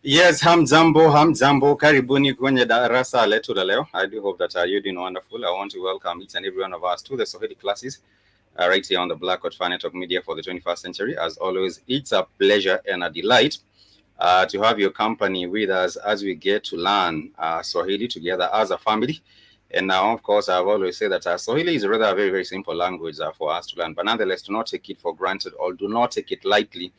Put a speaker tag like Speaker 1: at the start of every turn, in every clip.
Speaker 1: Yes, hamjambo, karibuni kwenye darasa letu la leo. I do hope that you're doing wonderful. I want to welcome each and every one of us to the Swahili classes right here on the Blackwood Fan Network Media for the 21st century. As always, it's a pleasure and a delight to have your company with us as we get to learn Swahili together as a family. And now, of course, I've always said that Swahili is rather a very, very simple language for us to learn. But nonetheless, do not take it for granted or do not take it lightly.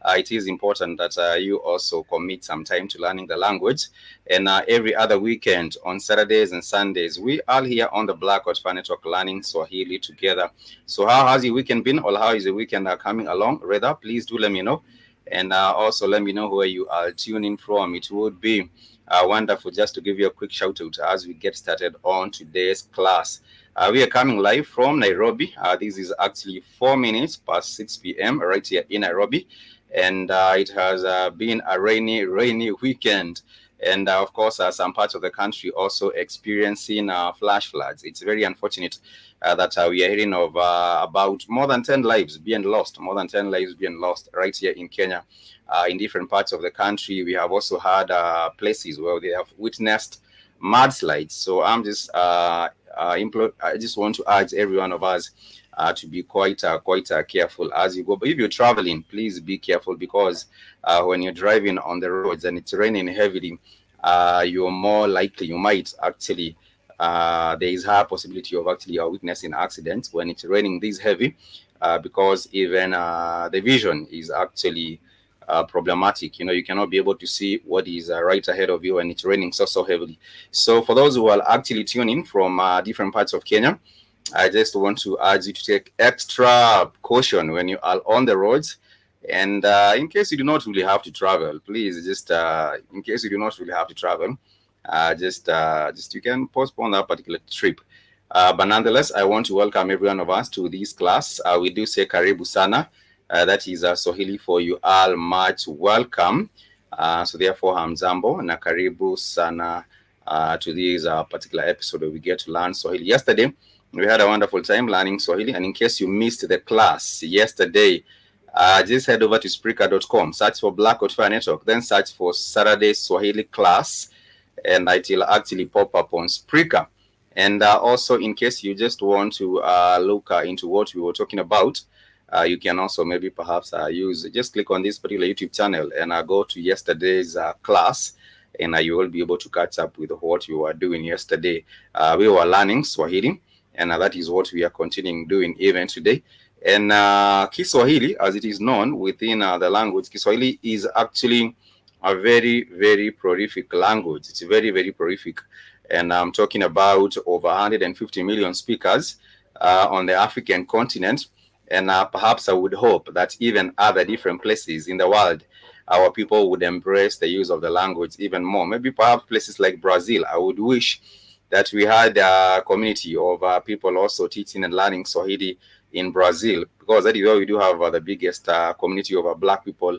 Speaker 1: It is important that you also commit some time to learning the language. And every other weekend on Saturdays and Sundays, we are here on the Blackwood Fan Network learning Swahili together. So how has your weekend been, or how is the weekend coming along? Rather, please do let me know. And also let me know where you are tuning from. It would be wonderful just to give you a quick shout out as we get started on today's class. We are coming live from Nairobi. This is actually 4 minutes past 6 p.m. right here in Nairobi. And it has been a rainy weekend. And of course, some parts of the country also experiencing flash floods. It's very unfortunate that we are hearing of about more than 10 lives being lost, right here in Kenya. In different parts of the country, we have also had places where they have witnessed mudslides. So I just want to urge every one of us to be quite careful as you go. But if you're traveling, please be careful, because when you're driving on the roads and it's raining heavily, you're more likely, you might actually, there is high possibility of actually witnessing accidents when it's raining this heavy, because even the vision is actually problematic. You know, you cannot be able to see what is right ahead of you when it's raining so heavily. So for those who are actually tuning from different parts of Kenya, I just want to urge you to take extra caution when you are on the roads. And in case you do not really have to travel, please just, in case you do not really have to travel, just you can postpone that particular trip. But nonetheless, I want to welcome every one of us to this class. We do say karibu sana. That is Swahili for you all. Much welcome. So therefore, hamjambo na karibu sana to this particular episode where we get to learn Swahili. Yesterday, we had a wonderful time learning Swahili, and in case you missed the class yesterday, just head over to Spreaker.com, search for Black Hot Fire Network, then search for Saturday Swahili class, and it will actually pop up on Spreaker. And also, in case you just want to look into what we were talking about, you can also maybe perhaps just click on this particular YouTube channel and go to yesterday's class, and you will be able to catch up with what you were doing yesterday. We were learning Swahili, and that is what we are continuing doing even today. And Kiswahili, as it is known within the language, Kiswahili is actually a very, very prolific language. It's very, very prolific. And I'm talking about over 150 million speakers on the African continent. And perhaps I would hope that even other different places in the world, our people would embrace the use of the language even more. Maybe perhaps places like Brazil. I would wish that we had a community of people also teaching and learning Swahili in Brazil, because that is where we do have the biggest community of Black people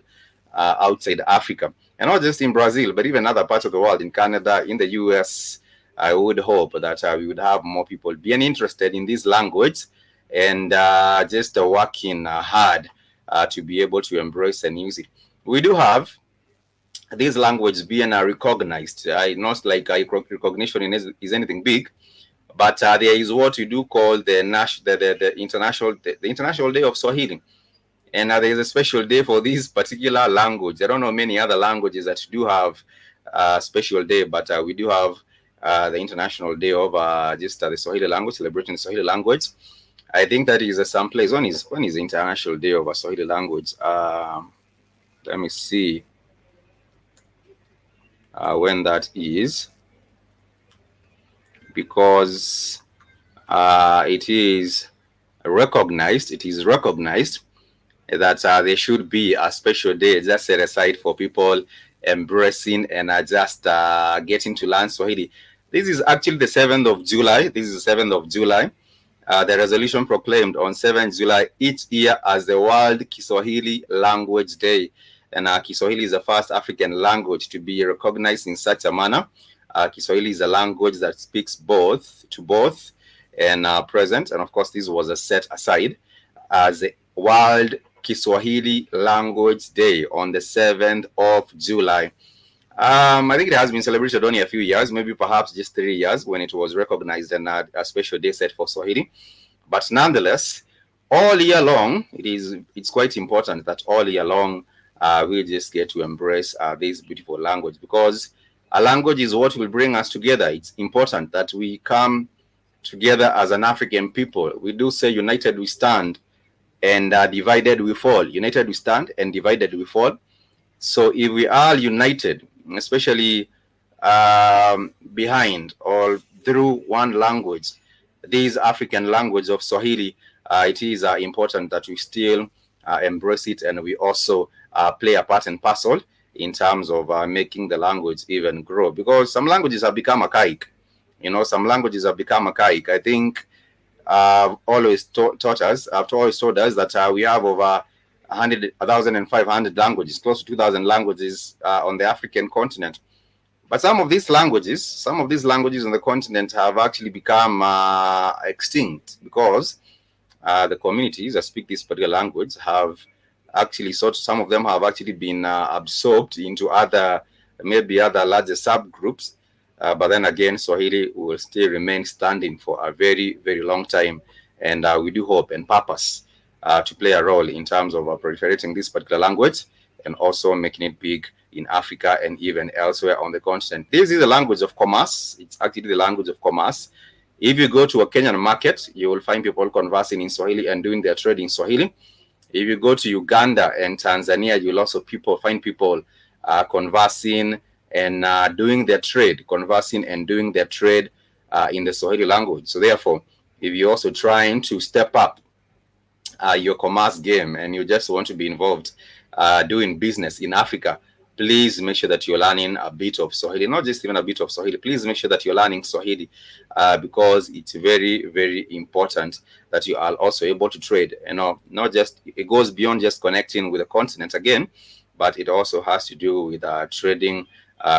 Speaker 1: outside Africa. And not just in Brazil, but even other parts of the world, in Canada, in the US. I would hope that we would have more people being interested in this language and just working hard to be able to embrace and use it. We do have this language being recognized. Not like recognition is anything big, but there is what we do call the International Day of Swahili. And there is a special day for this particular language. I don't know many other languages that do have a special day, but we do have the International Day of just the Swahili language, celebrating the Swahili language. I think that is some place. When is the International Day of Swahili language? Let me see when that is, because it is recognized. It is recognized that there should be a special day just set aside for people embracing and just getting to learn Swahili. This is actually the 7th of July. This is the 7th of July. The resolution proclaimed on 7th July each year as the World Kiswahili Language Day. And Kiswahili is the first African language to be recognized in such a manner. Kiswahili is a language that speaks both and present. And of course, this was set aside as the World Kiswahili Language Day on the 7th of July. I think it has been celebrated only a few years, maybe perhaps just 3 years, when it was recognized and a special day set for Swahili. But nonetheless, all year long, it's quite important that all year long we just get to embrace this beautiful language, because a language is what will bring us together. It's important that we come together as an African people. We do say united we stand and divided we fall. United we stand and divided we fall. So if we are united, especially behind or through one language, this African language of Swahili, it is important that we still embrace it, and we also play a part and parcel in terms of making the language even grow, because some languages have become archaic. Some languages have become archaic. I think I've always told us that we have over 1,500 languages, close to 2,000 languages on the African continent. But some of these languages on the continent have actually become extinct, because the communities that speak this particular language have actually, some of them have actually been absorbed into maybe other larger subgroups. But then again, Swahili will still remain standing for a very, very long time. And we do hope and purpose to play a role in terms of proliferating this particular language and also making it big in Africa and even elsewhere on the continent. This is the language of commerce. It's actually the language of commerce. If you go to a Kenyan market, you will find people conversing in Swahili and doing their trade in Swahili. If you go to Uganda and Tanzania, you'll also find people conversing and doing their trade in the Swahili language. So therefore, if you're also trying to step up your commerce game and you just want to be involved doing business in Africa, please make sure that you're learning a bit of Swahili, not just even a bit of Swahili. Please make sure that you're learning Swahili because it's very, very important that you are also able to trade. Not just, it goes beyond just connecting with the continent again, but it also has to do with trading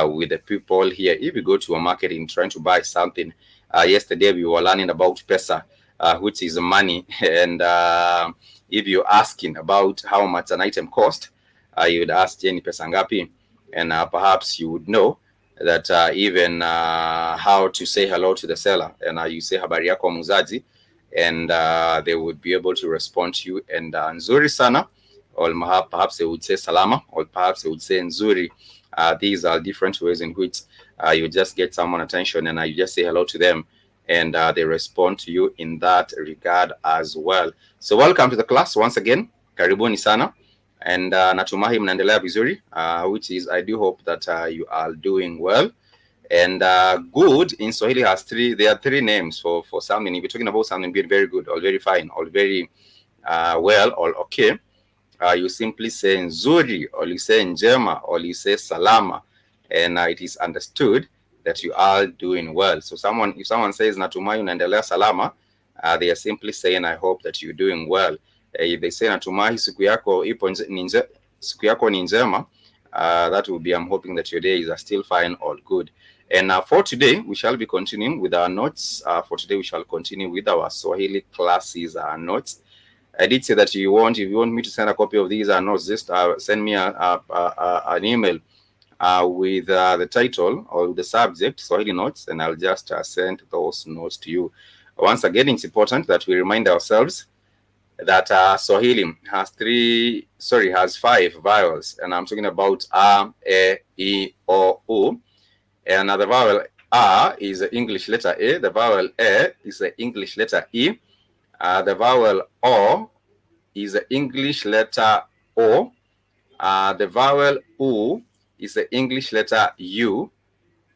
Speaker 1: with the people here. If you go to a market in trying to buy something, yesterday we were learning about pesa, which is money, and if you're asking about how much an item cost, you would ask Jenny pesa ngapi, and perhaps you would know that even how to say hello to the seller, and you say habari yako muuzaji, and they would be able to respond to you, and nzuri sana, or perhaps they would say salama, or perhaps they would say nzuri. These are different ways in which you just get someone attention, and you just say hello to them, and they respond to you in that regard as well. So welcome to the class once again, karibuni sana, and natumai mnaendelea vizuri, which is I do hope that you are doing well. And good in Swahili has there are three names for something. If you're talking about something being very good or very fine or very well or okay, you simply say nzuri, or you say njema, or you say salama, and it is understood that you are doing well. So if someone says natumai unaendelea salama, they are simply saying I hope that you're doing well. If they say natumai siku yako ni njema, that will be I'm hoping that your day is still fine or good. And for today, we shall be continuing with our notes. For today, we shall continue with our Swahili classes notes. I did say that if you want me to send a copy of these notes, just send me an email with the title or the subject, Swahili notes, and I'll just send those notes to you. Once again, it's important that we remind ourselves that Swahili has 5 vowels, and I'm talking about a, e, o, u. And the vowel A is the English letter A. The vowel E is the English letter E. The vowel O is the English letter O. The vowel U is the English letter U.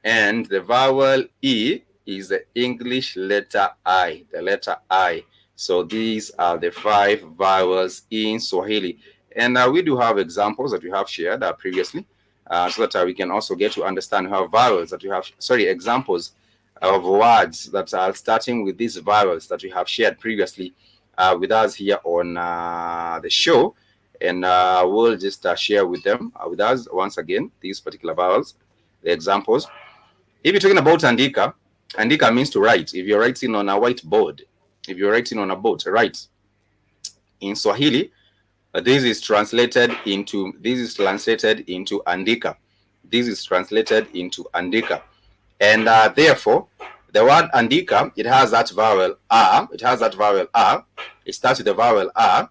Speaker 1: And the vowel E is the English letter I, the letter I. So these are the 5 vowels in Swahili. And we do have examples that we have shared previously. So that we can also get to understand how vowels that we have, examples of words that are starting with these vowels that we have shared previously with us here on the show. And we'll just share with them, with us once again, these particular vowels, the examples. If you're talking about andika, andika means to write. If you're writing on a whiteboard, if you're writing on a boat, write. In Swahili, this is translated into andika. This is translated into andika. And therefore, the word andika, it has that vowel a. It has that vowel a. It starts with the vowel a.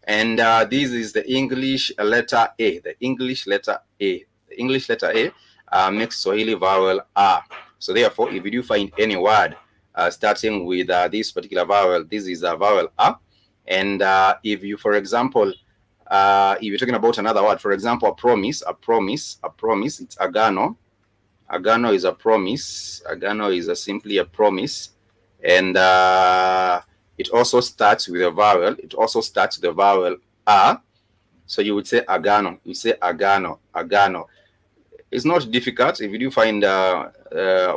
Speaker 1: And this is the English letter A. The English letter A. The English letter A makes Swahili vowel a. So therefore, if you do find any word starting with this particular vowel, this is a vowel a. And if you, for example, if you're talking about another word, for example, a promise, it's agano. Agano is a promise. Agano is simply a promise. And it also starts with a vowel. It also starts with the vowel a. So you would say agano. You say agano, agano. It's not difficult. If you do find a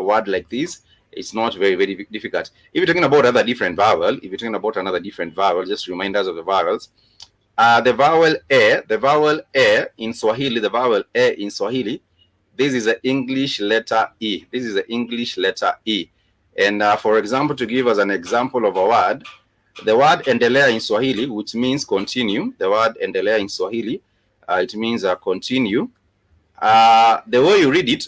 Speaker 1: word like this, it's not very, very difficult. If you're talking about another different vowel, just remind us of the vowels. The vowel A in Swahili, this is the English letter E. This is the English letter E. And for example, to give us an example of a word, the word endelea in Swahili, which means continue, the word endelea in Swahili, it means continue. The way you read it,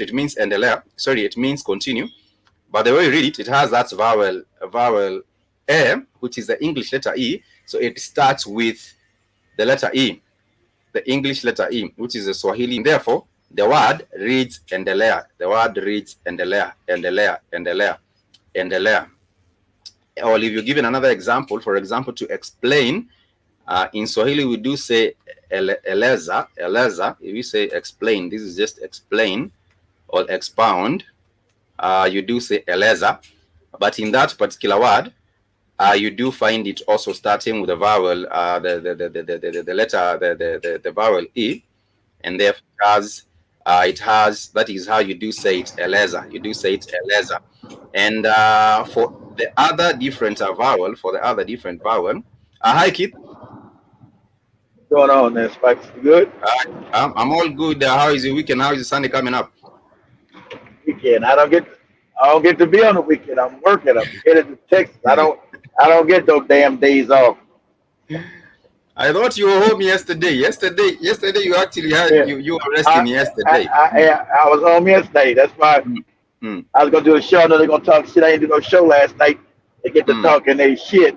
Speaker 1: it means endelea. Sorry, it means continue. But the way you read it, it has that vowel E, which is the English letter E. So it starts with the letter E, the English letter E, which is the Swahili. Therefore, the word reads endelea. The word reads endelea, endelea, endelea, endelea. Or if you're given another example, for example, to explain, in Swahili we do say eleza, eleza. If you say explain, this is just explain or expound. You do say eleza, but in that particular word, you do find it also starting with the vowel, the letter, the vowel E, and therefore it has, that is how you do say it, eleza. You do say it eleza. And for the other different vowel, hi Keith.
Speaker 2: going on there, Spikes? You good?
Speaker 1: I'm all good. How is your weekend? How is the Sunday coming up?
Speaker 2: Weekend. I don't get to be on the weekend. I'm working. I'm headed to Texas. I don't get those damn days off.
Speaker 1: I thought you were home yesterday. Yesterday you actually had
Speaker 2: Yeah.
Speaker 1: you were resting
Speaker 2: I I
Speaker 1: yesterday.
Speaker 2: I was home yesterday. That's why
Speaker 1: Mm, mm,
Speaker 2: I was gonna do a show. I know they're gonna talk shit. I didn't do no show last night. They get to
Speaker 1: mm,
Speaker 2: talking they shit.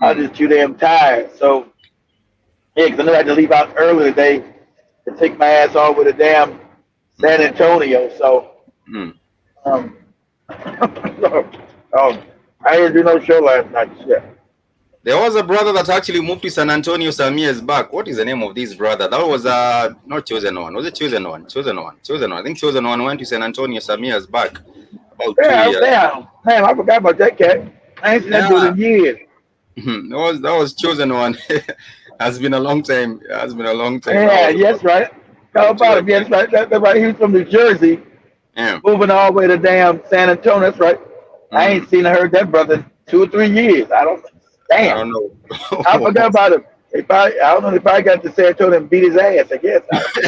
Speaker 2: I was
Speaker 1: mm,
Speaker 2: just too damn tired. So yeah, 'cause I knew I had to leave out early today to take my ass over to damn San Antonio. So
Speaker 1: mm.
Speaker 2: um, um I didn't do no show last night. Shit.
Speaker 1: There was a brother that actually moved to San Antonio some years back. What is the name of this brother? That was not Chosen One. Was it Chosen One? Chosen One. I think Chosen One went to San Antonio some years back, about two
Speaker 2: Yeah,
Speaker 1: years.
Speaker 2: damn, I forgot about that cat. I ain't seen that dude
Speaker 1: Yeah,
Speaker 2: in years.
Speaker 1: that was Chosen One. Has been a long time. Has been a long time. That
Speaker 2: Yeah,
Speaker 1: was
Speaker 2: yes, right. How
Speaker 1: about two
Speaker 2: about
Speaker 1: years
Speaker 2: him? Yes,
Speaker 1: back.
Speaker 2: right. That's right. He was from New Jersey,
Speaker 1: Yeah.
Speaker 2: moving all the way to damn San Antonio. That's right. I
Speaker 1: Mm.
Speaker 2: ain't seen or heard that brother in 2 or 3 years. I don't.
Speaker 1: I
Speaker 2: Damn,
Speaker 1: don't
Speaker 2: I
Speaker 1: know.
Speaker 2: forgot about him. I don't know. They probably got to San Antonio and beat his ass. I guess. I don't know.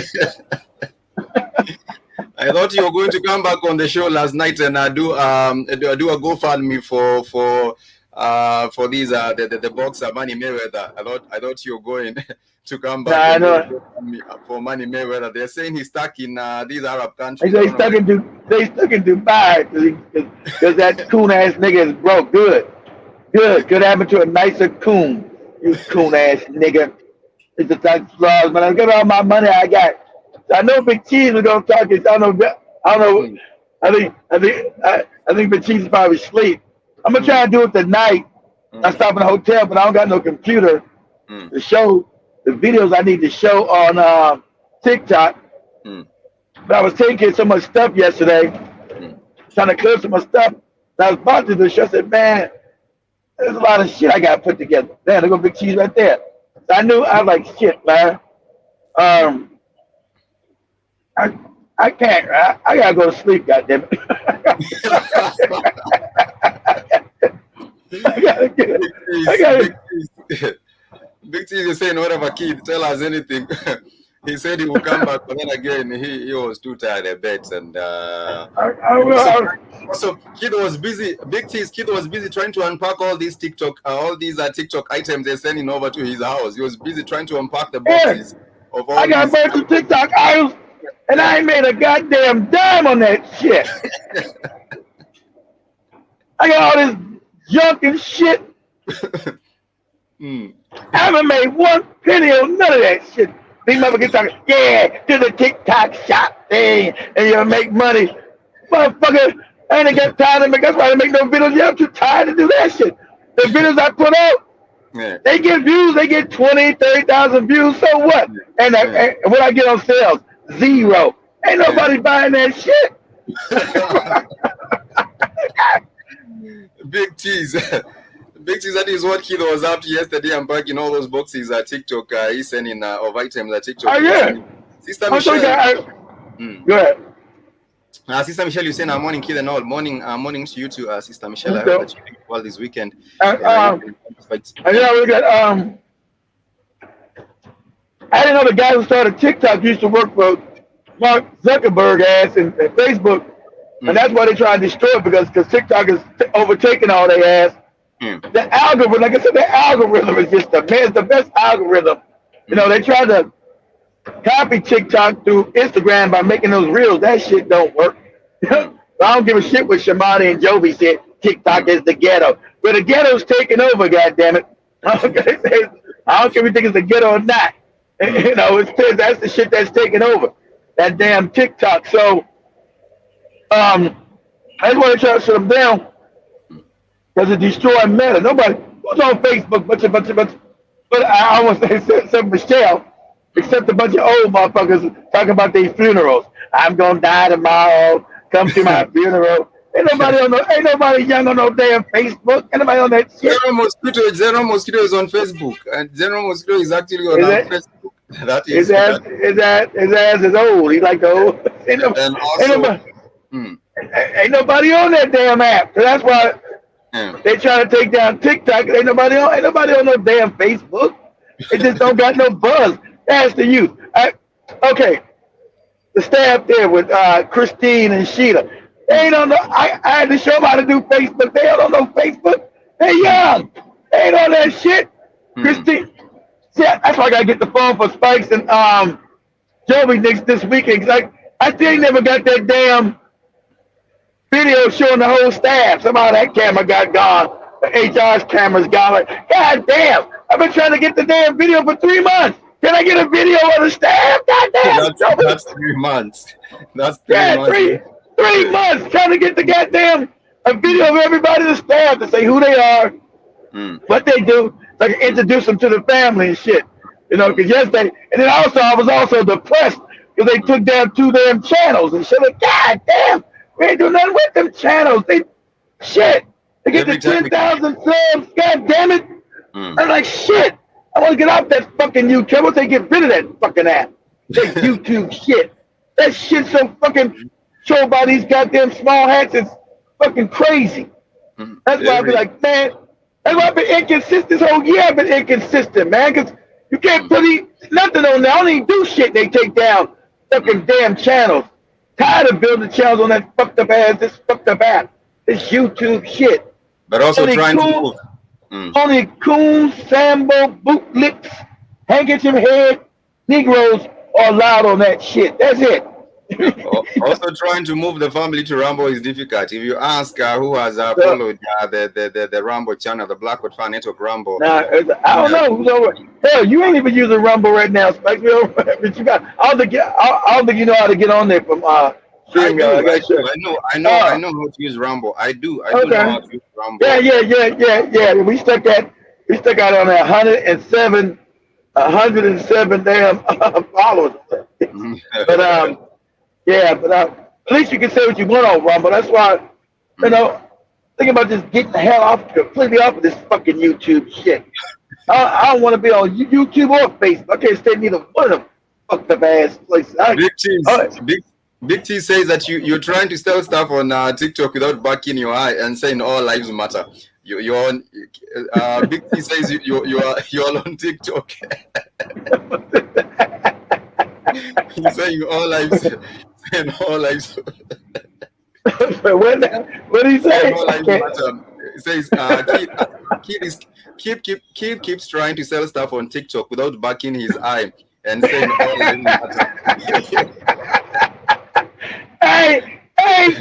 Speaker 1: I thought you were going to come back on the show last night and do a GoFundMe for these the boxer Manny Mayweather. I thought you were going to come
Speaker 2: Nah,
Speaker 1: back
Speaker 2: I
Speaker 1: and do a
Speaker 2: know.
Speaker 1: GoFundMe for Manny Mayweather. They're saying he's stuck in these Arab
Speaker 2: He
Speaker 1: countries.
Speaker 2: said
Speaker 1: I
Speaker 2: he's
Speaker 1: don't know
Speaker 2: stuck
Speaker 1: where.
Speaker 2: in They stuck in Dubai because that coon ass nigga is broke. Good, good. Could happen to a nicer coon. You coon ass nigga. It's the type of flaws, man. I get all my money I got. I know Big Cheese was gonna talk this. I don't know. I don't know.
Speaker 1: Mm,
Speaker 2: I think Big Cheese is probably asleep. I'm gonna try
Speaker 1: mm,
Speaker 2: and do it tonight. I
Speaker 1: mm,
Speaker 2: stop in a hotel, but I don't got no computer
Speaker 1: mm,
Speaker 2: to show the videos I need to show on TikTok.
Speaker 1: mm,
Speaker 2: But I was taking so much stuff yesterday,
Speaker 1: mm.
Speaker 2: trying to clear some of my stuff. And I was about to do the show. I said, man, there's a lot of shit I got to put together. Man, there go Big Cheese right there. So I knew I was like, shit, man. Um, I I can't. I gotta go to sleep. Goddamn it! I gotta get.
Speaker 1: Big
Speaker 2: I
Speaker 1: cheese,
Speaker 2: gotta.
Speaker 1: big cheese. Big cheese is saying whatever kid, tell us anything. He said he would come back, but then again he was too tired a bit, and also
Speaker 2: I,
Speaker 1: also kid was busy. Big cheese kid was busy trying to unpack all these TikTok items they're sending over to his house. He was busy trying to unpack the
Speaker 2: yeah,
Speaker 1: boxes of
Speaker 2: I
Speaker 1: all
Speaker 2: got
Speaker 1: these.
Speaker 2: burnt to TikTok idols, and I
Speaker 1: Yeah.
Speaker 2: ain't made a goddamn dime on that shit. I got all this junk and shit.
Speaker 1: Mm.
Speaker 2: I haven't made one penny on none of that shit. These motherfuckers talking, yeah, do the TikTok shop thing, and you'll make money. Motherfucker, I ain't got time to make. That's why I make no videos. Yeah, I'm too tired to do that shit. The videos I put out,
Speaker 1: Yeah.
Speaker 2: they get views. They get 20, 30,000 views. So what? And,
Speaker 1: Yeah.
Speaker 2: and what I get on sales, zero. Ain't
Speaker 1: Yeah.
Speaker 2: nobody buying that shit.
Speaker 1: Big cheese. Big cheese, that is what kid was up to yesterday. I'm packing all those boxes at TikTok. He's sending of items at TikTok.
Speaker 2: Oh
Speaker 1: He was
Speaker 2: yeah.
Speaker 1: sending. Sister
Speaker 2: I'm so
Speaker 1: Michelle. Mm.
Speaker 2: go ahead.
Speaker 1: Sister Michelle, you saying morning, kid, and all morning to you too, Sister Michelle. I hope
Speaker 2: So,
Speaker 1: that you're doing well this weekend.
Speaker 2: uh, um, and then we got I didn't know the guy who started TikTok used to work for Mark Zuckerberg ass and Facebook, and that's why they try to destroy it because TikTok is overtaking all their ass.
Speaker 1: Mm.
Speaker 2: The algorithm, like I said, the algorithm is just the man, it's the best algorithm. You know, they try to copy TikTok through Instagram by making those reels. That shit don't work.
Speaker 1: Mm.
Speaker 2: I don't give a shit what Shamani and Jovi said. TikTok is the ghetto, but the ghetto's taking over. Goddammit. I don't care if you think it's the ghetto or not. You know, that's the shit that's taking over. That damn TikTok. So, I just want to try to shut them down because it destroyed Meta. Nobody who's on Facebook, but I almost say except Michelle, except a bunch of old motherfuckers talking about their funerals. I'm gonna die tomorrow. Come to my funeral. Ain't nobody young on no damn Facebook. Ain't nobody on that shit.
Speaker 1: Zero Mosquito is on Facebook, and Zero Mosquito is actually on
Speaker 2: Is it?
Speaker 1: Facebook. That
Speaker 2: His
Speaker 1: is
Speaker 2: ass,
Speaker 1: that,
Speaker 2: his ass is old. He like the old.
Speaker 1: and
Speaker 2: Ain't
Speaker 1: also,
Speaker 2: nobody,
Speaker 1: mm,
Speaker 2: ain't nobody on that damn app. So that's why
Speaker 1: yeah.
Speaker 2: they trying to take down TikTok. Ain't nobody on no damn Facebook. It just don't got no buzz. That's the youth. Okay, the staff there with Christine and Sheila. They don't know. I had to show them how to do Facebook. They don't know Facebook. They young. They ain't on that shit. Christine. See, that's why I gotta get the phone for Spikes and Joby this weekend. Cause I still never got that damn video showing the whole staff. Somehow that camera got gone. The HR's camera's gone. Like, God damn! I've been trying to get the damn video for 3 months. Can I get a video of the staff? God damn!
Speaker 1: That's 3 months. That's 3 months.
Speaker 2: 3 months trying to get the goddamn a video of everybody in the staff to say who they are, what they do, so I can introduce them to the family and shit. You know, because yesterday, and then also I was also depressed because they took down 2 damn channels and shit. Like, God damn, we ain't doing nothing with them channels. They get the 10,000 subs. God damn it! I'm like, shit. I want to get off that fucking YouTube. I want to get rid of that fucking app. That YouTube shit. That shit's so fucking show by these goddamn small hats. It's fucking crazy. That's why I be like, man. That's why I've been inconsistent this whole year. I've been inconsistent, man. Because you can't put nothing on there. I don't even do shit. They take down fucking damn channels. Tired of building channels on that fucked up ass, this fucked up app. This YouTube shit.
Speaker 1: But also trying to move.
Speaker 2: Only coons, Sambo, boot lips, handkerchief head, Negroes are allowed on that shit. That's it.
Speaker 1: Also trying to move the family to Rambo is difficult. If you ask who has followed the Rambo channel, the Blackwood Fan Network Rambo.
Speaker 2: Nah, I don't know who's over. Hell, you ain't even using Rumble right now, Spike. But you got. I don't think you know how to get on there from. I know how to use Rumble. I do know how to use Rumble. Yeah. We stuck out on that 107 damn followers. But at least you can say what you want on Rumble. That's why, think about just getting the hell completely off of this fucking YouTube shit. I don't want to be on YouTube or Facebook. I can't stay neither one of them fucked up ass places.
Speaker 1: Big T says that you're trying to sell stuff on TikTok without backing your eye and saying all lives matter. You're on. Big T says you're on TikTok. He's saying all lives and all lives.
Speaker 2: What did he say?
Speaker 1: All lives matter. It says Kid keeps trying to sell stuff on TikTok without backing his eye and saying all lives matter.
Speaker 2: Hey,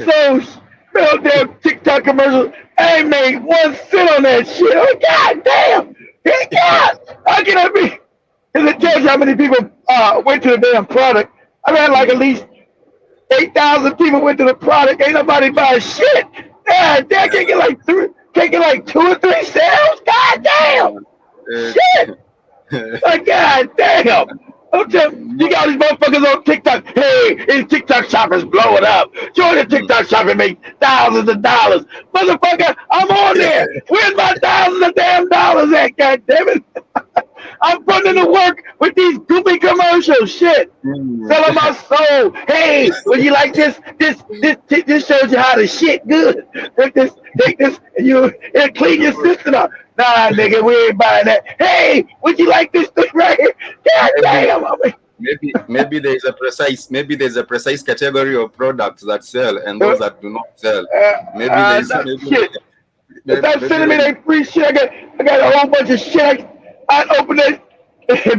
Speaker 2: so damn TikTok commercials. I ain't made 1 cent on that shit. Oh, God damn. God, how can I be? Because it tells you how many people went to the damn product. I had like at least 8,000 people went to the product. Ain't nobody buy shit. God damn, can't get like 2 or 3 sales. God damn. Shit. Like, God damn. You got these motherfuckers on TikTok. Hey, these TikTok shoppers blowing up. Join the TikTok shop and make thousands of dollars. Motherfucker, I'm on there. Where's my thousands of damn dollars at? God damn it. I'm putting in the work with these goofy commercials. Shit. Selling my soul. Hey, would you like this? This shows you how to shit good. Take this, and it'll clean your system up. Nah, nigga, we ain't buying that. Hey, would you like this thing right here? God damn.
Speaker 1: Maybe there's a precise category of products that sell and those that do not sell.
Speaker 2: Stop sending me that free shit. I got a whole bunch of shit. I opened that.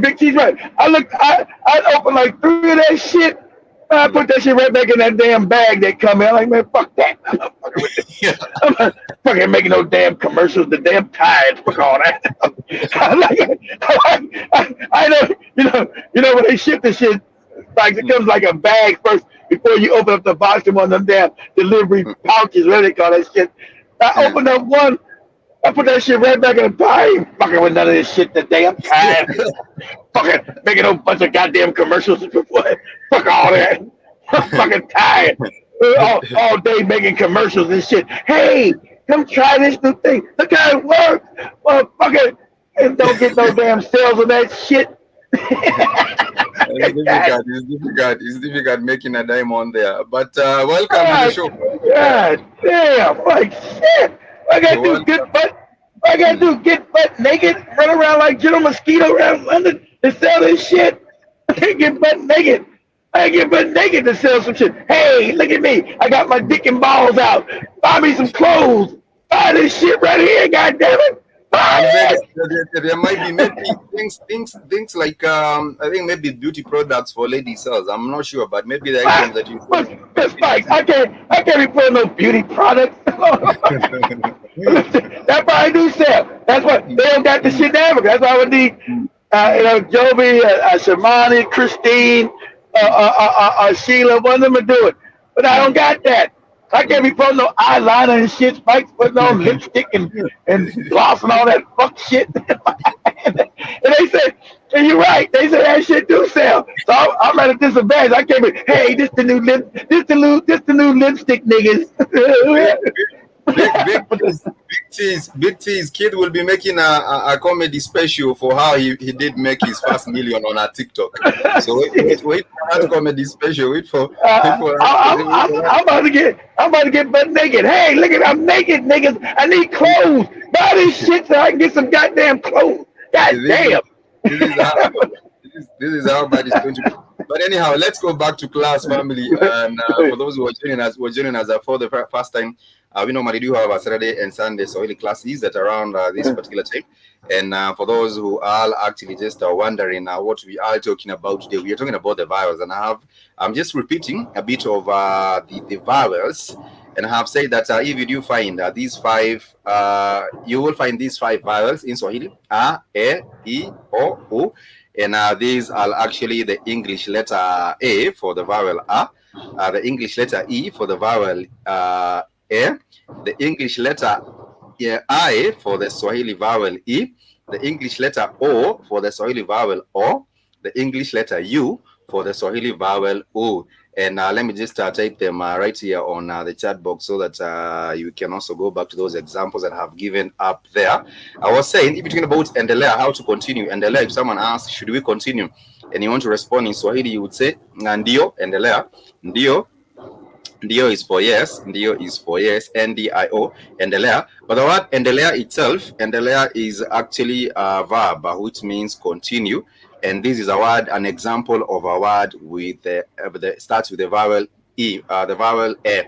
Speaker 2: Big T's right. I opened like 3 of that shit. I put that shit right back in that damn bag that come in. I'm like, man, fuck that. I'm not fucking with this. I'm not fucking making no damn commercials. The damn tired. Fuck all that. I know, when they ship the shit, like it comes like a bag first before you open up the box and one of them damn delivery pouches, whatever they call that shit. I opened up one. I put that shit right back in the pie. I ain't fucking with none of this shit today. I'm tired. Fucking making a bunch of goddamn commercials before. Fuck all that. I'm fucking tired. All day making commercials and shit. Hey, come try this new thing. Look how it works. Motherfucker. And don't get no damn sales on that shit.
Speaker 1: It's difficult making a dime on there. But welcome to the show.
Speaker 2: God damn. Like shit. I got to do good, but All I gotta do get butt naked, run around like General Mosquito around London to sell this shit. Get butt naked. I get butt naked to sell some shit. Hey, look at me. I got my dick and balls out. Buy me some clothes. Buy this shit right here, goddamn it.
Speaker 1: I'm
Speaker 2: Buy
Speaker 1: saying
Speaker 2: it.
Speaker 1: there might be maybe things like I think maybe beauty products for lady cells. I'm not sure, but maybe the items that you
Speaker 2: But Spikes, I can't be putting no beauty products. That's why I do sell. That's what they don't got the shit in Africa. That's why I would need, Joby, Shamani, Christine, Sheila. One of them to do it, but I don't got that. I can't be putting no eyeliner and shit. Spikes putting on lipstick and gloss and all that fuck shit. And they said, and you're right. They say that shit do sell. So I'm at a disadvantage. I can't be. Hey, this the new lipstick niggas.
Speaker 1: Big T's kid will be making a comedy special for how he did make his first million on a TikTok. So wait for that comedy special. Wait for
Speaker 2: I'm about to get butt naked. Hey, look at I'm naked, niggas. I need clothes. Buy this shit so I can get some goddamn clothes. God damn.
Speaker 1: This is how bad it's going to be. But anyhow, let's go back to class, family. And for those who are joining us for the first time, we normally do have a Saturday and Sunday Swahili classes at around this particular time. And for those who are actually just wondering what we are talking about today, we are talking about the vowels. And I'm just repeating a bit of the vowels. And I have said that if you do find these five, you will find these five vowels in Swahili: A, E, I, O, U. And these are actually the English letter A for the vowel A, the English letter E for the vowel E, the English letter I for the Swahili vowel E, the English letter O for the Swahili vowel O, the English letter U for the Swahili vowel U. And let me just type them right here on the chat box so that you can also go back to those examples that I have given up there. I was saying, if you're talking about endelea, how to continue. Endelea, if someone asks, should we continue? And you want to respond in Swahili, you would say, ndio, endelea. Ndio. Ndio is for yes. Ndio is for yes. NDIO, endelea. But the word endelea itself, endelea is actually a verb, which means continue. And this is an example of a word with starts with the vowel E, the vowel E,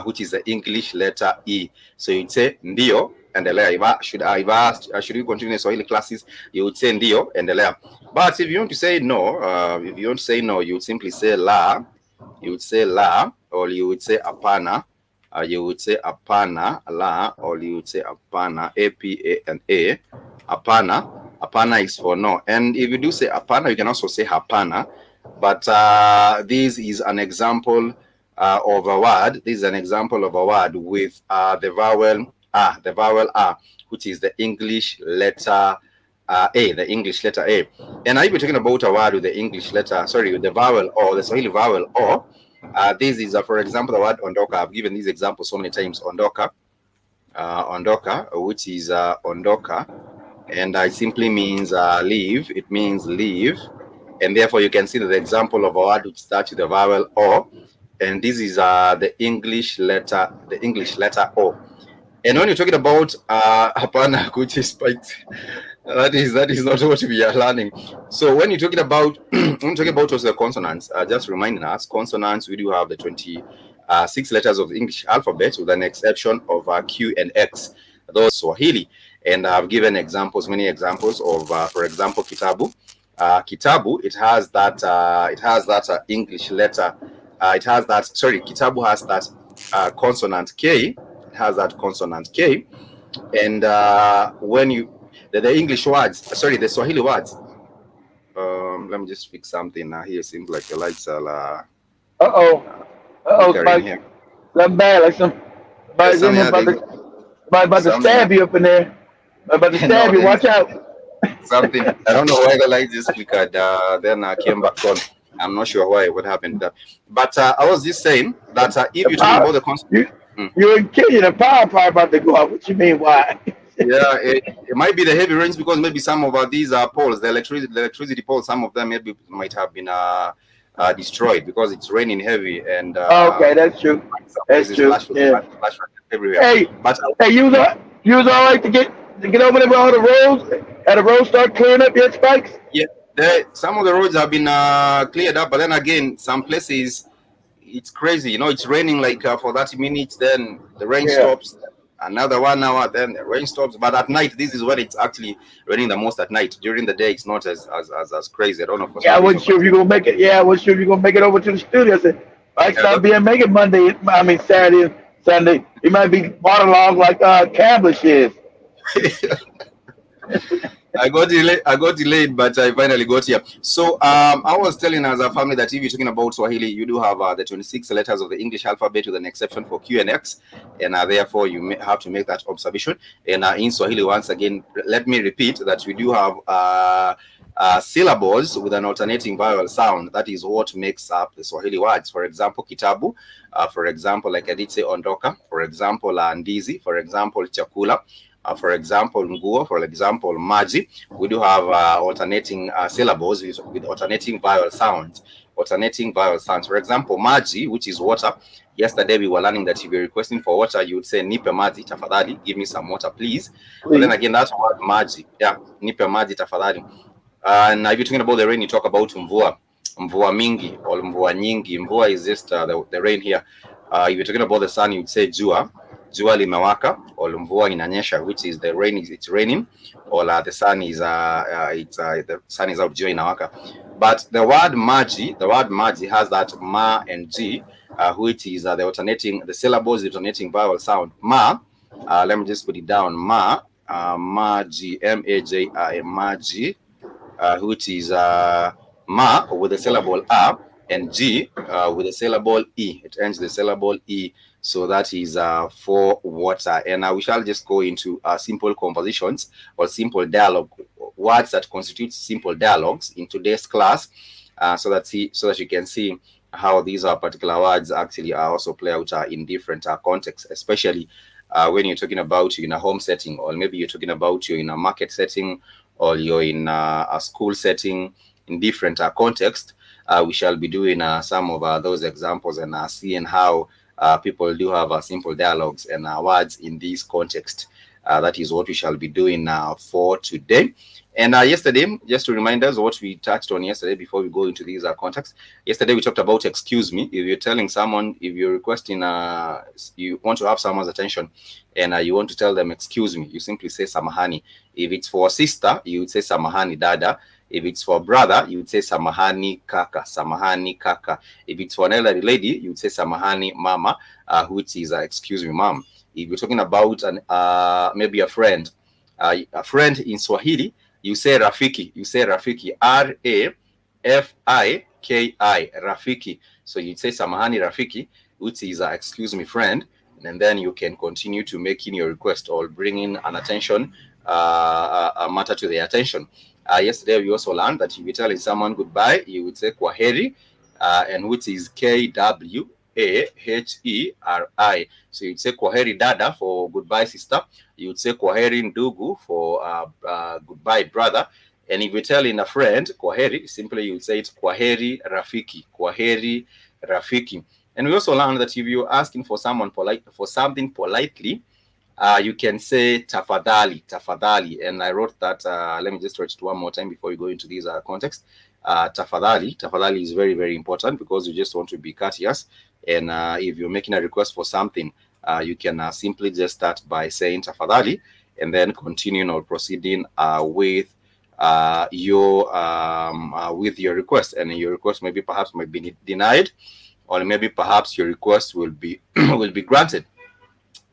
Speaker 1: which is the English letter E. So you'd say ndio, endelea. Should we continue the Swahili classes? You would say ndio, endelea. But if you want to say no, you would simply say la. You would say la, or you would say apana. You would say apana, la, or you would say apana, A-P-A-N-A, apana. Apana is for no. And if you do say apana, you can also say hapana. But this is an example of a word. This is an example of a word with the vowel A, which is the English letter A, the English letter A. And if you're talking about a word with the English letter, with the vowel O, the Swahili vowel O, this is, for example, the word ondoka. I've given these examples so many times. Ondoka, which is ondoka. And it simply means leave. It means leave. And therefore, you can see that the example of a word which starts with the vowel O. And this is the English letter O. And when you're talking about hapana, which is spiked, that is not what we are learning. So when you're talking about also the consonants, just reminding us, consonants, we do have the 26 letters of the English alphabet, with an exception of Q and X. Those Swahili. And I've given many examples of, for example, kitabu. Kitabu, it has that English letter. Kitabu has that consonant K. It has that consonant K. And when the English words, the Swahili words. Let me just fix something here. It seems like the lights are.
Speaker 2: Spike. Not bad. Like about to stab you up in there. About to stab you. Watch out.
Speaker 1: Something. I don't know why the light just flickered. Then I came back on. I'm not sure what happened. But I was just saying that if you're talking about the concept,
Speaker 2: you're in Kenya. The power about to go out. What you mean? Why?
Speaker 1: Yeah, it might be the heavy rains because maybe some of these poles, the electricity poles, some of them might have been destroyed because it's raining heavy and.
Speaker 2: Okay, that's true. That's true.
Speaker 1: Flash everywhere.
Speaker 2: Hey,
Speaker 1: but
Speaker 2: you was all right to to get over there with all the roads? Had the roads start clearing up yet, Spikes?
Speaker 1: Yeah, some of the roads have been cleared up, but then again, some places it's crazy. You know, it's raining like for 30 minutes, then the rain
Speaker 2: Yeah.
Speaker 1: stops. Another 1 hour, then the rain stops. But at night, this is when it's actually raining the most at night. During the day, it's not as crazy. I don't know for
Speaker 2: Yeah,
Speaker 1: some
Speaker 2: I
Speaker 1: reason,
Speaker 2: wasn't sure
Speaker 1: but
Speaker 2: if you're gonna make it. Yeah, I wasn't sure if you're gonna make it over to the studio. I said, Spikes
Speaker 1: yeah,
Speaker 2: not being make it Monday. I mean Saturday and Sunday. He might be waterlogged like Camblish is.
Speaker 1: I got delayed, but I finally got here. So I was telling as a family that if you're talking about Swahili, you do have the 26 letters of the English alphabet with an exception for Q and X, and therefore you may have to make that observation. And in Swahili, once again, let me repeat that we do have syllables with an alternating vowel sound. That is what makes up the Swahili words. For example, kitabu. For example, like I did say, ondoka. For example, ndizi. For example, chakula. For example, nguo. For example, maji. We do have alternating syllables with alternating vowel sounds. Alternating vowel sounds. For example, maji, which is water. Yesterday we were learning that if you're requesting for water, you would say nipe maji tafadhali, give me some water, please. But then
Speaker 2: Please.
Speaker 1: again, that's word maji. Yeah, nipe maji tafadhali. And if you're talking about the rain, you talk about mvua, mvua mingi or mvua nyingi. Mvua is just the rain here. If you're talking about the sun, you'd say jua, jua limewaka, or mvua inanyesha, which is the rain. It's raining, or the sun is the sun is out, jua inawaka. But the word maji has that ma and g, which is the syllables, the alternating vowel sound. Ma, let me just put it down. Maji, M-A-J-I, maji, which is ma with the syllable a, and g with the syllable e. It ends the syllable e. So that is for water. And we shall just go into simple conversations or simple dialogue, words that constitute simple dialogues in today's class, so that you can see how these particular words actually also play out in different contexts, especially when you're talking about you in a home setting, or maybe you're talking about you in a market setting, or you're in a school setting. In different contexts, we shall be doing some of those examples and seeing how people do have simple dialogues and words in this context. That is what we shall be doing for today. And yesterday, just to remind us what we touched on yesterday before we go into these contexts. Yesterday we talked about excuse me. If you're telling someone, if you're requesting, you want to have someone's attention, and you want to tell them excuse me, you simply say samahani. If it's for a sister, you would say samahani dada. If it's for a brother, you would say samahani kaka, samahani kaka. If it's for an elderly lady, you would say samahani mama, which is excuse me mom. If you're talking about maybe a friend in Swahili, you say rafiki. You say rafiki, R-A-F-I-K-I, rafiki. So you say samahani rafiki, which is excuse me friend, and then you can continue to making your request or bringing an attention, a matter to their attention. Yesterday we also learned that if you're telling someone goodbye, you would say kwaheri, and which is Kwaheri. So you'd say kwaheri dada for goodbye sister. You'd say kwaheri ndugu for goodbye brother. And if you're telling a friend kwaheri, simply you would say it's kwaheri rafiki, kwaheri rafiki. And we also learned that if you're asking for something politely, you can say tafadhali, tafadhali. And I wrote that, let me just write it one more time before we go into these context. Tafadhali is very, very important because you just want to be courteous. And if you're making a request for something, you can simply just start by saying tafadhali and then continuing or proceeding with your request. And your request maybe perhaps might be denied, or maybe perhaps your request will be will be granted.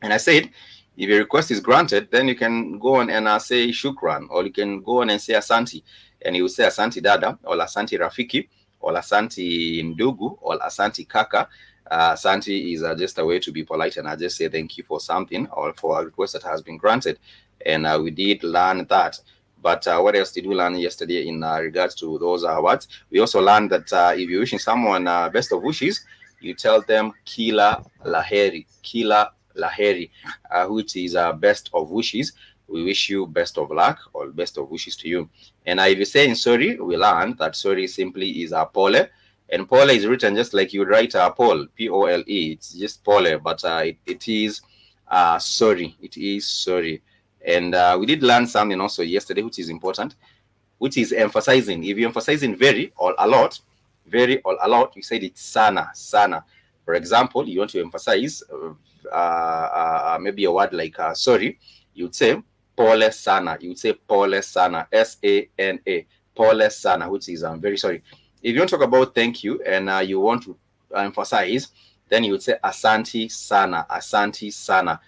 Speaker 1: And I said, if your request is granted, then you can go on and say shukran, or you can go on and say asanti, and you will say asanti dada, or asanti rafiki, or asanti ndugu, or asanti kaka. Asanti is just a way to be polite, and I just say thank you for something or for a request that has been granted. And we did learn that. But what else did we learn yesterday in regards to those words? We also learned that if you're wishing someone best of wishes, you tell them kila laheri, which is best of wishes. We wish you best of luck or best of wishes to you. And if you're saying sorry, we learned that sorry simply is pole. And pole is written just like you write pole, P-O-L-E. It's just pole, but it is sorry. It is sorry. And we did learn something also yesterday, which is important, which is emphasizing. If you're emphasizing very or a lot, very or a lot, you said it's sana, sana. For example, you want to emphasize maybe a word like sorry, you would say pole sana. You would say pole sana, sana, pole sana, which is I'm very sorry. If you want to talk about thank you and you want to emphasize, then you would say asanti sana, asanti sana,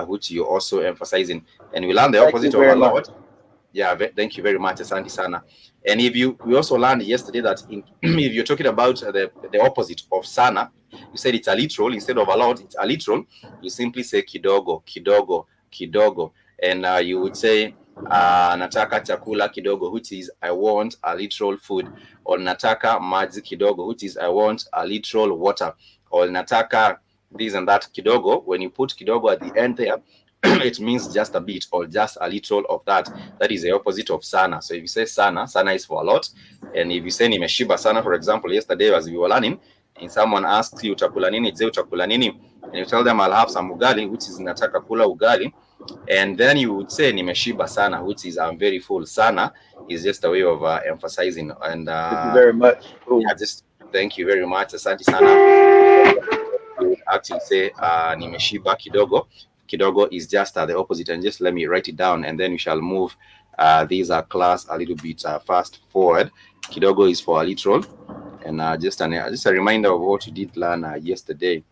Speaker 1: which you're also emphasizing. And we learn the
Speaker 2: Thank you
Speaker 1: opposite of
Speaker 2: very
Speaker 1: a
Speaker 2: much.
Speaker 1: lot. Yeah, thank you very much, Asante Sana. And if we also learned yesterday that if you're talking about the opposite of Sana, you said it's a literal instead of a lot. It's a literal. You simply say kidogo, kidogo, kidogo, and you would say nataka chakula kidogo, which is I want a literal food, or nataka maji kidogo, which is I want a literal water, or nataka this and that kidogo. When you put kidogo at the end there, it means just a bit or just a little of that. That is the opposite of sana. So if you say sana, sana is for a lot. And if you say nimeshiba sana, for example, yesterday as we were learning, and someone asks you utakula nini, je utakula nini, and you tell them I'll have some ugali, which is nataka kula ugali, and then you would say nimeshiba sana, which is I'm very full. Sana is just a way of emphasizing. And
Speaker 2: Thank you very much. Cool.
Speaker 1: yeah, just thank you very much, asante sana. You would actually say nimeshiba kidogo. Kidogo is just the opposite, and just let me write it down, and then we shall move these are class a little bit fast forward. Kidogo is for a literal, and just a reminder of what you did learn yesterday.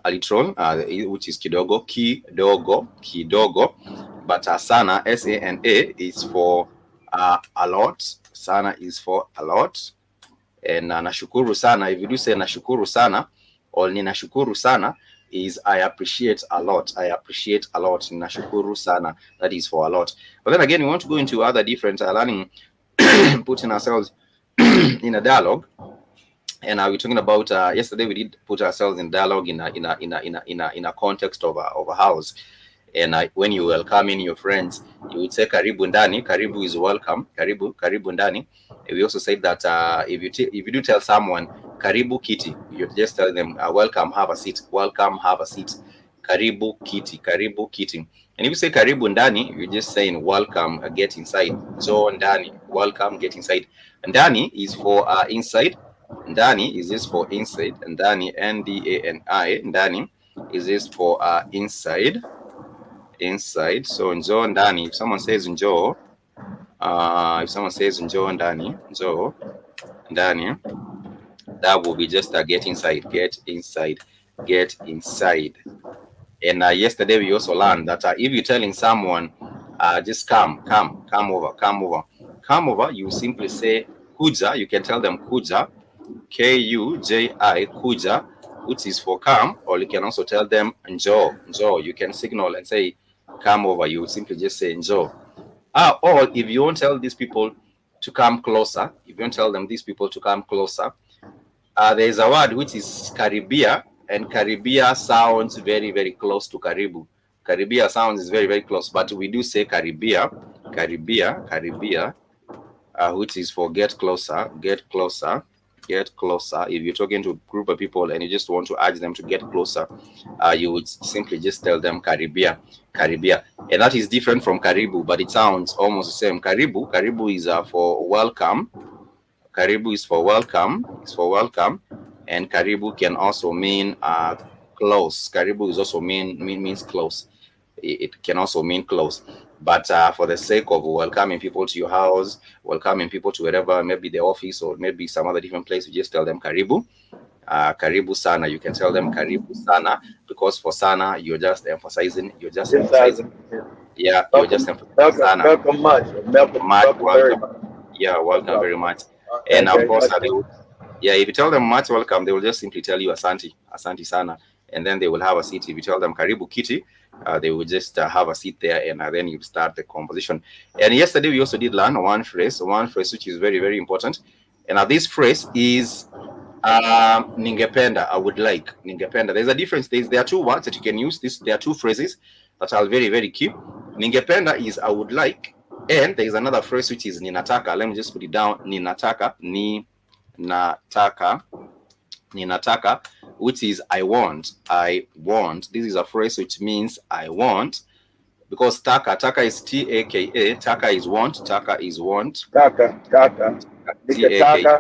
Speaker 1: A literal, which is kidogo, kidogo, kidogo, but sana, sana, is for a lot. Sana is for a lot. And nashukuru sana, if you do say nashukuru sana or ninashukuru sana, is I appreciate a lot. I appreciate a lot. Nashukuru sana, that is for a lot. But then again, we want to go into other different learning, putting ourselves in a dialogue. And we're talking about yesterday we did put ourselves in dialogue in a context of a house. And when you welcome in your friends, you would say karibu ndani. Karibu is welcome. Karibu ndani. We also said that if you do tell someone karibu kiti, you just tell them welcome, have a seat. Welcome, have a seat. Karibu kiti, karibu kiti. And if you say karibu ndani, you're just saying welcome, get inside. So ndani, welcome, get inside. Ndani is for inside. Ndani is just for inside. Ndani, Ndani, ndani is just for inside. Inside. So njoo ndani. If someone says njoo, njoo ndani, that will be just get inside, get inside, get inside. And yesterday we also learned that if you're telling someone, just come over, come over, you simply say kuja. You can tell them kuja, Kuji, kuja, which is for come, or you can also tell them njoo, njoo. You can signal and say come over. You simply just say njoo. Or if you won't tell these people to come closer, if you don't tell them these people to come closer, there is a word which is karibia, and karibia sounds very, very close to karibu. Karibia sounds is very, very close, but we do say karibia, karibia, which is for get closer, get closer, get closer. If you're talking to a group of people and you just want to urge them to get closer, you would simply just tell them karibia, karibia. And that is different from karibu, but it sounds almost the same. Karibu is for welcome. Karibu is for welcome. It's for welcome. And karibu can also mean close. Karibu is also means close. It can also mean close. But for the sake of welcoming people to your house, welcoming people to wherever, maybe the office or maybe some other different place, you just tell them karibu. Karibu sana. You can tell them karibu sana, because for sana you're just emphasizing. Yeah, you're just emphasizing sana.
Speaker 2: Welcome much. Welcome very
Speaker 1: Welcome.
Speaker 2: much.
Speaker 1: Yeah, welcome
Speaker 2: Welcome.
Speaker 1: very much. And
Speaker 2: Thank you
Speaker 1: of
Speaker 2: very
Speaker 1: course,
Speaker 2: much.
Speaker 1: yeah, if you tell them much welcome, they will just simply tell you asante, asante sana, and then they will have a seat. If you tell them karibu kiti, they will just have a seat there, and then you start the conversation. And yesterday we also did learn one phrase which is very, very important. And this phrase is ningependa, I would like. Ningependa. There's a difference. There are two words that you can use. There are two phrases that are very, very key. Ningependa is I would like, and there is another phrase which is ninataka. Let me just put it down. Ninataka, ninataka, which is I want. I want. This is a phrase which means I want, because taka is taka, taka is want, taka is want,
Speaker 2: Taka. Nikataka.
Speaker 1: taka.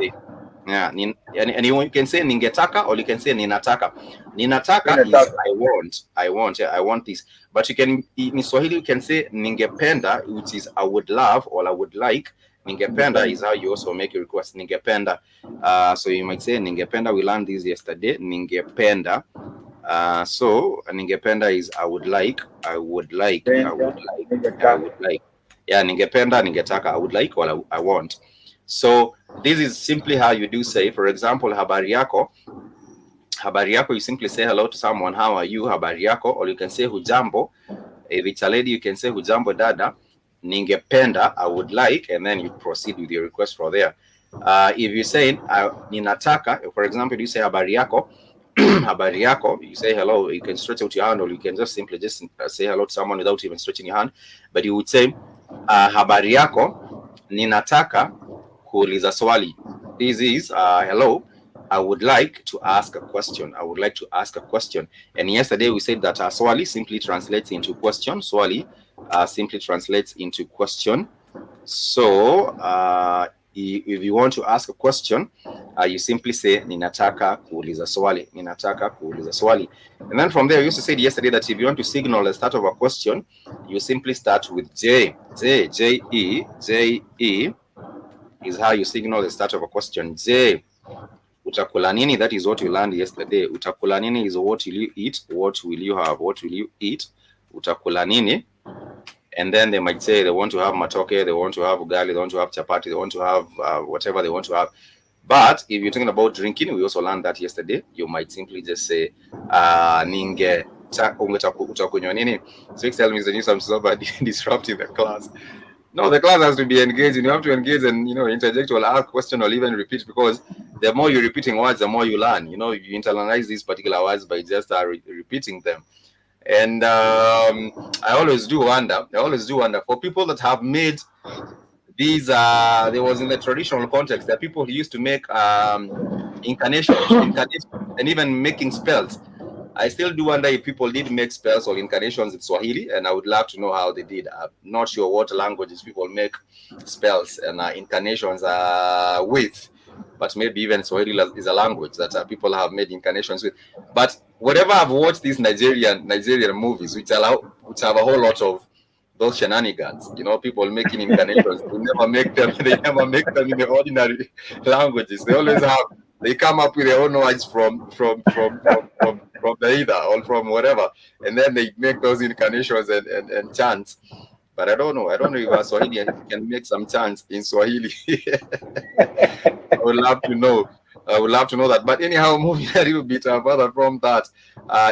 Speaker 1: Yeah, and you can say ningetaka or you can say ninataka. Ninataka is
Speaker 2: Ninataka.
Speaker 1: yeah, I want this. But you can in Swahili you can say ningependa, which is I would love or I would like. Ningependa is how you also make a request. Ningependa. So you might say ningependa. We learned this yesterday. Ningependa. So ningependa is I would like, I would like, I would like, I would like. Yeah, ningependa, ningetaka, I would like or I want. So this is simply how you do say, for example, habari yako. Habari yako, you simply say hello to someone. How are you? Habari yako. Or you can say hujambo. If it's a lady, you can say hujambo dada. Ningependa, I would like, and then you proceed with your request from there. If you say ninataka, for example, you say habari yako. Habari yako, you say hello, you can stretch out your hand or you can just simply just say hello to someone without even stretching your hand. But you would say habari yako, ninataka kuuliza swali. This is hello, I would like to ask a question. I would like to ask a question. And yesterday we said that swali simply translates into question. Swali simply translates into question. So if you want to ask a question, you simply say ninataka kuuliza swali. Ninataka kuuliza swali. And then from there, we used to say yesterday that if you want to signal the start of a question, you simply start with J. J-E is how you signal the start of a question. J. Utakula nini? That is what you learned yesterday. Utakula nini is what will you eat? What will you have? What will you eat? Utakula nini? And then they might say they want to have matoke, they want to have ugali, they want to have chapati, they want to have whatever they want to have. But if you're talking about drinking, we also learned that yesterday. You might simply just say ninge utakunywa nini. So tell me is I'm somebody disrupting the class. No, the class has to be engaged. You have to engage and interject or ask question or even repeat, because the more you're repeating words, the more you learn. You internalize these particular words by just repeating them. And I always do wonder for people that have made these. There was in the traditional context that people used to make incarnations, and even making spells. I still do wonder if people did make spells or incarnations in Swahili, and I would love to know how they did. I'm not sure what languages people make spells and incarnations with, but maybe even Swahili is a language that people have made incarnations with. But whatever I've watched these Nigerian movies, which have a whole lot of those shenanigans, people making incarnations, they never make them in the ordinary languages. They come up with their own words from the either or from whatever, and then they make those incarnations and chants. But I don't know if a Swahili can make some chants in Swahili. I would love to know. That. But anyhow, moving a little bit further from that,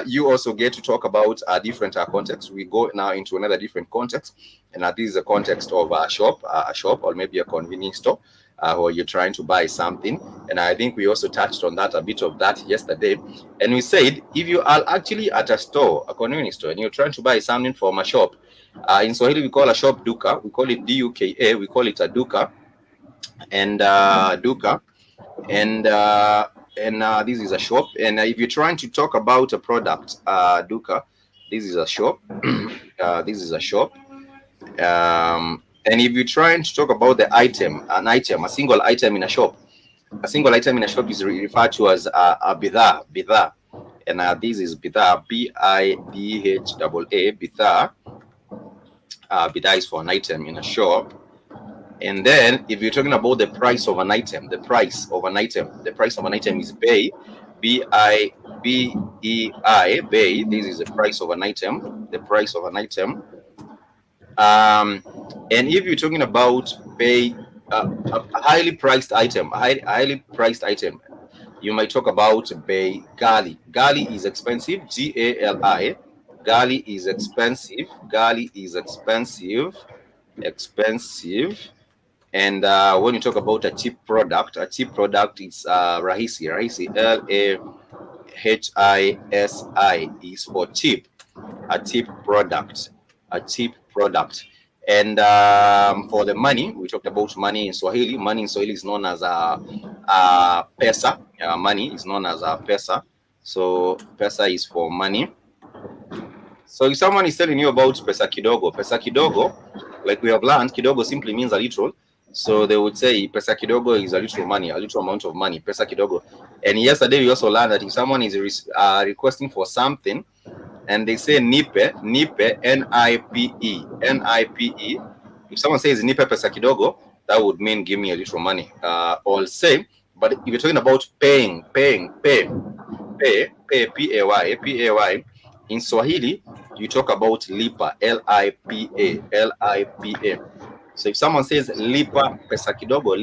Speaker 1: you also get to talk about different contexts. We go now into another different context, and this is a context of a shop, or maybe a convenience store, where you're trying to buy something. And I think we also touched on that, a bit of that yesterday. And we said if you are actually at a store, a convenience store, and you're trying to buy something from a shop, in Swahili we call a shop duka. We call it duka. We call it a duka, and duka. And this is a shop. And if you're trying to talk about a product, duka, this is a shop. This is a shop. And if you're trying to talk about the item, a single item in a shop, is referred to as a bidhaa. And this is bidhaa, bidhaa. Bidhaa is for an item in a shop. And then if you're talking about the price of an item, the price of an item is bei, bei, bei. This is the price of an item, and if you're talking about bei, a highly priced item, you might talk about bei gali. Gali is expensive, Gali. Gali is expensive. And when you talk about a cheap product is rahisi. Lahisi is for cheap. A cheap product. And for the money, we talked about money in Swahili. Money in Swahili is known as pesa. Money is known as pesa. So pesa is for money. So if someone is telling you about pesa kidogo, like we have learned, kidogo simply means a little. So they would say pesa kidogo is a little money, a little amount of money, pesa kidogo. And yesterday we also learned that if someone is requesting for something and they say nipe, N-I-P-E, N-I-P-E. If someone says nipe pesa kidogo, that would mean give me a little money. Or say, but if you're talking about pay, P-A-Y, P-A-Y. In Swahili, you talk about lipa, L-I-P-A, L-I-P-A. So if someone says lipa pesa kidogo,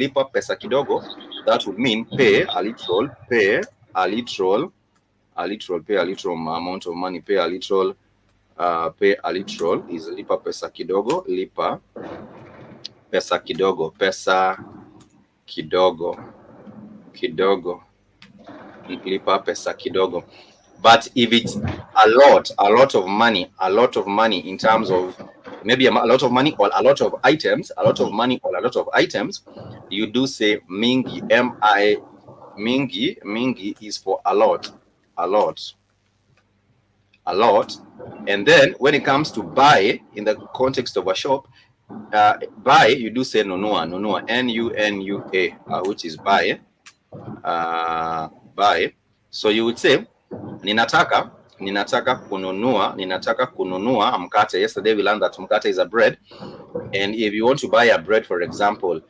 Speaker 1: that would mean pay a little, pay a little amount of money, pay a little is lipa pesa kidogo, lipa pesa kidogo, lipa pesa kidogo. But if it's a lot of money in terms of maybe a lot of money or a lot of items, you do say mingi, mingi is for a lot. And then when it comes to buy in the context of a shop, buy, you do say nunua, N-U-N-U-A, which is buy. Buy. So you would say ninataka kununua mkate. Yesterday we learned that mkate is a bread, and if you want to buy a bread, for example,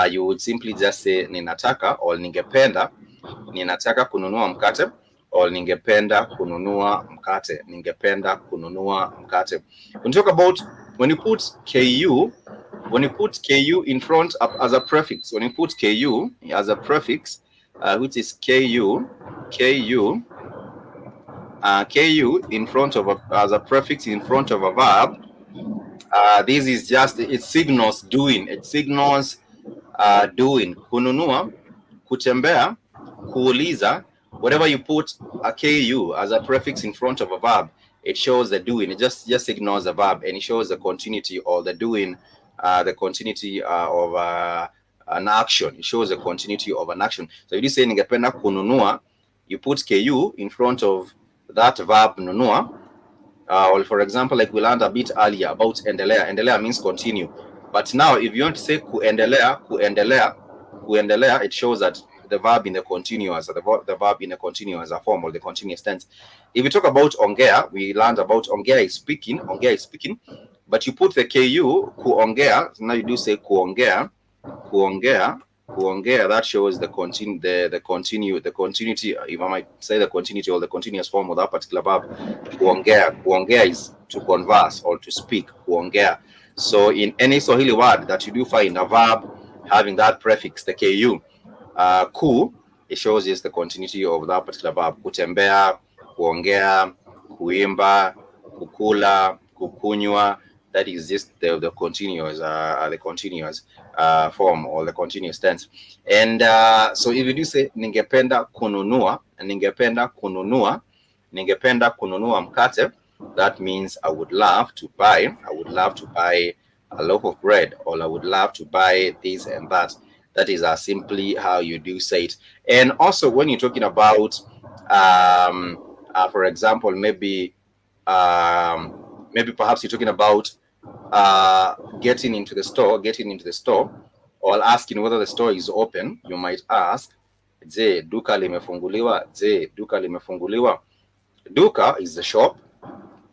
Speaker 1: you would simply just say ninataka or ningetaka kununua mkate, or ningependa kununua mkate. When you talk about when you put ku in front as a prefix, which is ku in front of as a prefix in front of a verb, this is just, it signals doing. Doing. Kununua, kutembea, kuuliza. Whatever you put a ku as a prefix in front of a verb, it shows the doing. It just ignores the verb, and it shows the continuity or the doing, the continuity of an action. It shows the continuity of an action. So if you say ningependa kununua, you put ku in front of that verb nunua. Or for example, like we learned a bit earlier about endelea. Endelea means continue. But now if you want to say kuendelea, it shows that the verb in the continuous, the verb in the continuous form or the continuous tense. If we talk about ongea, we learned about ongea is speaking, but you put the ku, kuongea, so now you do say kuongea, that shows the continuity, if I might say the continuity or the continuous form of that particular verb. Kuongea is to converse or to speak, kuongea. So in any Swahili word that you do find a verb having that prefix, the ku, ku, it shows just the continuity of that particular verb. Kutembea, kuongea, kuimba, kukula, kukunywa. That is just the continuous form or the continuous tense. And so if you do say ningependa kununua mkate, that means I would love to buy a loaf of bread, or I would love to buy this and that. That is simply how you do say it. And also when you're talking about for example, maybe perhaps you're talking about getting into the store, or asking whether the store is open, you might ask, je, duka limefunguliwa? Duka is the shop,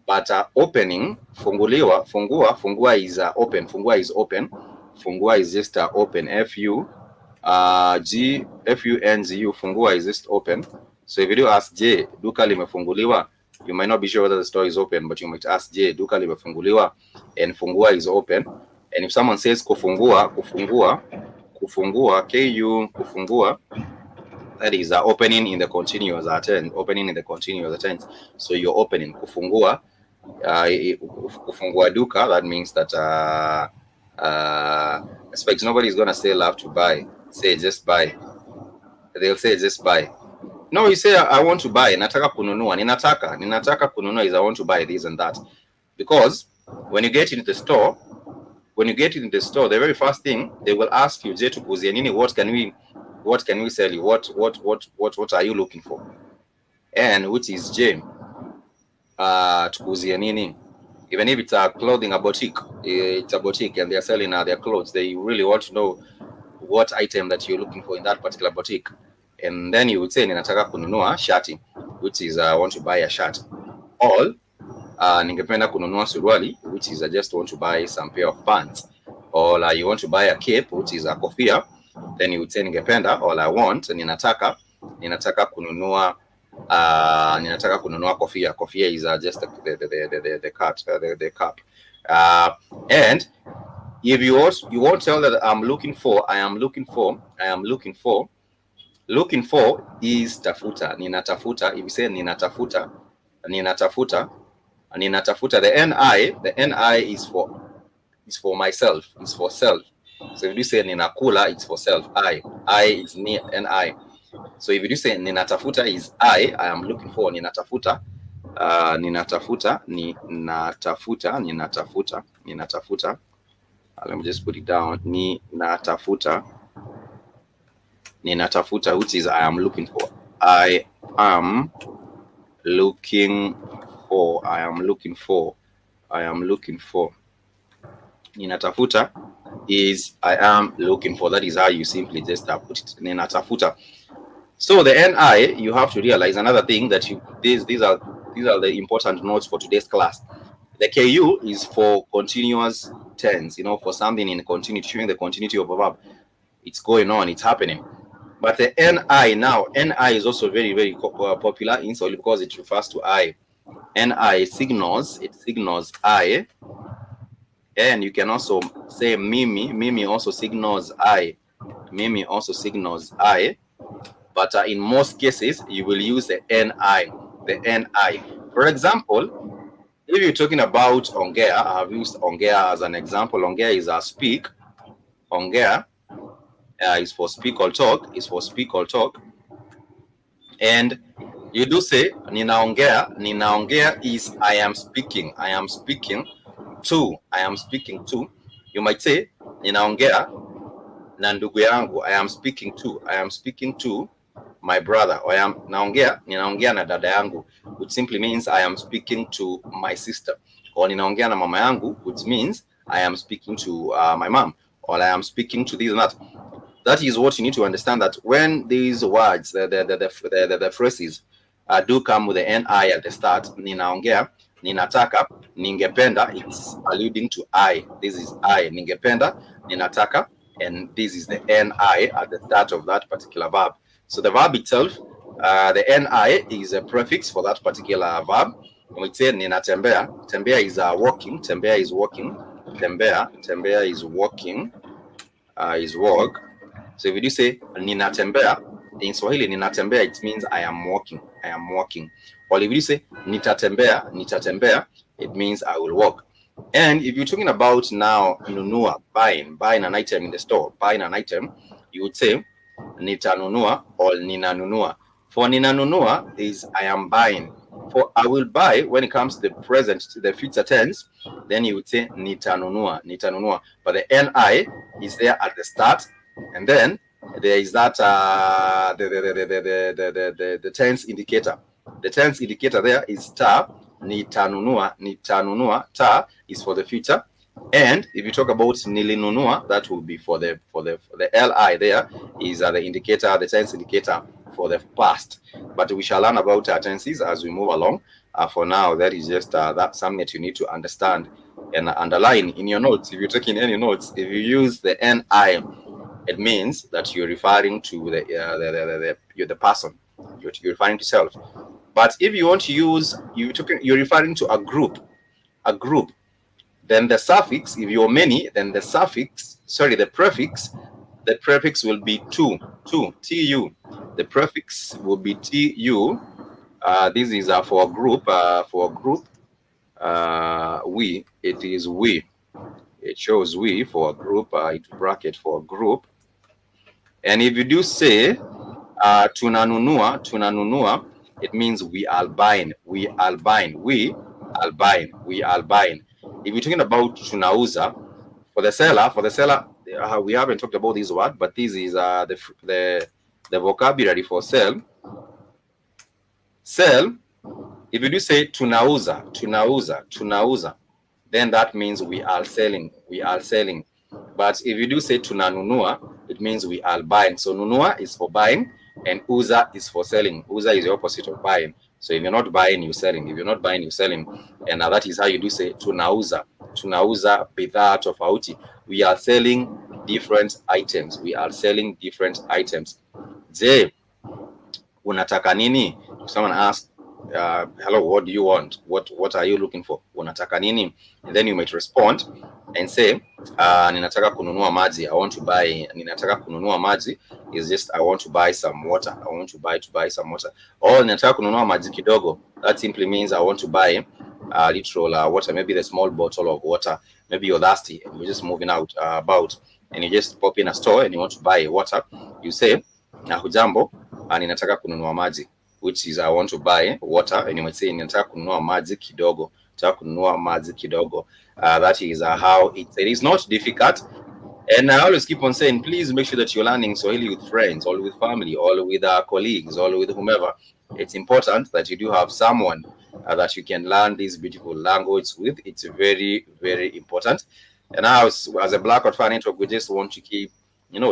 Speaker 1: but opening, fungua is open. Fungua is open. Fungua is just open. F-U-N-G-U. Fungua is just open. So if you do ask, je, duka limefunguliwa, you might not be sure whether the store is open, but you might ask, je, duka limefunguliwa, and fungua is open. And if someone says kufungua, kufungua, kufungua, that is opening in the continuous tense. So you're opening. Kufungua, kufungua duka, that means that I expect nobody is gonna say love to buy. Say just buy. They'll say just buy. No, you say I want to buy. Nataka kununua. Ninataka kununua is I want to buy this and that. Because when you get into the store, the very first thing they will ask you, je, tukuzie nini? What can we sell you? What are you looking for? And which is J. tukuzie nini, even if it's a clothing, a boutique, it's a boutique and they're selling their clothes, they really want to know what item that you're looking for in that particular boutique, and then you would say ninataka kununua shati, which is I want to buy a shirt, or ningependa kununua suruali, which is I just want to buy some pair of pants, or you want to buy a cape, which is a kofia, then you would say ningependa, or I want, ninataka kununua ninataka kununua kofia. Kofia is just the cut, the cap. And if you won't tell that I'm looking for, looking for is tafuta, ninatafuta. If you say ninatafuta, the ni is for myself, is for self. So if you say ninakula, it's for self. I is ni So if you say ninatafuta is I am looking for. Ninatafuta, ninatafuta. Let me just put it down. Ninatafuta, which is I am looking for. I am looking for. Ninatafuta is I am looking for. That is how you simply just put it. Ninatafuta. So the NI, you have to realize another thing that these are the important notes for today's class. The KU is for continuous tense, for something in continuity, showing the continuity of a verb. It's going on, it's happening. But the NI now, NI is also very, very popular in Swahili because it refers to I. NI signals I. And you can also say Mimi. Mimi also signals I. But in most cases, you will use the NI. For example, if you're talking about ongea, I have used ongea as an example. Ongea is a speak. Ongea is for speak or talk. And you do say ninaongea. Ninaongea is I am speaking to. You might say ninaongea na ndugu yangu. I am speaking to my brother. Or ninaongea na dada yangu, which simply means I am speaking to my sister. Or ninaongea na mama yangu, which means I am speaking to my mom. Or I am speaking to this and that. That is what you need to understand, that when these words, the phrases do come with the NI at the start, ninaongea, ninataka, ningependa, it's alluding to I. This is I, ningependa, ninataka, and this is the NI at the start of that particular verb. So the verb itself, the NI is a prefix for that particular verb. We say ninatembea. Tembea is walking. Tembea is walking. Tembea is walking. Is walk. So if you do say ninatembea, in Swahili ninatembea, it means I am walking. Or if you say nitatembea, it means I will walk. And if you're talking about now nunua, buying an item in the store, you would say nitanunua or ninanunua. For ninanunua is I am buying. For I will buy, when it comes to the present, to the future tense, then you would say nitanunua. But the NI is there at the start, and then there is that the tense indicator. The tense indicator there is ta. Nitanunua. Ta is for the future. And if you talk about nilinunua, that will be for the li. There is the indicator, the tense indicator for the past. But we shall learn about tenses as we move along. For now, that is just that's something that you need to understand and underline in your notes. If you're taking any notes, if you use the ni, it means that you're referring to the person. You're referring to self. But if you want to use, you're referring to a group. Then the suffix, if you're many, then the prefix will be tu. Tu. The prefix will be tu. This is for a group. We. It is we. It shows we for a group. Into bracket for a group. And if you do say tunanunua, it means we are buying. We are buying. If you're talking about tunauza, for the seller, we haven't talked about this word, but this is the vocabulary for sell. Sell If you do say tunauza, tunauza, tunauza, then that means we are selling, we are selling. But if you do say tunanunua, it means we are buying. So nunua is for buying and uza is for selling. Uza is the opposite of buying. So if you're not buying, you're selling. If you're not buying, you're selling. And that is how you do say tunauza. Tunauza bidhaa tofauti. We are selling different items. We are selling different items. Je, unataka nini? Someone asks, hello, what do you want? What are you looking for? Unataka nini? And then you might respond and say, ninataka kununua maji. I want to buy. Ninataka kununua maji is just I want to buy some water. I want to buy some water. Or ninataka kununua maji kidogo. That simply means I want to buy literal water, maybe the small bottle of water. Maybe you're thirsty and you're just moving out about, and you just pop in a store and you want to buy water. You say, hujambo, ninataka kununua maji, which is I want to buy water, and you might say ninataka kununua maji kidogo, nataka kununua maji kidogo. That is how it is not difficult. And I always keep on saying, please make sure that you're learning Swahili with friends, or with family, or with colleagues, or with whomever. It's important that you do have someone that you can learn this beautiful language with. It's very, very important. And now, as a Black Fan Network, we just want to keep,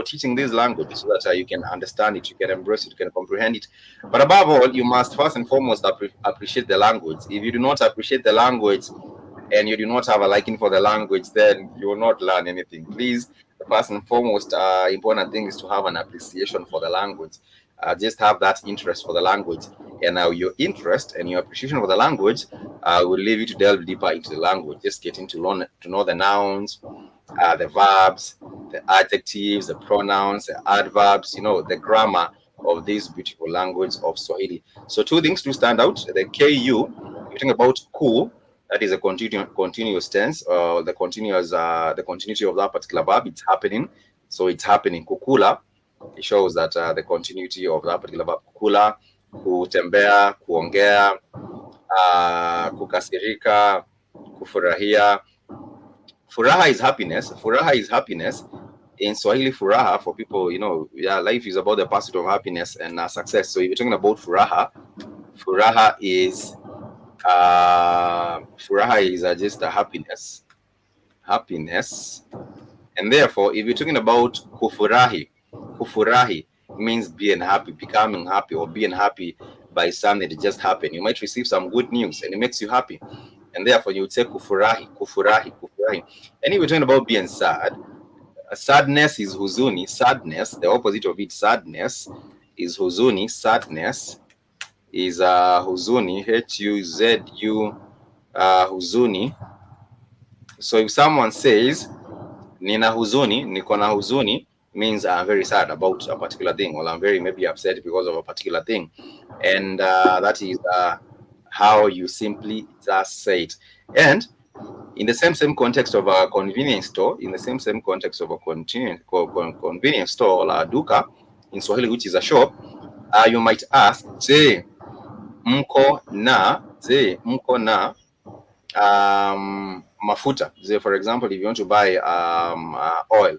Speaker 1: teaching this language so that you can understand it, you can embrace it, you can comprehend it. But above all, you must first and foremost appreciate the language. If you do not appreciate the language and you do not have a liking for the language, then you will not learn anything. Please, the first and foremost important thing is to have an appreciation for the language. Just have that interest for the language. And now your interest and your appreciation for the language will lead you to delve deeper into the language, just getting to learn to know the nouns, the verbs, the adjectives, the pronouns, the adverbs, the grammar of this beautiful language of Swahili. So two things to stand out: the KU, you're talking about ku, that is a continuous tense, the continuity of that particular verb. It's happening, so it's happening. Kukula, it shows that the continuity of that particular verb. Kukula, kutembea, kuongea, kukasirika, kufurahia. Furaha is happiness. Furaha is happiness. In Swahili, furaha, for people, life is about the pursuit of happiness and success. So if you're talking about furaha, furaha is just a happiness. And therefore, if you're talking about kufurahi means being happy, becoming happy, or being happy by something that just happened. You might receive some good news and it makes you happy, and therefore you would say kufurahi. And if we're talking about being sad, sadness is huzuni. Sadness, the opposite of it, sadness, is huzuni. Sadness is huzuni, Huzu, huzuni. So if someone says nina huzuni, niko na huzuni, means I'm very sad about a particular thing, or I'm very maybe upset because of a particular thing. And that is how you simply just say it. And in the same context of a convenience store, in the same context of a convenience store, or a duka in Swahili, which is a shop, you might ask, je, mko na mafuta. Say, for example, if you want to buy oil,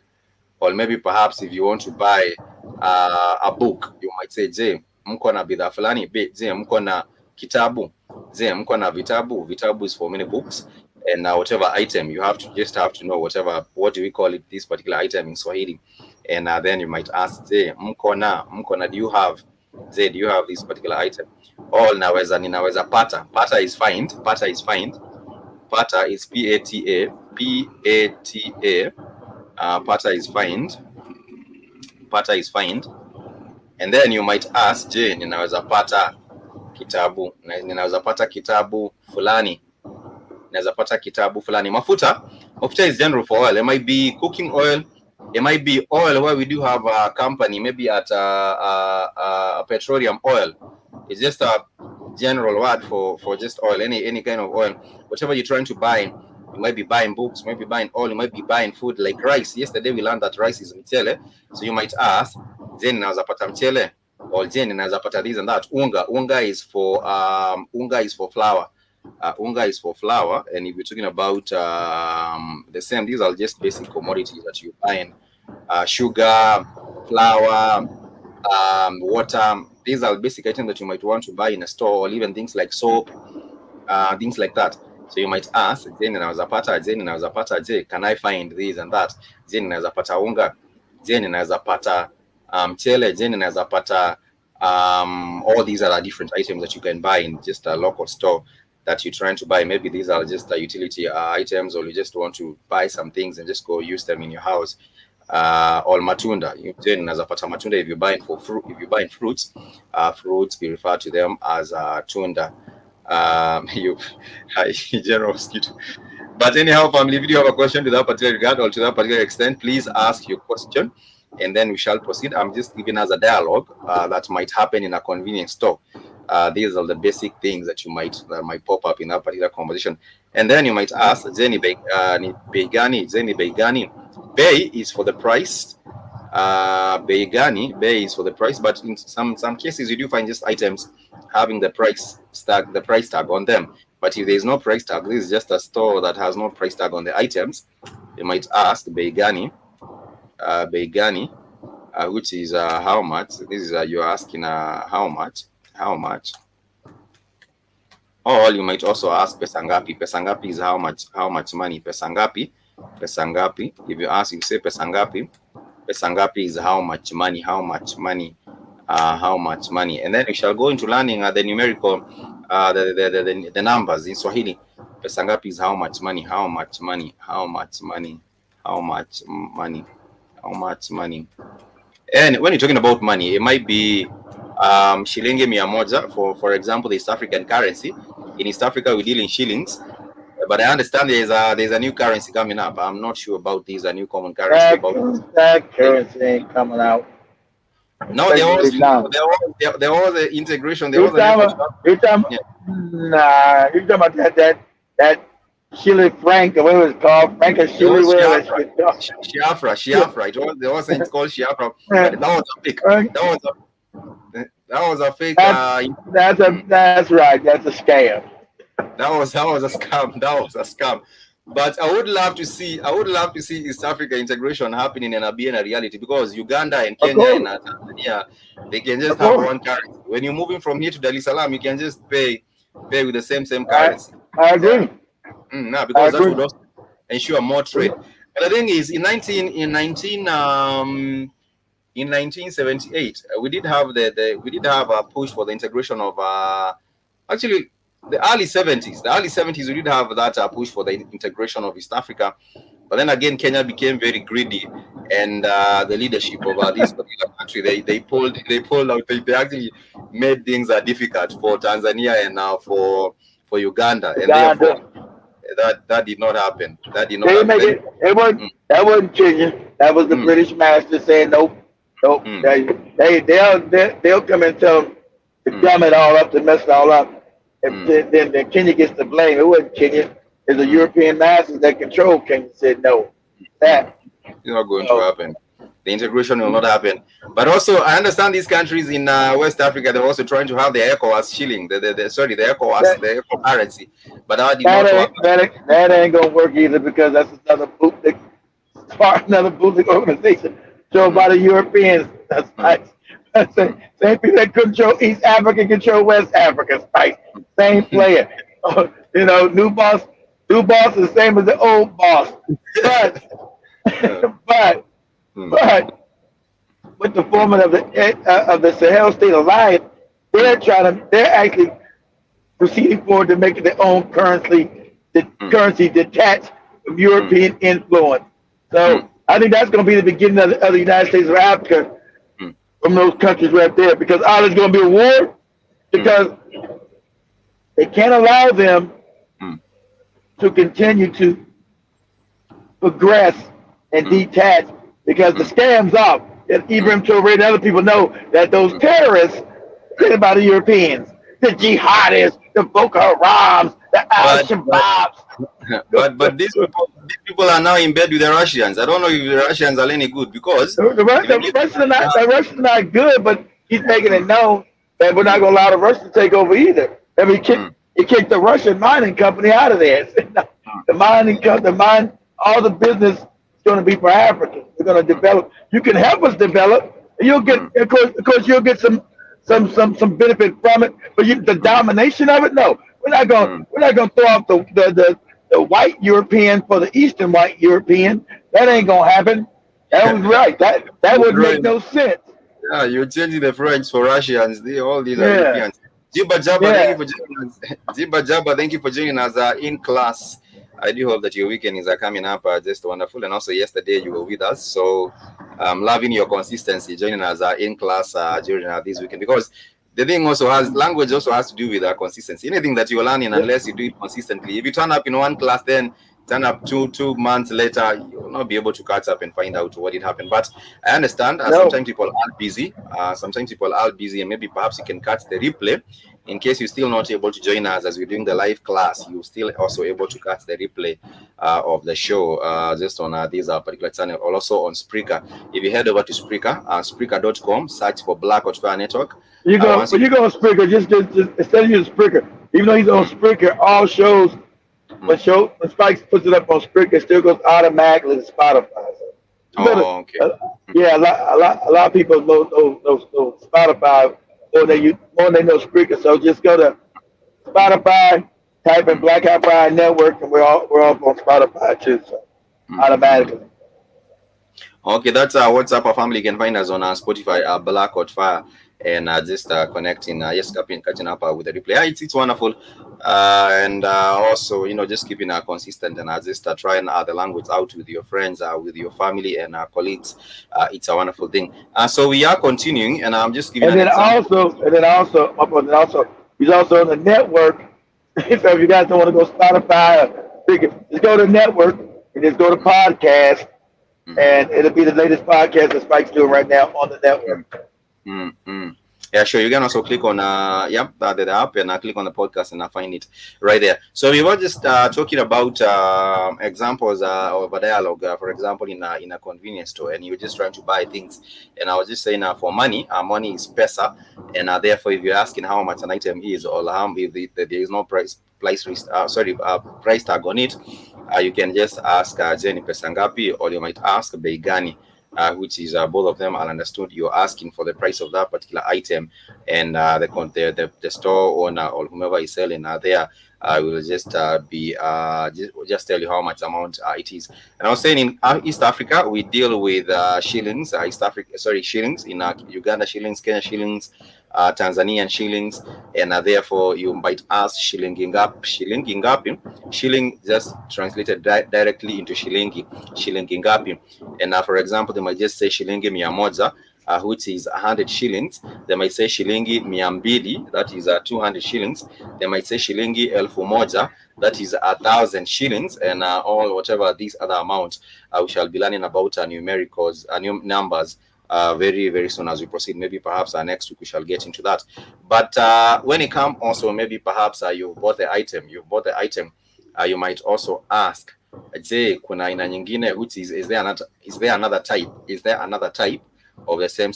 Speaker 1: or maybe perhaps if you want to buy a book, you might say, je, mko na bidhaa fulani? Je, mko na kitabu? Je, mko na vitabu? Vitabu is for many books. And whatever item, you have to know what do we call it, this particular item in Swahili. And then you might ask, je, mko na, do you have? Je, do you have this particular item? Or ninaweza pata. Pata is find. Pata is P-A-T-A. Pata is find. And then you might ask, je, ninaweza pata kitabu? Ninaweza pata kitabu fulani. Ninaweza pata kitabu fulani. Mafuta is general for oil. It might be cooking oil. It might be oil where we do have a company, maybe at a petroleum oil. It's just a general word for just oil, any kind of oil. Whatever you're trying to buy, you might be buying books, you might be buying oil, you might be buying food like rice. Yesterday we learned that rice is mchele. So you might ask, je, ninaweza pata mchele? Or je, ninaweza pata this and that. Unga is for flour. Unga is for flour. And if you're talking about the same, these are just basic commodities that you buy. Sugar, flour, water, these are basic items that you might want to buy in a store, or even things like soap, things like that. So you might ask, je, ninaweza pata, je, can I find this and that? Je, ninaweza pata unga? Je, ninaweza pata mchele? Je, ninaweza pata all these are different items that you can buy in just a local store that you're trying to buy. Maybe these are just utility items, or you just want to buy some things and just go use them in your house. Or matunda. Je, ninaweza pata matunda? If you're buying for fruit, if you're buying fruits, fruits, we refer to them as tunda. You general mosquito. But anyhow, family, if you have a question to that particular regard or to that particular extent, please ask your question, and then we shall proceed. I'm just giving us a dialogue that might happen in a convenience store. These are the basic things that might pop up in that particular conversation, and then you might ask, Zeni Beigani, Zeni Beigani. Bei is for the price. Beigani, Bei is for the price, but in some cases you do find just items having the price tag on them. But if there is no price tag, this is just a store that has no price tag on the items, you might ask Beigani, which is how much. This is you're asking how much. Or you might also ask pesangapi. Pesangapi is how much money. Pesangapi. If you ask, you say pesangapi. Pesangapi is how much money. And then we shall go into learning the numerical, the numbers in Swahili. Pesangapi is how much money. And when you're talking about money, it might be shilingi mia moja for example, the East African currency. In East Africa, we deal in shillings, but I understand there's a new currency coming up. I'm not sure about these a new common currency.
Speaker 2: That currency ain't coming out.
Speaker 1: No, there was the integration.
Speaker 2: You're talking about that Chile Frank, or what was it called? Frank and Chile.
Speaker 1: Shiafra. There was it's called Shiafra. That was a fake. That was a fake.
Speaker 2: That's right. That's a scam.
Speaker 1: That was a scam. But I would love to see East Africa integration happening and being a reality, because Uganda and Kenya and Tanzania, they can just have one currency. When you're moving from here to Dar es Salaam, you can just pay with the same currency.
Speaker 2: I agree.
Speaker 1: Because that would also ensure more trade. But the thing is, in 1978, we did have a push for the integration of actually the early 70s. The early 70s, we did have that push for the integration of East Africa. But then again, Kenya became very greedy, and the leadership of this particular country, they pulled out. They actually made things difficult for Tanzania and now for Uganda, and therefore that did not happen. That wasn't Kenya. That was the British master saying nope. They'll come and tell them to gum it all up, to mess it all up. And then Kenya gets the blame. It wasn't Kenya. It's the European masters that control Kenya. Said no. That it's not going to happen. The integration will not happen. But also, I understand these countries in West Africa, they're also trying to have the ECOWAS shilling, the ECO currency. But that
Speaker 2: ain't gonna work either, because that's another bootleg organization. So by the Europeans, that's nice. Same people that control East Africa control West Africa. Right? Same player. New boss is the same as the old boss. But with the forming of the Sahel State Alliance, they're actually proceeding forward to make their own currency detached from European influence. So I think that's going to be the beginning of the United States of Africa from those countries right there, because there's going to be a war, because they can't allow them to continue to progress and detach, because the scam's up. And Ibrahim Traoré and other people know that those terrorists created by the Europeans, the jihadists, the Boko Harams, the Al-Shabaabs.
Speaker 1: But these people are now in bed with the Russians. I don't know if the Russians are any good, because
Speaker 2: the Russians are not good, but he's making it known that we're not going to allow the Russians to take over either. I mean, he kicked the Russian mining company out of there. All the business is going to be for Africa. We're going to develop. You can help us develop. You'll get, of course, you'll get some some benefit from it. But the domination of it, no,
Speaker 1: mm.
Speaker 2: we're not gonna throw off the white European for the Eastern white European. That ain't gonna happen. That was right. That
Speaker 1: You're
Speaker 2: would make
Speaker 1: throwing,
Speaker 2: no sense.
Speaker 1: yeah, you're changing the French for Russians. All these are
Speaker 2: Yeah,
Speaker 1: Europeans. Jiba Jabba, thank you
Speaker 2: yeah.
Speaker 1: for joining us. Jiba Jabba, thank you for joining us in class. I do hope that your weekend is coming up just wonderful. And also yesterday you were with us. So loving your consistency, joining us in class during this weekend. Because the thing also has, language also has to do with consistency. Anything that you're learning,
Speaker 2: Yeah.
Speaker 1: unless you do it consistently. If you turn up in one class, then turn up two months later, you'll not be able to catch up and find out what did happen. But I understand
Speaker 2: No.
Speaker 1: sometimes people are busy. Sometimes people are busy, and maybe perhaps you can catch the replay in case you're still not able to join us as we're doing the live class. You're still also able to catch the replay of the show just on this particular channel, or also on Spreaker. If you head over to Spreaker, Spreaker.com, search for Black Hot Fire Network. Once
Speaker 2: When
Speaker 1: you
Speaker 2: you go on Spreaker, just instead of using Spreaker, even though he's on
Speaker 1: mm,
Speaker 2: Spreaker, all shows
Speaker 1: mm.
Speaker 2: when Spikes puts it up on Spreaker, it still goes automatically to Spotify. So you better,
Speaker 1: Oh, okay.
Speaker 2: yeah, a lot of people know Spotify more than they know Spreaker. So just go to Spotify, type in
Speaker 1: Mm,
Speaker 2: Black Hat Fire Network, and we're all on Spotify too. So
Speaker 1: mm, mm.
Speaker 2: automatically.
Speaker 1: Okay, that's what's up, our family. You can find us on Spotify, Black Hot Fire, and just connecting, just catching up with the replay. Yeah, it's wonderful, and also just keeping consistent and just trying the language out with your friends, with your family and colleagues. It's a wonderful thing. So we are continuing, and I'm just giving
Speaker 2: And
Speaker 1: an
Speaker 2: then
Speaker 1: example.
Speaker 2: also, he's also on the network. So if you guys don't want to go Spotify, just go to network and just go to podcast,
Speaker 1: Mm,
Speaker 2: and it'll be the latest podcast that Spike's doing right now on the
Speaker 1: mm,
Speaker 2: network.
Speaker 1: mm, mm. Yeah, sure. You can also click on the app and click on the podcast and find it right there. So we were just talking about examples of a dialogue. For example, in a convenience store, and you're just trying to buy things. And I was just saying, for money, money is pesa, and therefore, if you're asking how much an item is, or if there is no price tag on it, you can just ask Jenny Pesangapi, or you might ask Beigani, which is both of them are understood. You're asking for the price of that particular item, and the store owner or whomever is selling there will just be just tell you how much amount it is. And I was saying in East Africa we deal with shillings, shillings in Uganda shillings, Kenya shillings, Tanzanian shillings, and therefore you might ask shilingi ngapi. Shilling just translated directly into shilingi ngapi. And for example, they might just say shilingi mia moja, which is 100 shillings. They might say shilingi mia mbili, that is 200 shillings. They might say shilingi elfu moja, that is 1,000 shillings, and all whatever these other amounts. We shall be learning about numericals, numbers very, very soon as we proceed. Maybe perhaps next week we shall get into that. But when it comes also, maybe perhaps you bought the item, you might also ask, je, kuna aina nyingine, which is there another type? Is there another type of the same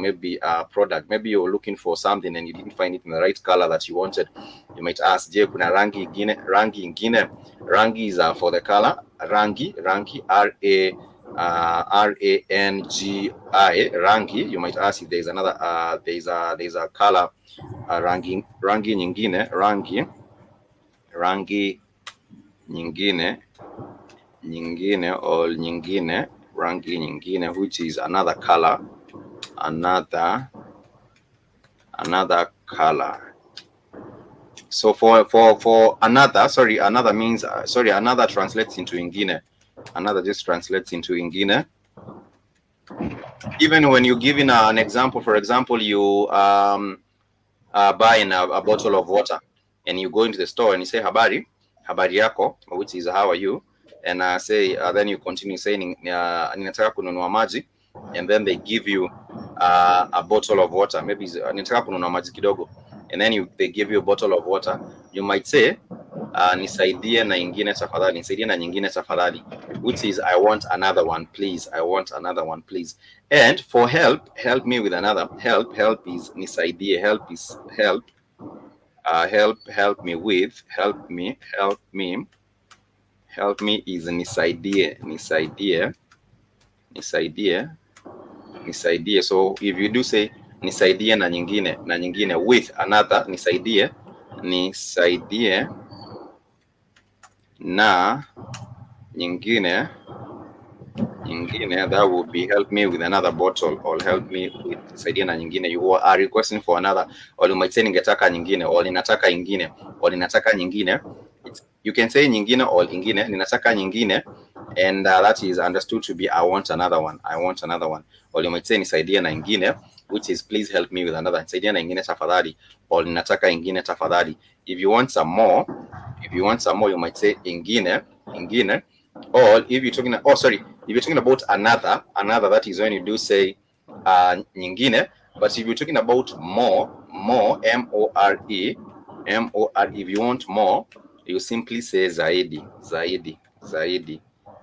Speaker 1: maybe product? Maybe you're looking for something and you didn't find it in the right color that you wanted. You might ask, je, kuna rangi ingine? Rangi is for the color. Rangi, rangi, rangi. You might ask if there's another there's a color, rangi nyingine, rangi nyingine or nyingine, rangi nyingine, which is another color, another color. So for another, another means another translates into ingine. Another just translates into ingine. Even when you're giving an example, for example, you buying a bottle of water, and you go into the store and you say habari yako, which is how are you, and say then you continue saying ninataka kununua maji, and then they give you a bottle of water. Maybe ninataka kununua maji kidogo, and then they give you a bottle of water. You might say nisaidie na ingine tafadhali, nisaidie na nyingine tafadhali, which is I want another one please, I want another one please. And for help me with another. Help is nisaidie, help is help. Help me with, help me is nisaidie. So if you do say nisaidie na nyingine with another, nisaidie na nyingine, that would be help me with another bottle, or help me with nisaidie na nyingine. You are requesting for another, or you might say ningetaka nyingine, or ninataka ingine, or ninataka nyingine. You can say nyingine or ingine, ninataka nyingine, and that is understood to be I want another one, or you might say nisaidie na ingine, which is please help me with another, nisaidie na ingine tafadhali, or ninataka ingine tafadhali. If you want some more, you might say ingine, or if you're talking about another, that is when you do say nyingine. But if you're talking about more, M-O-R-E, if you want more, you simply say zaidi.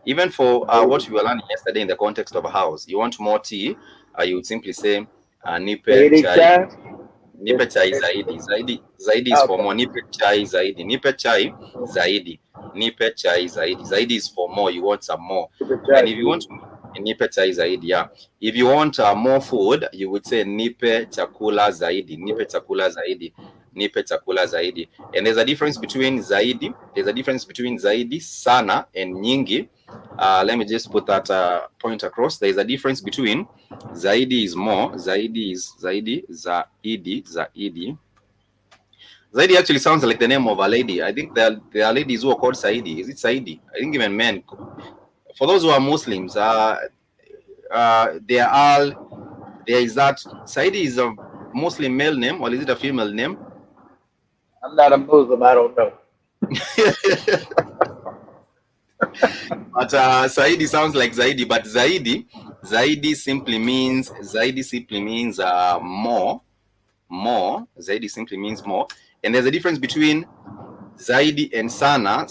Speaker 1: Even for what we were learning yesterday in the context of a house, you want more tea, you would simply say nipe chai. Nipe chai zaidi. Zaidi is for more. Nipe chai zaidi. Nipe chai zaidi. Zaidi is for more. You want some more. And if you want nipe chai zaidi, yeah. If you want more food, you would say nipe chakula zaidi. Nipe chakula zaidi. And there's a difference between zaidi. Sana, and nyingi. Let me just put that point across. There is a difference between zaidi is more. Zaidi. Zaidi actually sounds like the name of a lady. I think there are ladies who are called Saidi. Is it Saidi? I think even men. For those who are Muslims, there is that Saidi is a Muslim male name, or is it a female name?
Speaker 2: I'm not a Muslim. I don't know.
Speaker 1: But Saidi sounds like Zaidi. But Zaidi simply means more. Zaidi simply means more. And there's a difference between Zaidi and Sana.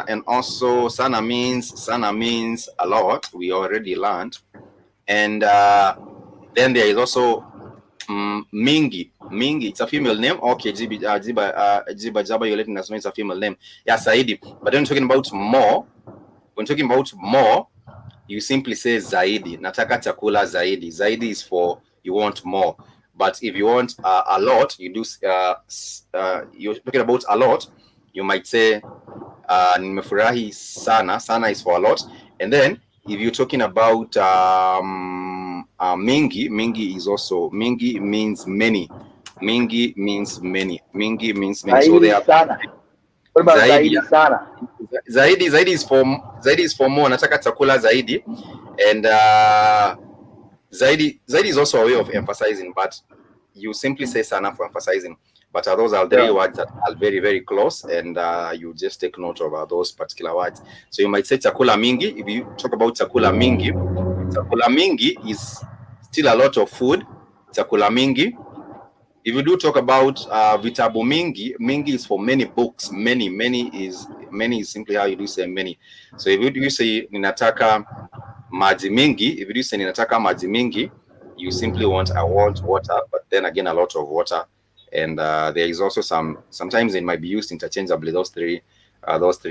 Speaker 1: And also Sana means a lot. We already learned. And then there is also Mingi. It's a female name. Okay, Jiba Jaba, you're letting us know it's a female name. Yeah, Saidi. But then talking about more, you simply say zaidi. Nataka chakula zaidi. Zaidi is for you want more. But if you want a lot, you do. You're talking about a lot. You might say nimefurahi sana. Sana is for a lot. And then if you're talking about mingi is also, mingi means many. Mingi means many. So they are.
Speaker 2: Sana. What about zaidi sana?
Speaker 1: Zaidi is for more. Nataka chakula zaidi. And zaidi is also a way of emphasizing, but you simply say sana for emphasizing. But those are three words that are very, very close, and you just take note of those particular words. So you might say chakula mingi. If you talk about chakula mingi is still a lot of food. Chakula mingi. If you do talk about vitabu mingi is for many books. Many is simply how you do say many. So if you do say ninataka maji mingi, if you do say ninataka maji mingi, you simply want water, but then again a lot of water. And there is also sometimes it might be used interchangeably, those three,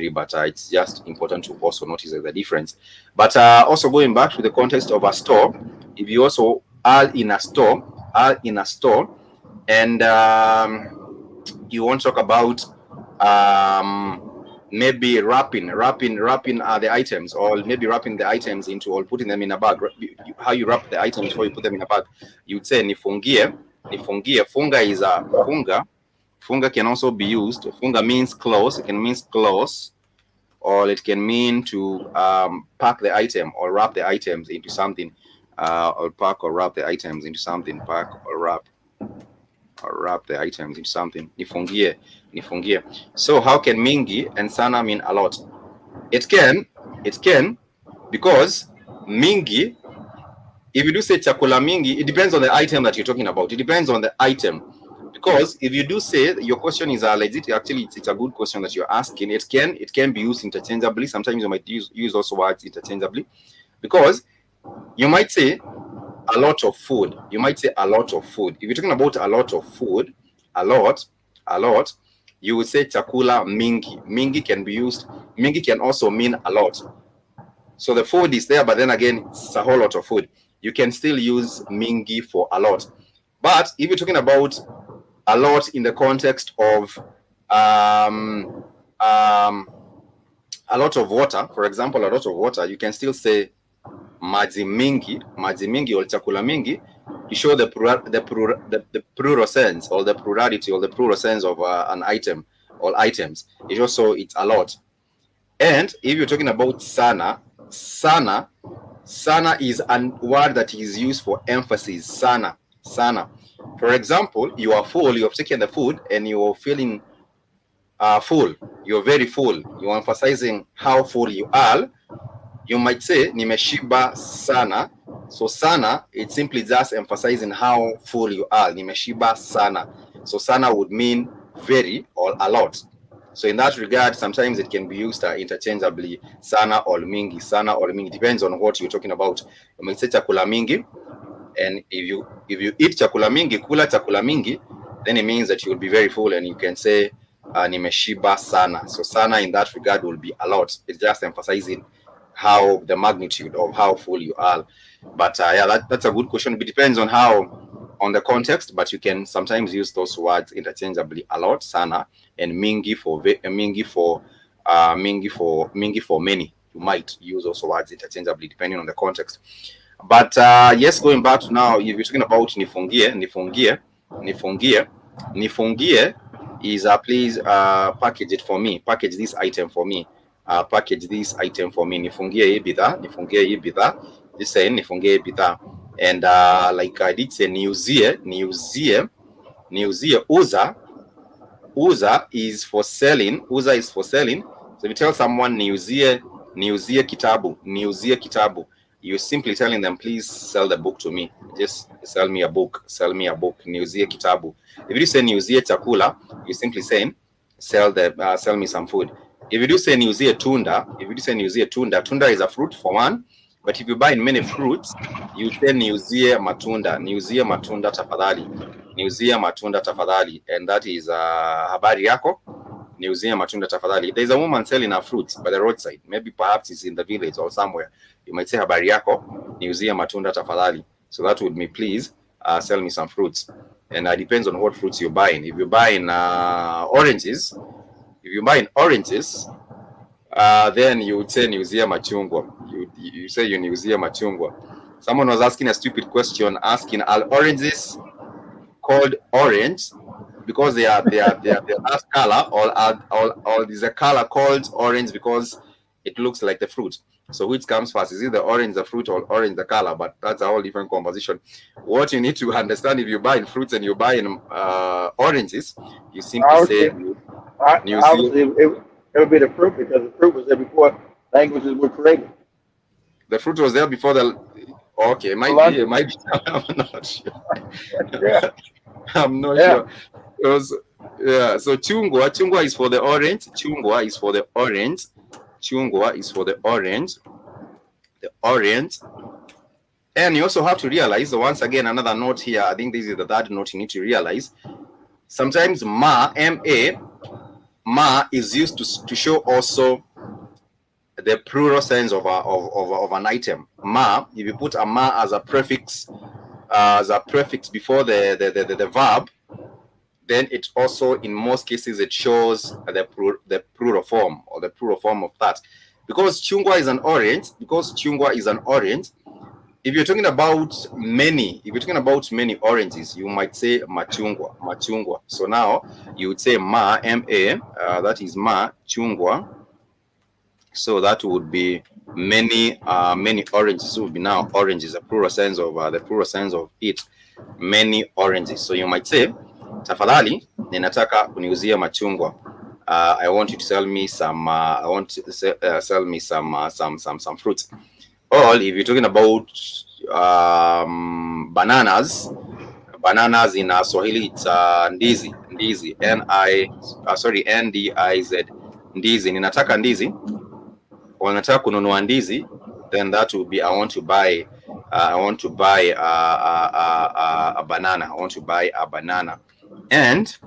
Speaker 1: but it's just important to also notice the difference. But also going back to the context of a store, if you also are in a store, and you want to talk about maybe wrapping the items, or maybe wrapping the items into, or putting them in a bag. How you wrap the items before you put them in a bag? You'd say nifungie. Funga is a funga. Funga can also be used. Funga means close. It can mean close, or it can mean to pack the item or wrap the items into something. Or pack or wrap the items into something. Pack or wrap the items into something. Nifungie. So how can mingi and sana mean a lot? It can, because mingi, if you do say chakula mingi, it depends on the item that you're talking about. It depends on the item. Because if you do say, your question is legit, actually it's a good question that you're asking. It can be used interchangeably. Sometimes you might use those words interchangeably, because you might say a lot of food. If you're talking about a lot of food, a lot, you would say chakula mingi. Mingi can be used. Mingi can also mean a lot. So the food is there, but then again, it's a whole lot of food. You can still use mingi for a lot. But if you're talking about a lot in the context of um, um, a lot of water, for example, a lot of water, you can still say maji mingi or chakula mingi, to show the plural sense or the plurality or the plural sense of an item or items. It also it's a lot. And if you're talking about sana is a word that is used for emphasis. Sana. For example, you are full, you have taken the food and you're feeling full. You're very full. You're emphasizing how full you are. You might say nimeshiba sana. So sana, it's simply just emphasizing how full you are. Nimeshiba sana. So sana would mean very or a lot. So in that regard, sometimes it can be used interchangeably, sana or mingi. Sana or mingi depends on what you're talking about. You might say chakula mingi, and if you eat chakula mingi, kula chakula mingi, then it means that you will be very full, and you can say nimeshiba sana. So sana in that regard will be a lot. It's just emphasizing how the magnitude of how full you are. But yeah, that's a good question. It depends on on the context, but you can sometimes use those words interchangeably, a lot, sana, and mingi for many. You might use those words interchangeably depending on the context. But yes, going back to now, if you're talking about nifungie is please package it for me, package this item for me, nifungie hii bidhaa, just saying nifungie hii bidhaa. And like I did say, niuzie, uza is for selling, So if you tell someone niuzie kitabu, you're simply telling them, please sell the book to me. Just sell me a book, niuzie kitabu. If you say niuzie chakula, you're simply saying sell me some food. If you do say niuzie tunda, tunda is a fruit for one. But if you buy many fruits, you say niuzie matunda tafadhali. And that is habari yako, niuzie matunda tafadhali. There's a woman selling her fruits by the roadside. Maybe perhaps it's in the village or somewhere. You might say habari yako, niuzie matunda tafadhali. So that would mean please sell me some fruits. And it depends on what fruits you're buying. If you're buying oranges, then you would say niuzie machungwa. You say you niuzie machungwa. Someone was asking a stupid question, asking, are oranges called orange because they are last color, or is a color called orange because it looks like the fruit? So which comes first? Is it the orange the fruit or orange the color? But that's a whole different conversation. What you need to understand, if you're buying fruits and you're buying oranges, you simply say
Speaker 2: obviously it would be the fruit, because the fruit was there before languages were created.
Speaker 1: The fruit was there before the. Okay, it might be. I'm not sure.
Speaker 2: Yeah.
Speaker 1: I'm not sure. Because, yeah, so chungwa is for the orange. The orange. And you also have to realize, once again, another note here. I think this is the third note you need to realize. Sometimes ma is used to show also the plural sense of an item. Ma, if you put a ma as a prefix before the verb, then it also, in most cases, it shows the plural form or the plural form of that. Because chungwa is an orange, if you're talking about many oranges, you might say machungwa. So now you would say ma, that is ma, chungwa. So that would be many oranges. Would be now oranges, the plural sense of it, many oranges. So you might say, tafadhali ninataka kuniuzia machungwa. I want you to sell me some. I want to sell me some fruits. Or if you're talking about bananas in Swahili, it's ndizi, NDIZ, ndizi. Ninataka ndizi, or nataka kununua ndizi, then that would be I want to buy a banana. I want to buy a banana. And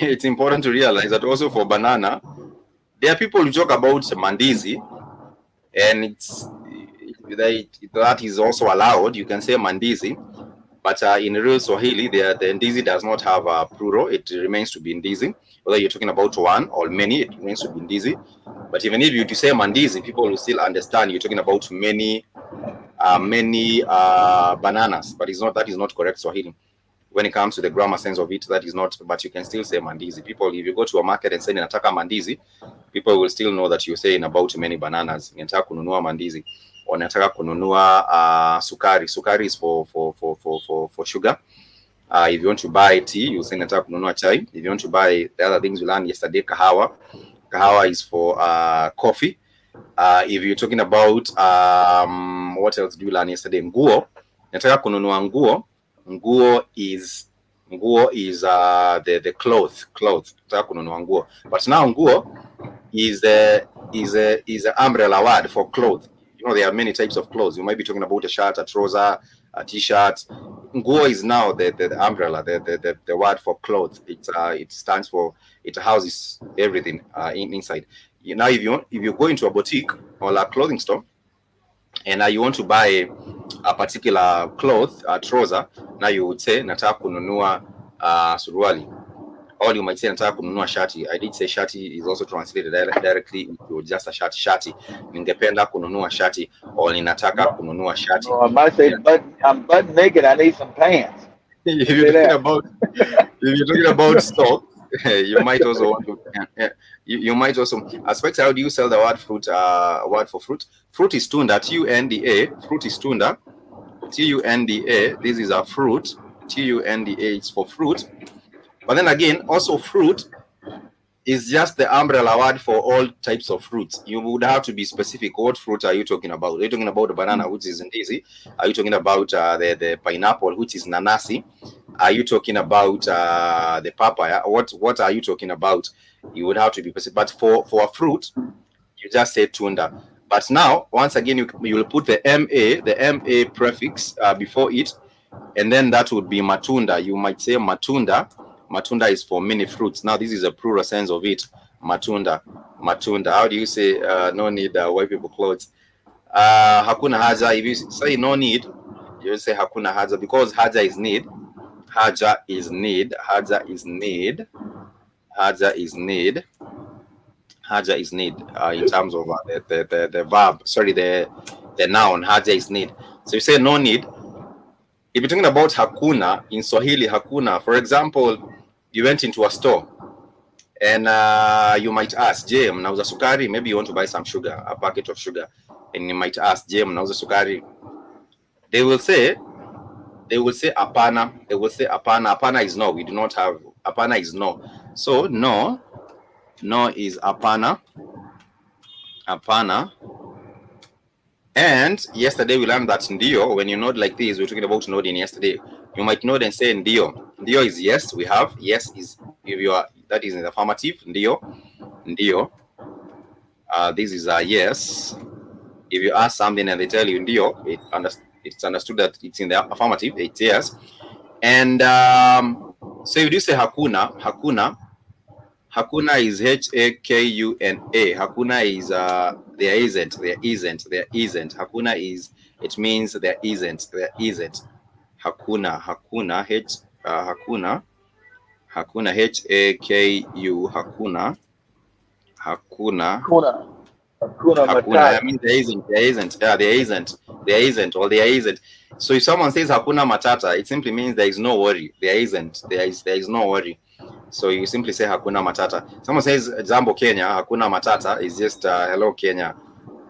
Speaker 1: it's important to realize that also for banana, there are people who talk about mandizi, and that is also allowed. You can say mandizi, But in real Swahili, the ndizi does not have a plural. It remains to be ndizi. Whether you're talking about one or many, it remains to be ndizi. But even if you to say mandizi, people will still understand you're talking about many bananas. But that is not correct Swahili. When it comes to the grammar sense of it, that is not. But you can still say mandizi. People, if you go to a market and say nataka mandizi, people will still know that you're saying about many bananas. Nataka kununua mandizi. Or nataka kununua sukari. Sukari is for sugar. If you want to buy tea, you say nataka kununua chai. If you want to buy the other things we learned yesterday, kahawa. Kahawa is for coffee. If you're talking about what else do you learn yesterday? Nguo. Nataka kununua nguo. Nguo is the cloth. Nataka kununua nguo. But now nguo is a umbrella word for clothes. You know, there are many types of clothes. You might be talking about a shirt, a trouser, a t-shirt. Nguo is now the umbrella, the word for clothes. It stands for, it houses everything inside. Now, if you go into a boutique or a clothing store, and you want to buy a particular cloth, a trouser, now you would say nataka kununua suruali. Or you might say nataka kununua shati. I did say shati is also translated directly into just a shati. Shati. Ningependa kununua shati, or ninataka kununua shati.
Speaker 2: No, I might say I'm butt naked. I need some pants.
Speaker 1: If you're talking about stock, you might also want to. You might also aspect. How do you sell the word fruit? Word for fruit. Fruit is tunda. Tunda. Fruit is tunda. Tunda. This is a fruit. Tunda is for fruit. But then again, also fruit is just the umbrella word for all types of fruits. You would have to be specific. What fruit are you talking about? Are you talking about the banana, which is ndizi? Are you talking about the pineapple, which is nanasi? Are you talking about the papaya? What are you talking about? You would have to be specific. But for a fruit, you just say tunda. But now, once again, you will put the MA prefix before it, and then that would be matunda. You might say matunda. Matunda is for many fruits. Now, this is a plural sense of it. Matunda. How do you say no need white people clothes? Hakuna haja. If you say no need, you say hakuna haja, because haja is need. Haja is need. In terms of the verb. Sorry, the noun. Haja is need. So you say no need. If you're talking about hakuna, in Swahili, hakuna, for example, you went into a store and you might ask, Je, mnauza sukari? Maybe you want to buy some sugar, a packet of sugar. And you might ask, Je, mnauza sukari? They will say apana. They will say apana. Apana is no. We do not have. Apana is no. So no is apana. And yesterday we learned that ndio, when you nod like this, we're talking about nodding yesterday. You might nod and say ndio. Ndio is yes, we have. Yes is if you are, that is in the affirmative. Ndio. This is a yes. If you ask something and they tell you ndio, it's understood that it's in the affirmative. It's yes. And so if you say hakuna is Hakuna. Hakuna is there isn't. Hakuna is, it means there isn't. Hakuna hakuna Haku, hakuna. I mean there isn't. Yeah, there isn't, or there isn't. So if someone says hakuna matata, it simply means there is no worry. There is no worry. So you simply say hakuna matata. Someone says jambo Kenya, hakuna matata is just hello Kenya,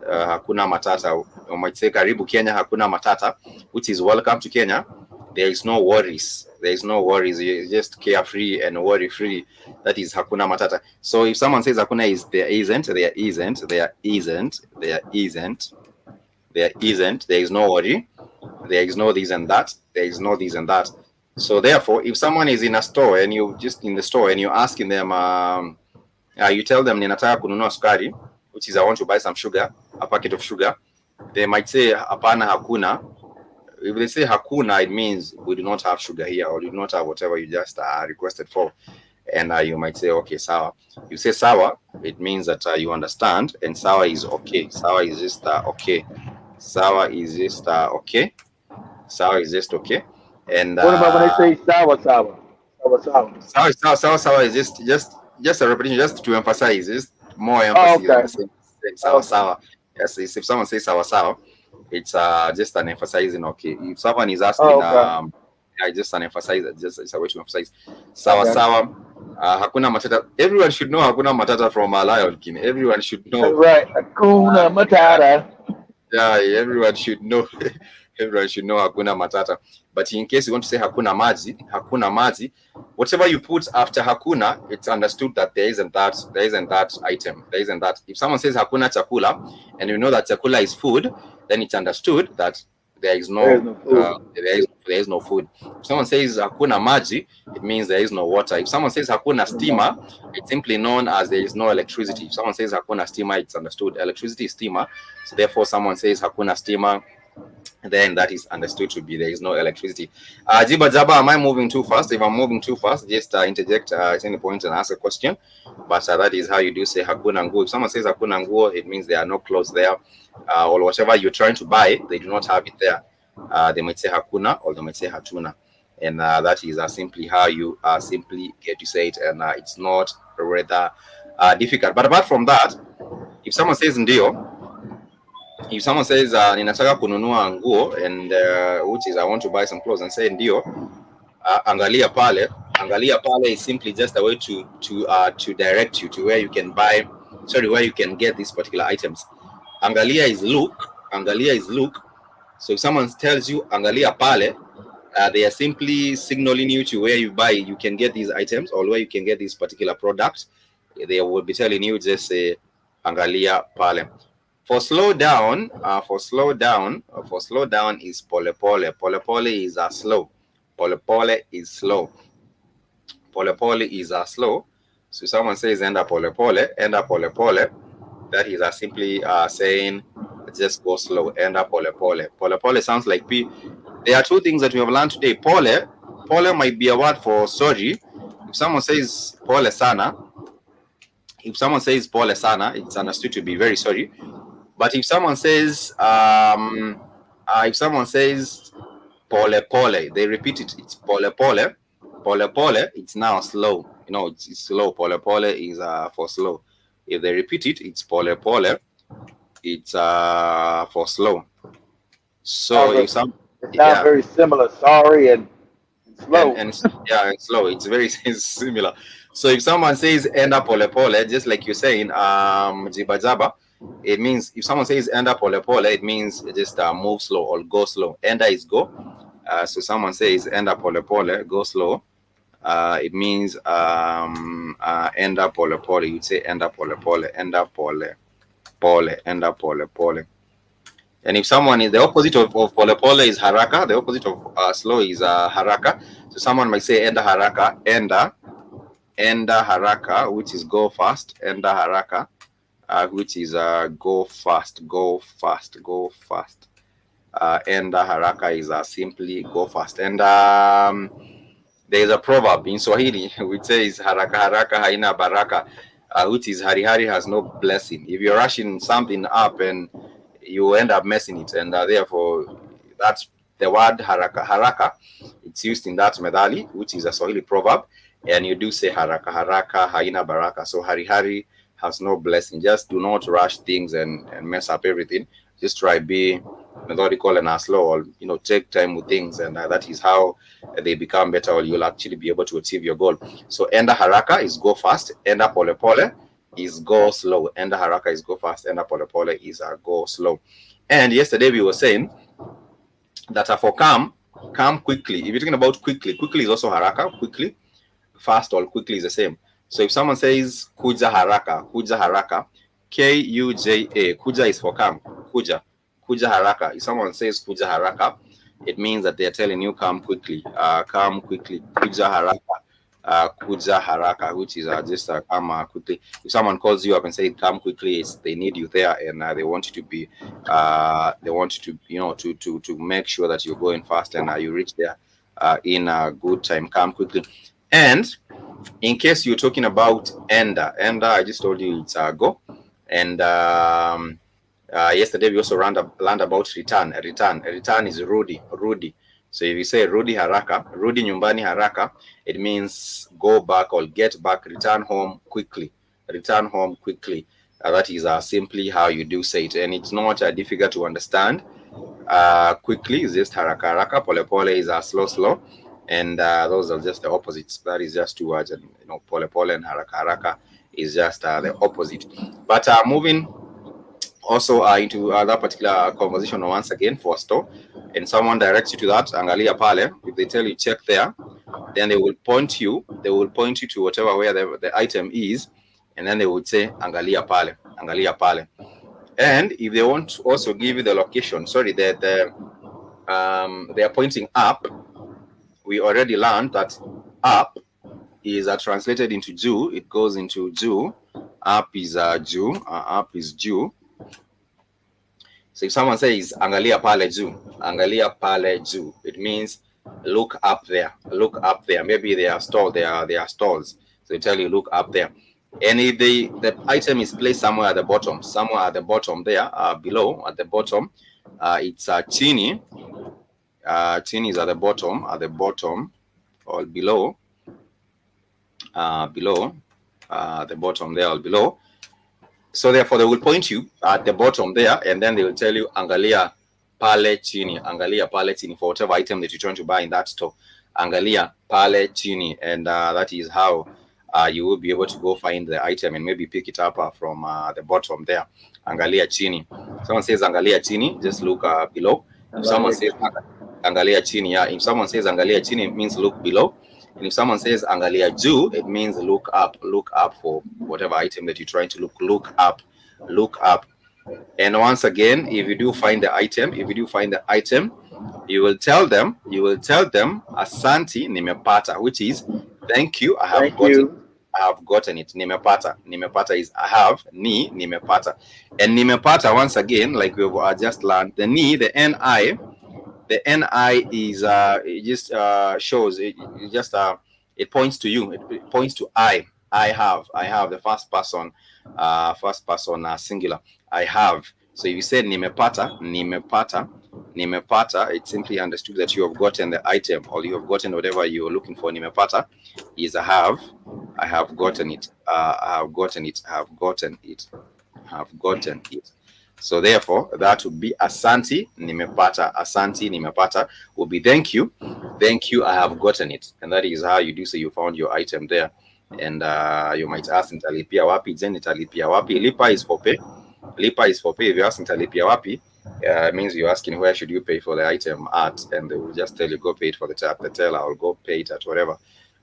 Speaker 1: hakuna matata. You might say karibu Kenya, hakuna matata, which is welcome to Kenya. There is no worries. You're just carefree and worry free. That is hakuna matata. So if someone says hakuna is there isn't. There is no worry. There is no this and that. So therefore, if someone is in a store and you just in the store and you're asking them, you tell them ninataka kununua sukari, which is I want to buy some sugar, a packet of sugar. They might say hapana hakuna. If they say hakuna, it means we do not have sugar here, or we do not have whatever you just requested for. And you might say, okay, sawa. You say sawa, it means that you understand, and sawa is okay. Sawa is just okay. And
Speaker 2: What about when they say sour sour? Sour sour.
Speaker 1: sour is just a repetition, just to emphasize, just more
Speaker 2: Oh,
Speaker 1: emphasis on
Speaker 2: okay.
Speaker 1: the same sour
Speaker 2: Okay.
Speaker 1: sour. Yes, if someone says sour sour, it's just an emphasizing. Okay, if someone is
Speaker 2: Oh,
Speaker 1: asking,
Speaker 2: okay.
Speaker 1: yeah, just an emphasize. Just it's a way to emphasize. Sour
Speaker 2: Okay.
Speaker 1: sour. Hakuna matata. Everyone should know Hakuna Matata from Lion King. Everyone should know.
Speaker 2: Right. Akuna
Speaker 1: Yeah,
Speaker 2: Matata.
Speaker 1: yeah, everyone should know. Everyone should know Hakuna Matata. But in case you want to say Hakuna Maji, whatever you put after Hakuna, it's understood that there isn't that item. There isn't that. If someone says Hakuna Chakula, and you know that Chakula is food, then it's understood that there is
Speaker 2: There is
Speaker 1: no
Speaker 2: no food.
Speaker 1: there is no food. If someone says Hakuna Maji, it means there is no water. If someone says Hakuna Steamer, it's simply known as there is no electricity. If someone says Hakuna Steamer, it's understood electricity is steamer. So therefore, someone says Hakuna Steamer, then that is understood to be there is no electricity. Jiba Jaba, am I moving too fast? If I'm moving too fast, just interject at any point and ask a question. But that is how you do say Hakuna Nguo. If someone says Hakuna Nguo, it means there are no clothes there, or whatever you're trying to buy, they do not have it there. They might say Hakuna or they might say Hatuna. And that is simply how you simply get to say it, and it's not rather difficult. But apart from that, if someone says Ndio, if someone says ninataka kununua nguo, and which is I want to buy some clothes, and say ndio, angalia pale is simply just a way to direct you to where you can buy, sorry, where you can get these particular items. Angalia is look. So if someone tells you angalia pale, they are simply signaling you to where you can get these items, or where you can get this particular product. They will be telling you just say angalia pale. For slow down, for slow down is pole pole. Pole pole is slow. Pole pole is slow. Pole pole is slow. So someone says enda pole pole, enda pole pole. That is simply saying just go slow. Enda pole pole. Pole pole sounds like P. There are two things that we have learned today. Pole might be a word for sorry. If someone says pole sana, it's understood to be very sorry. But if someone says pole pole, they repeat it. It's pole pole, pole pole. It's now slow. It's slow. Pole pole is for slow. If they repeat it, it's pole pole. It's for slow. So
Speaker 2: Sounds
Speaker 1: if
Speaker 2: like
Speaker 1: some,
Speaker 2: it sounds
Speaker 1: yeah,
Speaker 2: very similar. Sorry and slow.
Speaker 1: and yeah, it's slow. It's very similar. So if someone says enda pole pole, just like you're saying, jiba jaba, it means if someone says enda pole pole, it means just move slow or go slow. Enda is go. So someone says enda pole pole, go slow. It means enda pole pole. You'd say enda pole pole, enda pole pole, enda pole pole. And if someone is the opposite of pole pole is haraka, the opposite of slow is haraka. So someone might say enda haraka, enda haraka, which is go fast, enda haraka, which is go fast, go fast, go fast. Enda haraka is simply go fast. And there is a proverb in Swahili which says haraka haraka haina baraka, which is hari hari has no blessing. If you're rushing something up and you end up messing it, and therefore that's the word haraka haraka. It's used in that medali, which is a Swahili proverb, and you do say haraka haraka haina baraka. So hari hari has no blessing. Just do not rush things and mess up everything. Just try be methodical and slow, or take time with things, and that is how they become better, or you'll actually be able to achieve your goal. So enda haraka is go fast, enda pole pole is go slow. Enda haraka is go fast, enda pole pole is go slow. And yesterday we were saying that for come quickly. If you're talking about quickly is also haraka. Quickly, fast or quickly is the same. So if someone says kuja haraka, Kuja, kuja is for come. Kuja haraka. If someone says kuja haraka, it means that they're telling you come quickly. Come quickly. Kuja haraka. Kuja haraka, which is just come quickly. If someone calls you up and says come quickly, they need you there, and they want you to be, they want you to, to make sure that you're going fast and you reach there in a good time. Come quickly. And in case you're talking about enda, I just told you it's go. And yesterday we also learned about return. A return is Rudy. So if you say rudi haraka, rudi nyumbani haraka, it means go back or get back, return home quickly. Return home quickly. That is simply how you do say it, and it's not difficult to understand. Quickly is just haraka haraka, pole pole is slow slow, and those are just the opposites. That is just two words, and pole pole and haraka haraka is just the opposite. But moving also into that particular conversation once again for a store, and someone directs you to that, angalia pale. If they tell you check there, then they will point you. They will point you to whatever where the item is, and then they would say angalia pale, angalia pale. And if they want to also give you the location, sorry, they are pointing up. We already learned that up is translated into Jew. It goes into Jew. Up is Jew. Up is Jew. So if someone says angalia pale Jew, angalia pale Jew, it means look up there. Look up there. Maybe they are stalled. They are stalls. So they tell you look up there. And if the item is placed somewhere at the bottom there, below at the bottom, it's chini. Chini is at the bottom or below, the bottom there or below. So therefore, they will point you at the bottom there, and then they will tell you angalia pale chini for whatever item that you're trying to buy in that store. Angalia pale chini, and that is how you will be able to go find the item and maybe pick it up from the bottom there. Angalia chini. Someone says angalia chini, just look below. If someone says angalia chini, yeah. If someone says angalia chini, it means look below. And if someone says angalia juu, it means look up for whatever item that you're trying to look up. And once again, if you do find the item, you will tell them asanti nimepata, which is thank you, I have gotten it. Nimepata is I have, nimepata. And nimepata, once again, like we've just learned, the ni is it just shows it just it points to you, it points to I have the first person singular, I have. So if you say nimepata, it's simply understood that you have gotten the item or you have gotten whatever you're looking for. Nimepata is I have gotten it. I have gotten it. So therefore, that would be asanti nimepata. Asanti nimepata will be thank you, I have gotten it. And that is how you do. So you found your item there, and you might ask nitalipia wapi? Je, nitalipia wapi? Lipa is for pay. If you ask nitalipia wapi, it means you're asking where should you pay for the item at, and they will just tell you go pay it for the teller, or go pay it at whatever.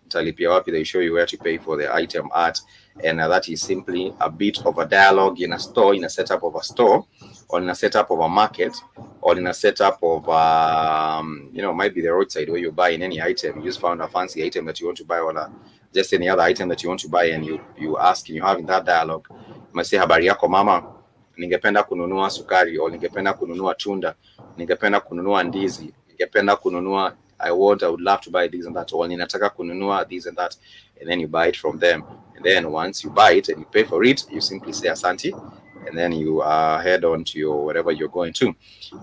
Speaker 1: Nitalipia wapi, they show you where to pay for the item at. And that is simply a bit of a dialogue in a store, in a setup of a store, or in a setup of a market, or in a setup of might be the roadside where you buy in any item. You just found a fancy item that you want to buy, or just any other item that you want to buy, and you ask, and you're having that dialogue. You might say, habari yako mama, ningependa kununua sukari, or ningependa kununua tunda, ningependa kununua ndizi, ningependa kununua I would love to buy this and that, or ninataka kununua this and that, and then you buy it from them. And then once you buy it and you pay for it, you simply say asanti, and then you head on to your whatever you're going to.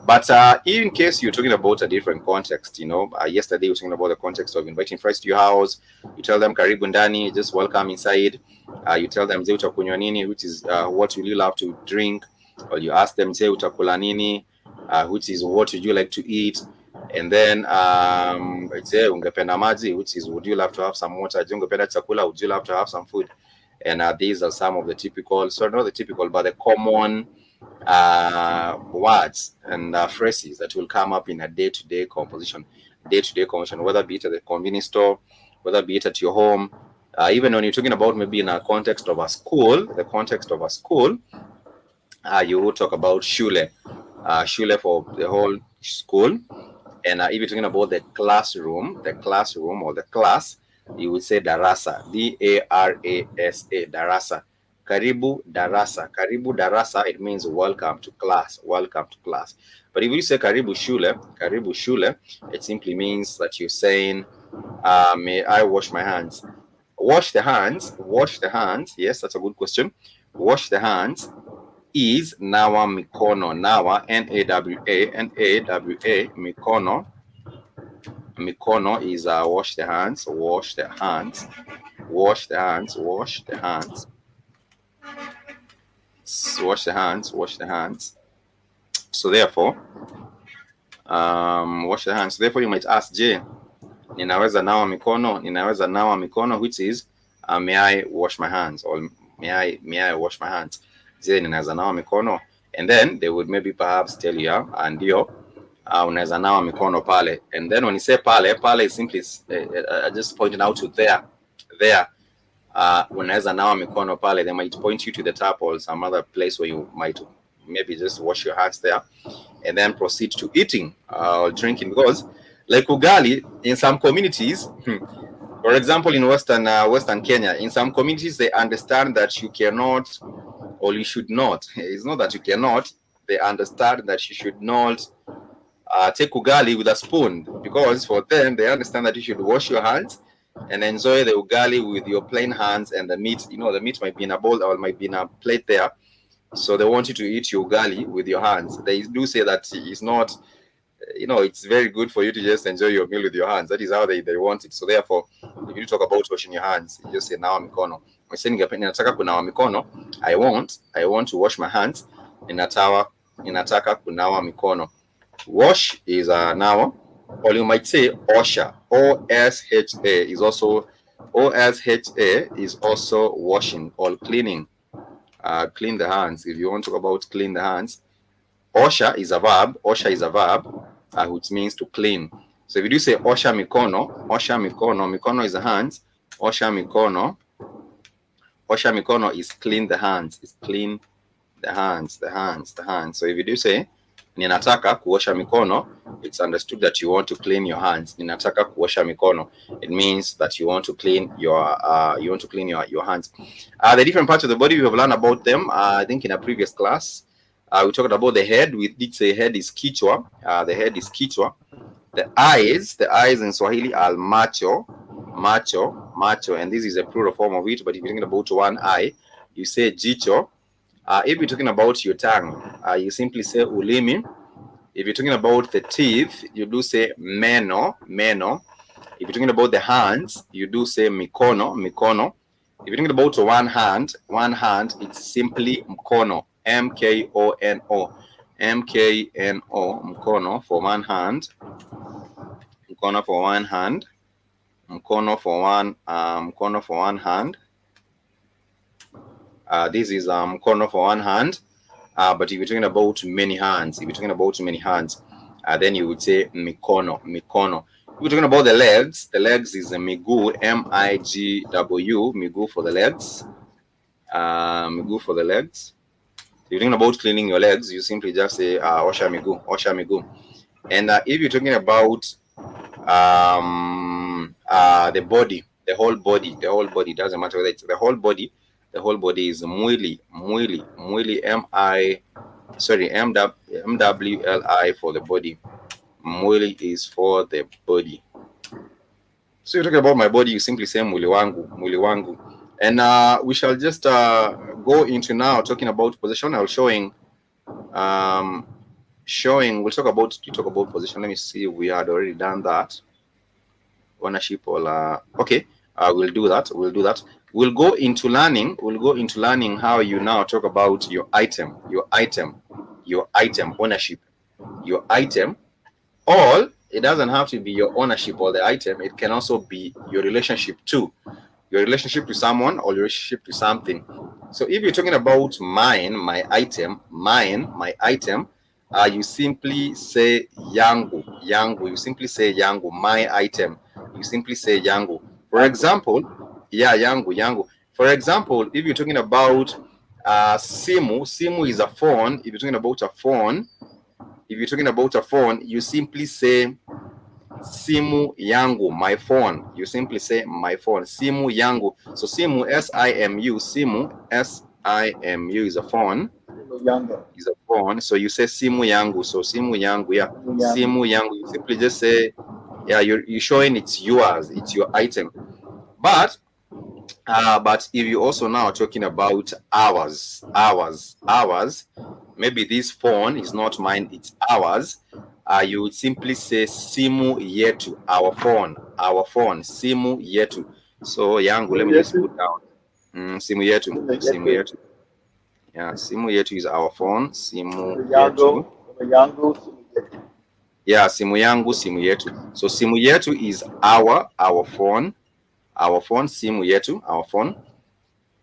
Speaker 1: But in case you're talking about a different context, yesterday we were talking about the context of inviting friends to your house. You tell them karibu ndani, just welcome inside. You tell them mzee utakunywa nini, which is what will you love to drink, or you ask them mzee utakula nini, which is what would you like to eat. And then ungependa maji, which is would you love to have some water. Ungependa chakula, would you love to have some food. And these are some of the typical, so not the typical, but the common words and phrases that will come up in a day-to-day conversation, whether be it at the convenience store, whether be it at your home, even when you're talking about maybe in a context of a school, you will talk about shule for the whole school. And if you're talking about the classroom or the class, you would say darasa, D-A-R-A-S-A, darasa. Karibu darasa, it means welcome to class. But if you say karibu shule, it simply means that you're saying, may I wash my hands? Wash the hands. Yes, that's a good question. Wash the hands is nawa mikono. Nawa, N-A-W-A, mikono. Mikono is wash the hands, wash the hands, wash the hands, wash the hands, wash the hands, wash the hands. So therefore, wash the hands. Therefore, you might ask, je, ninaweza nawa mikono? Ninaweza nawa mikono, which is may I wash my hands, or may I wash my hands? Je, ninaweza nawa mikono? And then they would maybe perhaps tell you, ndio, unaweza nawa mikono pale. And then when you say pale, pale is simply just pointing out to there. Unaweza nawa mikono pale, they might point you to the tap or some other place where you might maybe just wash your hands there, and then proceed to eating or drinking. Because like ugali, in some communities, for example, in Western Kenya, in some communities they understand that you cannot or you should not. It's not that you cannot. They understand that you should not take ugali with a spoon, because for them they understand that you should wash your hands and enjoy the ugali with your plain hands, and the meat, the meat might be in a bowl or might be in a plate there. So they want you to eat your ugali with your hands. They do say that it's not, it's very good for you to just enjoy your meal with your hands. That is how they want it. So therefore, if you talk about washing your hands, you just say nawa mikono. Ninataka kunawa mikono. I want to wash my hands. Ninataka kunawa mikono. Wash is nawa, or you might say osha. O-S-H-A is also washing or cleaning. Clean the hands. If you want to talk about clean the hands, osha is a verb. Which means to clean. So if you do say osha mikono, mikono is the hands. Osha mikono is clean the hands. It's clean the hands. So if you do say ninataka kuosha mikono, it's understood that you want to clean your hands. Ninataka kuosha mikono. It means that you want to clean your hands. The different parts of the body, we have learned about them. I think in a previous class, we talked about the head. We did say head is kichwa. The head is kichwa. The eyes in Swahili are macho, and this is a plural form of it. But if you're talking about one eye, you say jicho. If you're talking about your tongue, you simply say ulimi. If you're talking about the teeth, you do say meno. If you're talking about the hands, you do say mikono. If you're talking about one hand, it's simply mkono. M-K-O-N-O. Mkono for one hand. Mkono for one hand. This is mkono for one hand. But if you're talking about many hands, then you would say mikono. If you're talking about the legs is miguu, M-I-G-W, miguu for the legs. If you're talking about cleaning your legs, you simply just say osha miguu. And if you're talking about the body, the whole body, doesn't matter whether it's the whole body is mwili, M-W-L-I for the body. Mwili is for the body. So you're talking about my body, you simply say mwili wangu. And we shall just go into now talking about position. We'll talk about position. Let me see if we had already done that. Ownership or okay, we'll do that. We'll go into learning how you now talk about your item ownership. Your item, all it doesn't have to be your ownership or the item, it can also be your relationship too. Your relationship to someone or your relationship to something. So if you're talking about mine, my item, you simply say yangu. You simply say yangu, my item. You simply say yangu. For example, yangu. For example, if you're talking about simu is a phone. If you're talking about a phone, you simply say simu yangu, my phone. You simply say my phone. Simu yangu. So simu, S-I-M-U, S-I-M-U is a phone. So you say simu yangu. So simu yangu, yeah. Simu yangu. You simply just say, yeah, you're showing it's yours. It's your item. But if you also now talking about ours, maybe this phone is not mine, it's ours. you would simply say simu yetu, our phone, simu yetu. So yangu, let me just put down simu yetu, simu yetu. Yeah, simu yetu is our phone, simu yetu. Yeah, simu yangu, simu yetu. So simu yetu is our phone, simu yetu, our phone.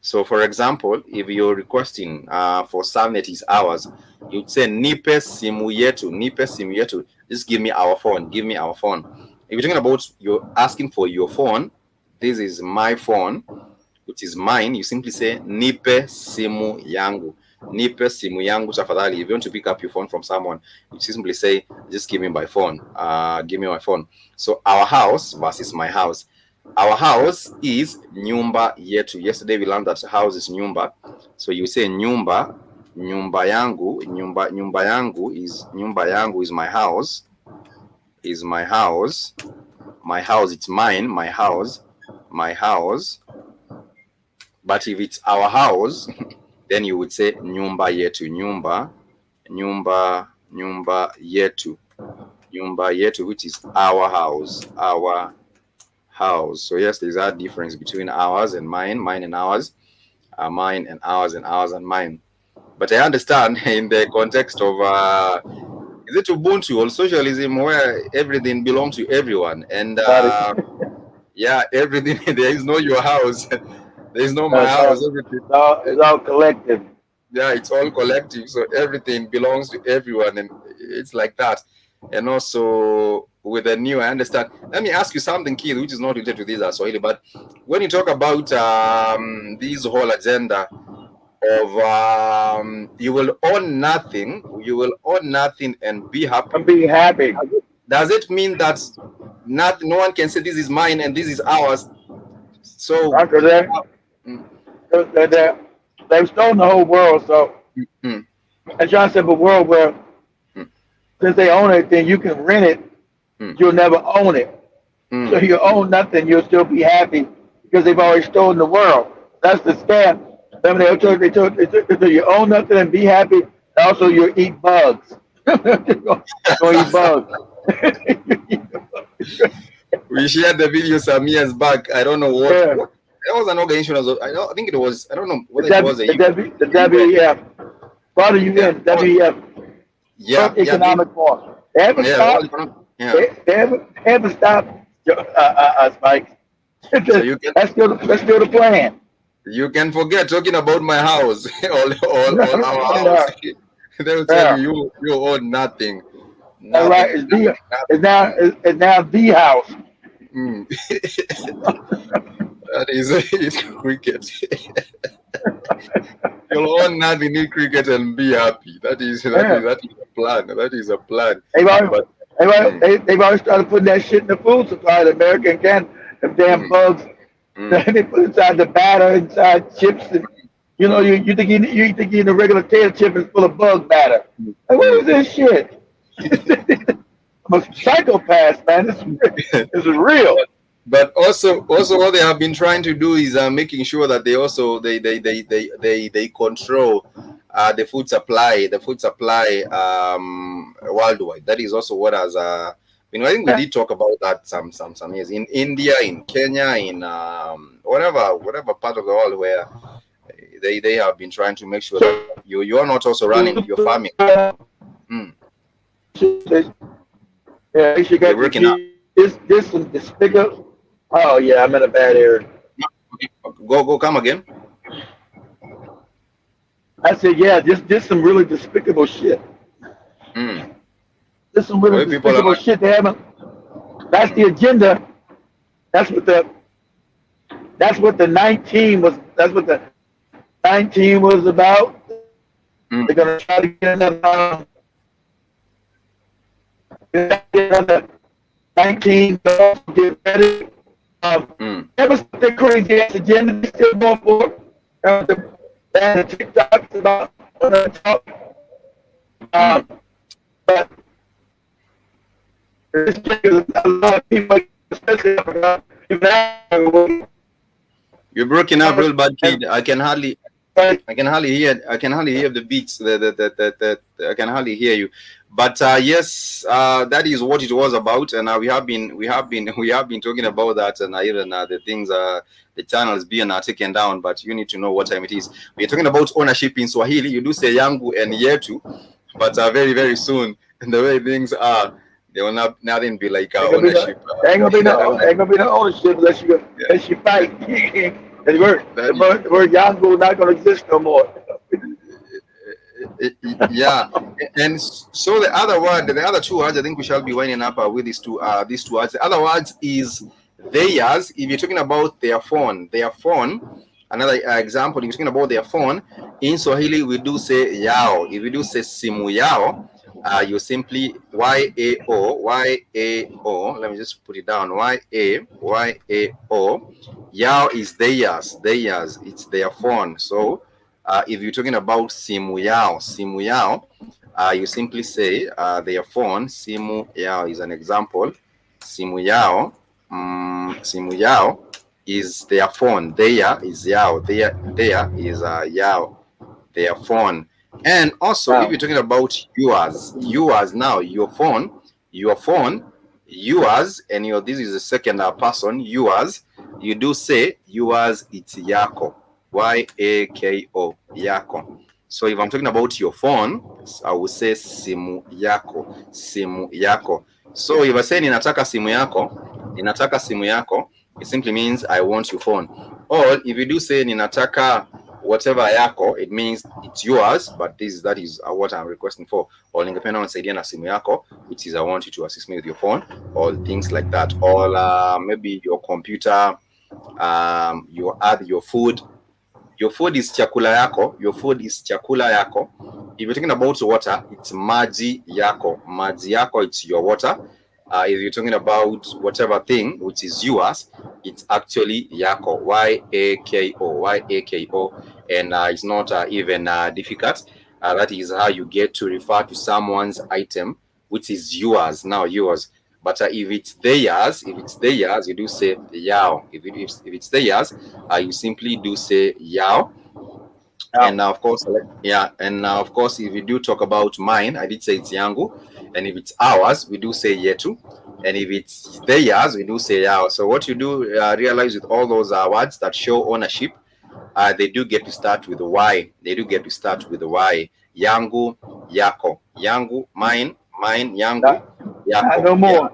Speaker 1: So for example, if you're requesting for something that is ours, you'd say nipe simu yetu, nipe simu yetu. Just give me our phone, give me our phone. If you're talking about you're asking for your phone, this is my phone, which is mine. You simply say nipe simu yangu, nipe simu yangu tafadhali. If you want to pick up your phone from someone, you simply say just give me my phone, give me my phone. So our house versus my house. Our house is nyumba yetu. Yesterday we learned that house is nyumba. So you say nyumba, nyumba yangu, nyumba yangu is my house. Is my house. My house, it's mine, my house. But if it's our house, then you would say nyumba yetu, nyumba yetu. Nyumba yetu, which is our house, So yes, there's a difference between ours and mine and ours, mine and ours and ours and mine. But I understand in the context of is it Ubuntu or socialism where everything belongs to everyone, and yeah, everything there is no your house, there is no my house. Everything
Speaker 2: it's all collective.
Speaker 1: Yeah, it's all collective, so everything belongs to everyone, and it's like that. And also with the new, I understand. Let me ask you something, Keith, which is not related to this as Swahili, but when you talk about this whole agenda of you will own nothing, and be happy.
Speaker 2: I'm being happy.
Speaker 1: Does it mean that no one can say this is mine and this is ours? So
Speaker 2: they've stolen the whole world. So and John said, a world where since they own it, then you can rent it. You'll never own it. So you own nothing, you'll still be happy because they've already stolen the world. That's the scam. Remember they told you own nothing and be happy. Also, you eat bugs. Go eat bugs.
Speaker 1: We shared the video some years back. I don't know what. That was an organization. I think it was. I don't know whether it was
Speaker 2: the WEF. Part of UN, WEF.
Speaker 1: Yeah.
Speaker 2: Economic Forum. They haven't stopped. They haven't stopped. Spike.
Speaker 1: So
Speaker 2: that's still the plan.
Speaker 1: You can forget talking about my house or our house. They will tell you own nothing.
Speaker 2: All right, it's now the house.
Speaker 1: That is it's cricket. You'll own nothing in cricket and be happy. That is a plan. That is a plan.
Speaker 2: They've always started putting that shit in the food supply. The American can them damn bugs. They put inside the batter, inside chips, and you know you think eating a regular tater chip is full of bug batter. Like, what is this shit? I'm a psychopath, man. This is real.
Speaker 1: But also what they have been trying to do is making sure that they also they control the food supply worldwide. That is also what has I think we did talk about that some years in India, in Kenya, in whatever part of the world where they have been trying to make sure that you are not also running your farming.
Speaker 2: Yeah, you got working out. This one despicable. Oh yeah, I'm in a bad area.
Speaker 1: Go come again.
Speaker 2: I said, yeah, this some really despicable shit. This some really despicable shit. They haven't. That's the agenda. That's what the 19 was. That's what the 19 was about. They're gonna try to get another 19 get ready. Ever since the crazy ass agenda, they still going for it. The TikTok about talk. But a lot of people, especially
Speaker 1: you're breaking up real bad, kid. I can hardly. I can hardly hear. I can hardly hear the beats. I can hardly hear you. But yes, that is what it was about, and we have been talking about that, and even the things the channel is being taken down. But you need to know what time it is. We're talking about ownership in Swahili. You do say yangu and yetu, but very very soon, and the way things are, there will not nothing be like ownership.
Speaker 2: Ain't gonna be no ownership unless you fight. And the word Yango not gonna exist no more.
Speaker 1: Yeah, and so the other word, the other two words, I think we shall be winding up with these two words. The other words is theirs. If you're talking about their phone, another example, if you're talking about their phone, in Swahili we do say yao. If we do say simu yao, you simply yao. Let me just put it down. Yao. Yao is theirs. It's their phone. So if you're talking about simu yao, you simply say their phone. Simu yao is an example. Simu yao is their phone. Their is yao. Their is yao. Their phone. And also, if you're talking about yours now, your phone, yours, and this is the second person, yours. You do say yours. It's yako. Yako, yako. So if I'm talking about your phone, I will say simu yako. So if I say ninataka simu yako, it simply means I want your phone. Or if you do say ninataka whatever yako, it means it's yours, but that is what I'm requesting for. Or ningependa unisaidia na simu yako, which is I want you to assist me with your phone, or things like that. Or maybe your computer, your food. Your food is chakula yako. If you're talking about water, it's maji yako. It's your water. If you're talking about whatever thing which is yours, it's actually yako. Yako. And it's not even difficult. That is how you get to refer to someone's item, which is yours. But if it's theirs, you do say yao. If it's theirs, you simply do say yao. And now, of course, if you do talk about mine, I did say it's yangu. And if it's ours, we do say yetu. And if it's theirs, we do say yao. So what you do realize with all those words that show ownership, they do get to start with Y. Yangu, yako. Yangu, mine, yangu.
Speaker 2: Yako. No more.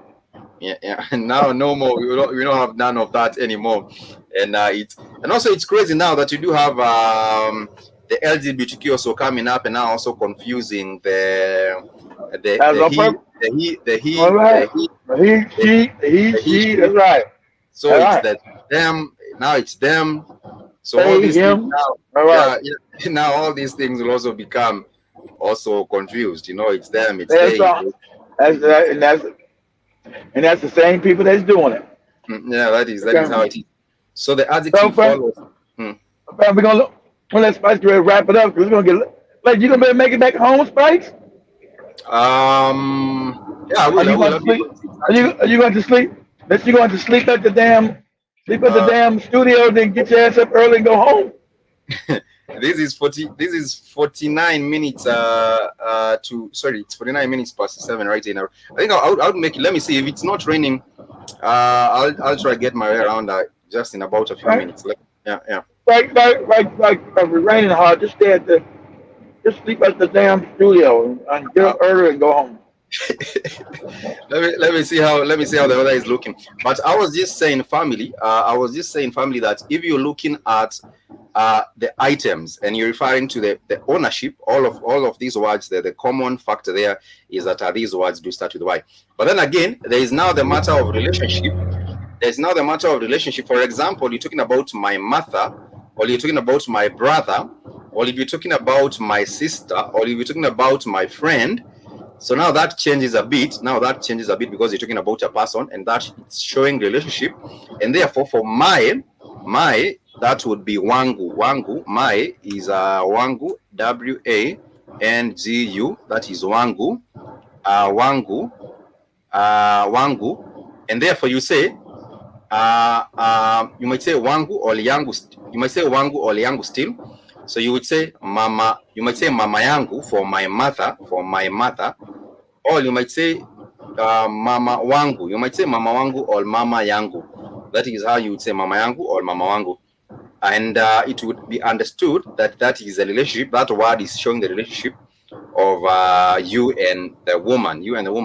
Speaker 1: Yeah. Now no more. We don't have none of that anymore. And also it's crazy now that you do have the LGBTQ also coming up and now also confusing the he, she. That's right. So it's them. Now it's them. So all these things now, now all these things will also become also confused. It's them. It's they.
Speaker 2: And that's the same people that's doing it.
Speaker 1: Yeah, that is how it is. So the adjective follows.
Speaker 2: We're gonna look. Well, let's wrap it up because we're gonna get. Like, you gonna make it back home, Spikes?
Speaker 1: Yeah, I will.
Speaker 2: Are you going to sleep? That you going to sleep at the damn studio, then get your ass up early and go home?
Speaker 1: This is 49 minutes it's 49 minutes past 7 right now. I think I'll make it. Let me see if it's not raining. I'll try to get my way around just in about a few minutes. Yeah.
Speaker 2: Like we're raining hard. Just sleep at the damn studio and get up early and go home.
Speaker 1: let me see how the weather is looking. But I was just saying, family. That if you're looking at the items and you're referring to the ownership, all of these words, the common factor there is that these words do start with Y. But then again, there is now the matter of relationship. For example, you're talking about my mother, or you're talking about my brother, or if you're talking about my sister, or if you're talking about my friend. So now that changes a bit. Because you're talking about a person, and that it's showing relationship. And therefore, for my, that would be wangu. My is wangu, WANGU. That is wangu, wangu. And therefore, you say, you might say wangu or yangu. You might say wangu or yangu still. So you would say mama. You might say mama yangu for my mother, or you might say mama wangu. You might say mama wangu or mama yangu. That is how you would say mama yangu or mama wangu. And it would be understood that that is a relationship. That word is showing the relationship of you and the woman,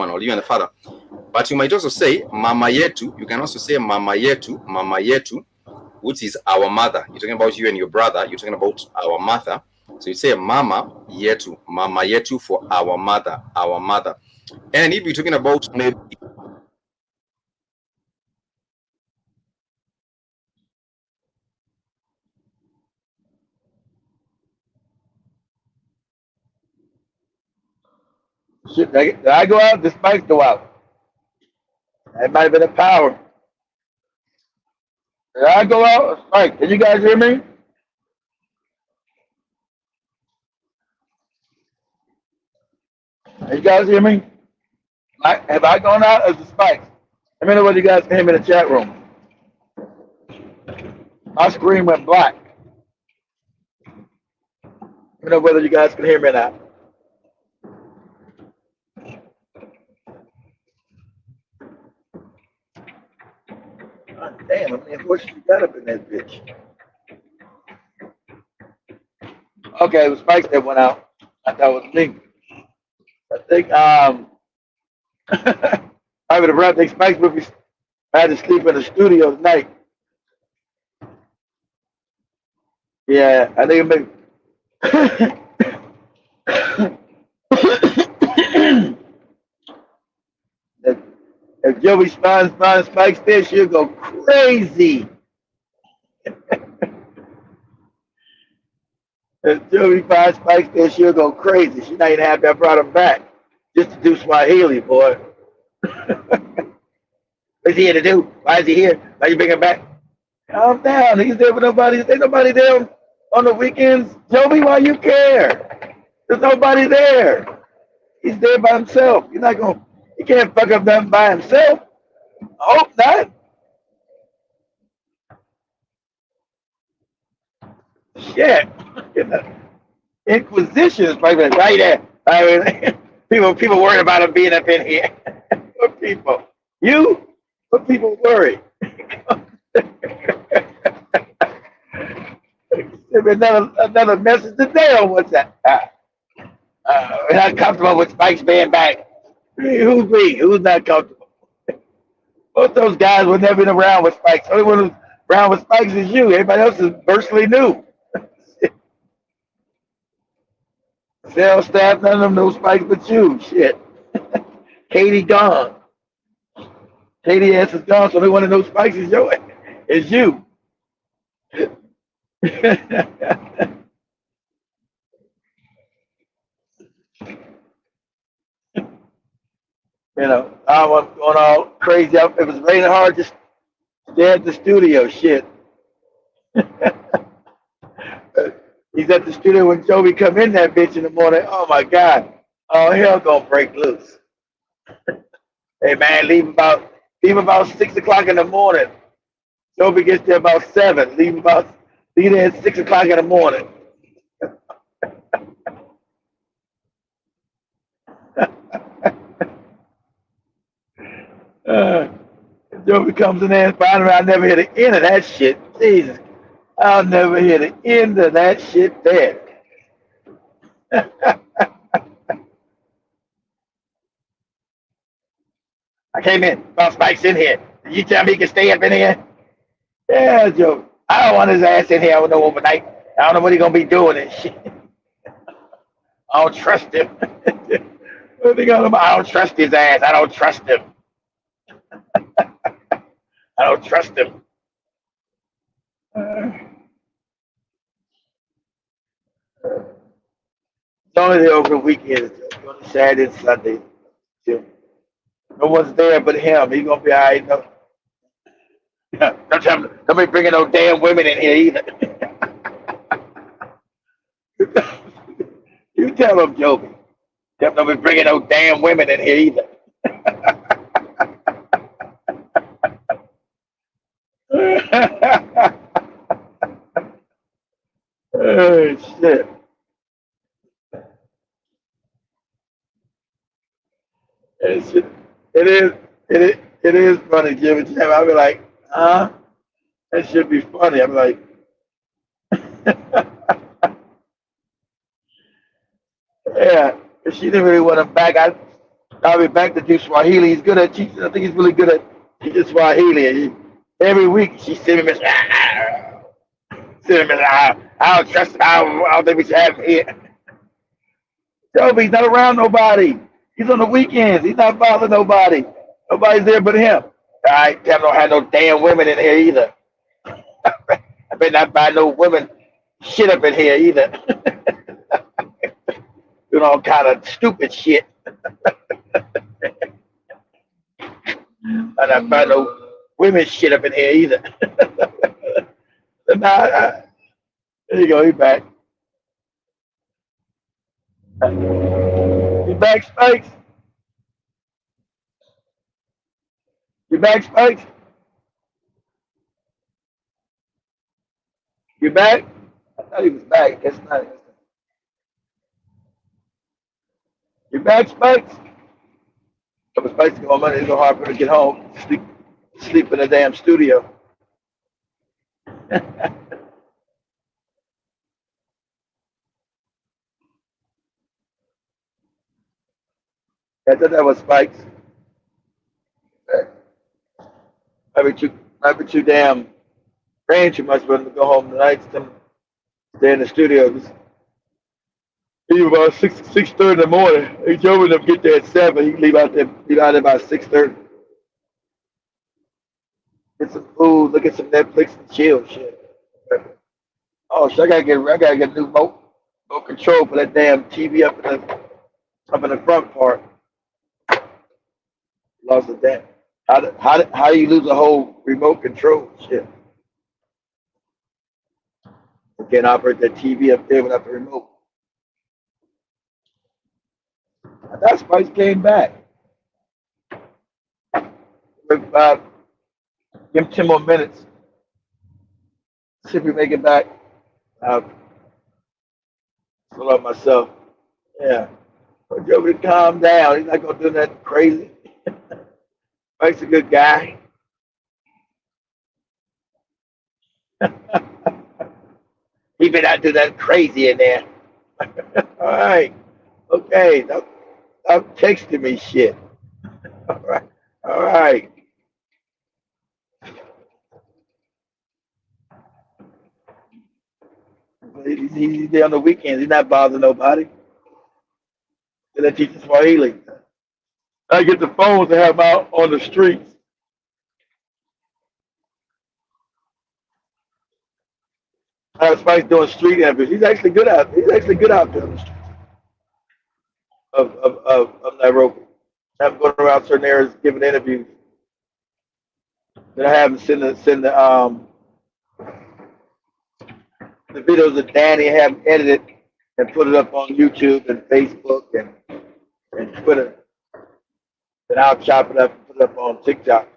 Speaker 1: or you and the father. But you might also say mama yetu. You can also say mama yetu, which is our mother. You're talking about you and your brother. You're talking about our mother. So you say mama yetu for our mother, And if you're talking about maybe
Speaker 2: Shit, did I go out? The spikes go out. That might have been a power. Did I go out? Spike, can you guys hear me? Can you guys hear me? Have I gone out as the spikes? Let me know whether you guys can hear me in the chat room. My screen went black. Let me know whether you guys can hear me or not. God damn, I mean, what you got up in that bitch? Okay, it was spikes that went out. I thought it was me. I think I would have rather think spikes would be. I had to sleep in the studio tonight. Yeah, I think it if, if Joey finds spikes there, she'll go crazy. If Joey finds spikes there, she'll go crazy. She not even happy I brought him back just to do Swahili, boy. What's he here to do? Why is he here? Why you bring him back? Calm down. He's there with nobody. There's nobody there on the weekends. Joey, why you care? There's nobody there. He's there by himself. You're not going. He can't fuck up nothing by himself. I hope not. Shit. Inquisition is probably right there. I mean, people worried about him being up in here. What people? You? What people worry? Another message today on WhatsApp. We're not comfortable with Spikes being back. Who's we? Who's not comfortable? Both those guys were never been around with Spikes. Only one who's around with Spikes is you. Everybody else is virtually new. Sales staff, none of them know Spikes but you. Shit. Katie gone. Katie ass is gone, so they want to know Spikes is you. I was going all crazy. It was raining hard, just stay at the studio. Shit. He's at the studio when Joey come in that bitch in the morning. Oh my God. Oh, hell gonna break loose. Hey man, leave about 6 o'clock in the morning. Joey gets there about 7. Leave there at 6 o'clock in the morning. Joey comes in there and finally I never hear the end of that shit. Jesus. I'll never hear the end of that shit there. I came in, found Spike's in here. Did you tell me he can stay up in here? Yeah, Joe. I don't want his ass in here. I don't know overnight. I don't know what he's gonna be doing and shit. I don't trust him. I don't trust his ass. I don't trust him. I don't trust him. It's only there over the weekends, on Saturday and Sunday. No one's there but him. He's gonna be all right. No. Don't be bringing no damn women in here either. You tell him, Joby. Don't be bringing no damn women in here either. Oh, It's, it is it is funny, Jimmy Jam. I'll be like, that should be funny. I'm like, yeah. If she didn't really want him back, I'll be back to do Swahili. He's good at teaching. I think he's really good at teaching Swahili. Every week she send me send me I don't trust him. I don't think we should have him here. Joby, he's not around nobody. He's on the weekends. He's not bothering nobody. Nobody's there but him. All right, Tim don't have no damn women in here either. I better not buy no women shit up in here either. Doing all kind of stupid shit. I not buy no women shit up in here either. Nah, there you go. He's back. You back, Spikes? You back, Spikes? You back? I thought he was back. Guess not. You back, Spikes? If Spikes go on Monday, it's so hard for him to get home. Sleep in the damn studio. I thought that was Spikes. Might be too damn praying too much for him to go home tonight. Stay in the studio. Leave about 6:30 in the morning. Hey, Joe and them get there at 7. He can leave out there about 6:30. Get some food, look at some Netflix and chill shit. Oh shit, I gotta get a new remote control for that damn TV up in the front part. Lost it damn. How do you lose a whole remote control? Shit. You can't operate that TV up there without the remote. That Spice came back. Give him 10 more minutes. See if we make it back. I'll up myself. Yeah. But Joe to calm down. He's not gonna do nothing crazy. Mike's a good guy. He better not do nothing crazy in there. All right. Okay. Stop texting me shit. All right. All right. He's there on the weekends. He's not bothering nobody. They're teaching Swahili. I get the phones to have them out on the streets. I have Spice doing street interviews. He's actually good out. He's actually good out there on the streets of Nairobi. I have him going around certain areas giving interviews. Then I have him send the videos of Danny, have him edit it and put it up on YouTube and Facebook and Twitter. Then I'll chop it up and put it up on TikTok.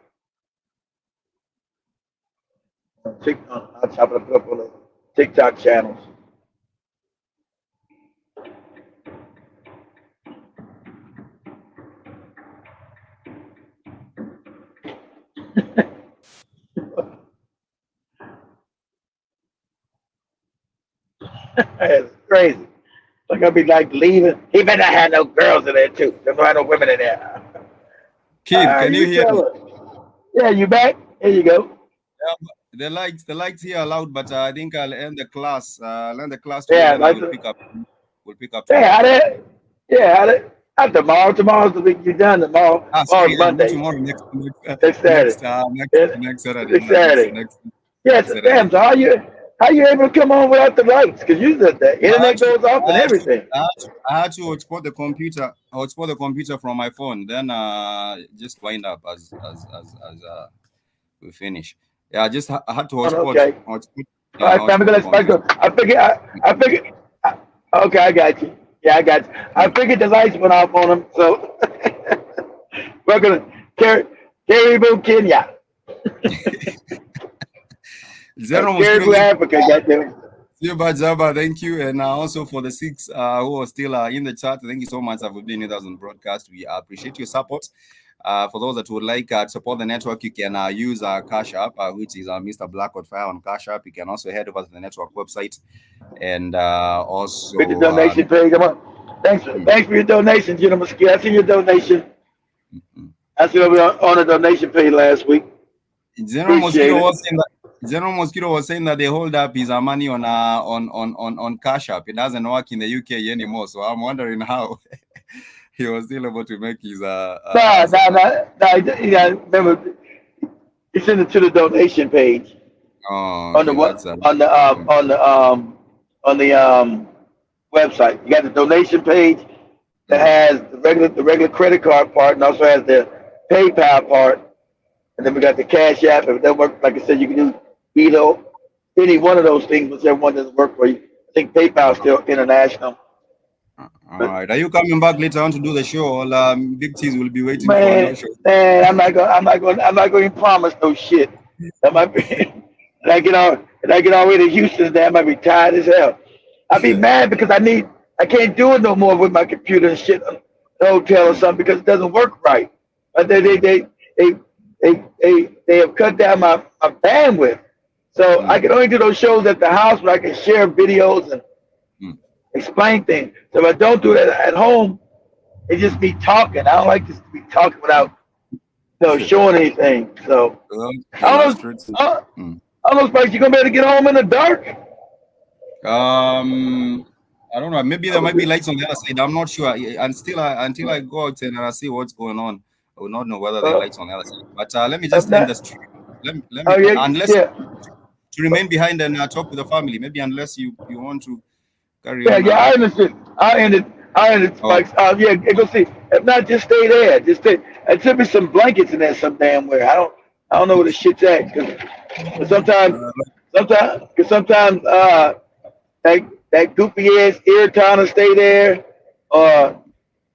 Speaker 2: I'll chop it up and put it up on the TikTok channels. It's crazy. Like I'll be like leaving. He better not have no girls in there too. There's no women in there.
Speaker 1: Keith, can you hear me?
Speaker 2: Yeah, you back? There you go.
Speaker 1: The lights here are loud, but I think I'll end the class. I'll end the class.
Speaker 2: Yeah,
Speaker 1: and we'll pick up. We'll pick up. Tomorrow's the week you're done. Tomorrow's Monday. Tomorrow,
Speaker 2: next Saturday.
Speaker 1: Next Saturday.
Speaker 2: Next Saturday. Yes, damn. So how you able to come on without the lights? Because usually the internet goes off and everything.
Speaker 1: I had to hotspot the computer from my phone. Then just wind up as we finish. Yeah, I had to hotspot.
Speaker 2: Okay. All right, I'm gonna I figured. Okay, I got you. Yeah, I got you. I figured the lights went off on them, so we're gonna Caribou, Kenya.
Speaker 1: Zero
Speaker 2: Caribou, Africa, goddamn.
Speaker 1: Juba Jaba, thank you. And also for the six who are still in the chat, thank you so much for being with us on broadcast. We appreciate your support. For those that would like to support the network, you can use our Cash App, which is Mr. Blackwood Fire on Cash App. You can also head over to the network website and
Speaker 2: With the
Speaker 1: also.
Speaker 2: donation page. Come on. Thanks for your donation, General Mosquito. I see your donation.
Speaker 1: Mm.
Speaker 2: I see on the donation page last week.
Speaker 1: General
Speaker 2: Appreciate
Speaker 1: Mosquito
Speaker 2: it.
Speaker 1: was saying that they hold up his money on Cash App. It doesn't work in the UK anymore, so I'm wondering how he was still able to make his
Speaker 2: Nah, nah,
Speaker 1: support.
Speaker 2: nah, nah. Remember, you send it to the donation page
Speaker 1: Oh,
Speaker 2: on the
Speaker 1: okay, that's
Speaker 2: what on the website. You got the donation page that
Speaker 1: mm,
Speaker 2: has the regular credit card part, and also has the PayPal part. And then we
Speaker 1: mm.
Speaker 2: got the Cash App. If it doesn't work, like I said, you can do either any one of those things, whichever one doesn't work for you. I think PayPal is still international.
Speaker 1: All
Speaker 2: But
Speaker 1: right. Are you coming back later on to do the show, or Big Cheese will be waiting for no
Speaker 2: man,
Speaker 1: show?
Speaker 2: man, I'm not going to promise no shit. That might be. And I get all the way to Houston, then I might be tired as hell. I'd be mad because I can't do it no more with my computer and shit on the hotel or
Speaker 1: Mm,
Speaker 2: something because it doesn't work right. But
Speaker 1: mm,
Speaker 2: they, they have cut down my bandwidth. So I
Speaker 1: mm,
Speaker 2: can only do those shows at the house where I can share videos and
Speaker 1: mm,
Speaker 2: explain things. So if I don't do
Speaker 1: mm,
Speaker 2: it at home, it's just me talking. I don't like just to be talking without
Speaker 1: mm.
Speaker 2: showing anything. So
Speaker 1: Okay,
Speaker 2: I
Speaker 1: that's
Speaker 2: don't know.
Speaker 1: true too. Mm.
Speaker 2: I don't know if you're gonna be able to get home in the dark.
Speaker 1: Um, I don't know. Maybe
Speaker 2: I
Speaker 1: there
Speaker 2: was
Speaker 1: might be
Speaker 2: just,
Speaker 1: lights on the other side. I'm not sure. Until I go out and I see what's going on, I will not know whether there are
Speaker 2: uh,
Speaker 1: lights on the other side. But let me just end
Speaker 2: not,
Speaker 1: the stream. Let
Speaker 2: oh
Speaker 1: me
Speaker 2: yeah,
Speaker 1: unless
Speaker 2: yeah,
Speaker 1: to remain behind and talk with the family. Maybe unless you want to carry
Speaker 2: yeah,
Speaker 1: on.
Speaker 2: yeah. I understand. I ended
Speaker 1: Oh,
Speaker 2: spikes. Yeah, go see. If not, just stay there. Just stay. There should be some blankets in there some damn where. I don't know where the shit's at. Cause
Speaker 1: uh,
Speaker 2: sometimes that that goofy ass Irritana stay there, or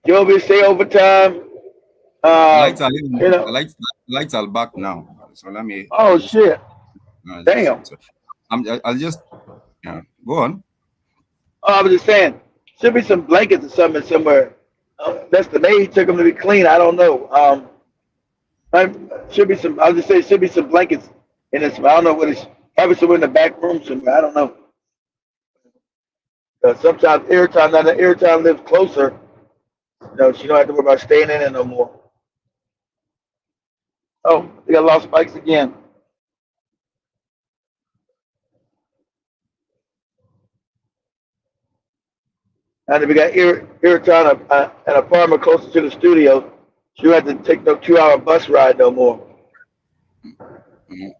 Speaker 2: Joby stay overtime.
Speaker 1: the lights are leaving.
Speaker 2: You
Speaker 1: The
Speaker 2: know.
Speaker 1: lights are back now. So let
Speaker 2: Oh
Speaker 1: me stop.
Speaker 2: shit! Damn.
Speaker 1: So I'll just go on.
Speaker 2: Oh, I was just saying, should be some blankets or something somewhere. That's the maid took them to be clean. I don't know. Should be some. I was just saying, should be some blankets in this. I don't know what it's. Probably somewhere in the back room somewhere. I don't know. Sometimes every time now that every time lives closer, she don't have to worry about staying in it no more. Oh, they got lost spikes again. And if we got Irritan an apartment closer to the studio, she don't have to take no 2 hour bus ride no more.
Speaker 1: Mm.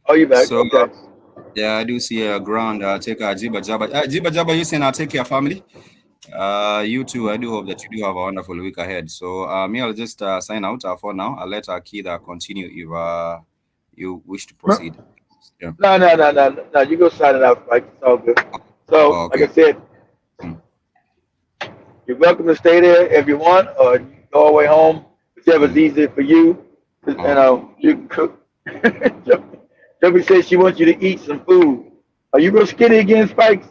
Speaker 2: Oh, you back?
Speaker 1: So
Speaker 2: Okay.
Speaker 1: yeah, I do see a ground. Take a Jiba Jaba. Jiba Jaba, you saying I'll take care of family. You too. I do hope that you do have a wonderful week ahead. So me, I'll just sign out for now. I'll let Akida continue if you wish to
Speaker 2: No,
Speaker 1: proceed. Yeah.
Speaker 2: no. You go sign it out, Mike. It's all good. So,
Speaker 1: Oh,
Speaker 2: like
Speaker 1: okay.
Speaker 2: I said,
Speaker 1: Mm,
Speaker 2: you're welcome to stay there if you want, or you can go all the way home, whichever's
Speaker 1: mm.
Speaker 2: easier for you.
Speaker 1: Okay.
Speaker 2: You can cook. Joby says she wants you to eat some food. Are you real skinny again, Spikes?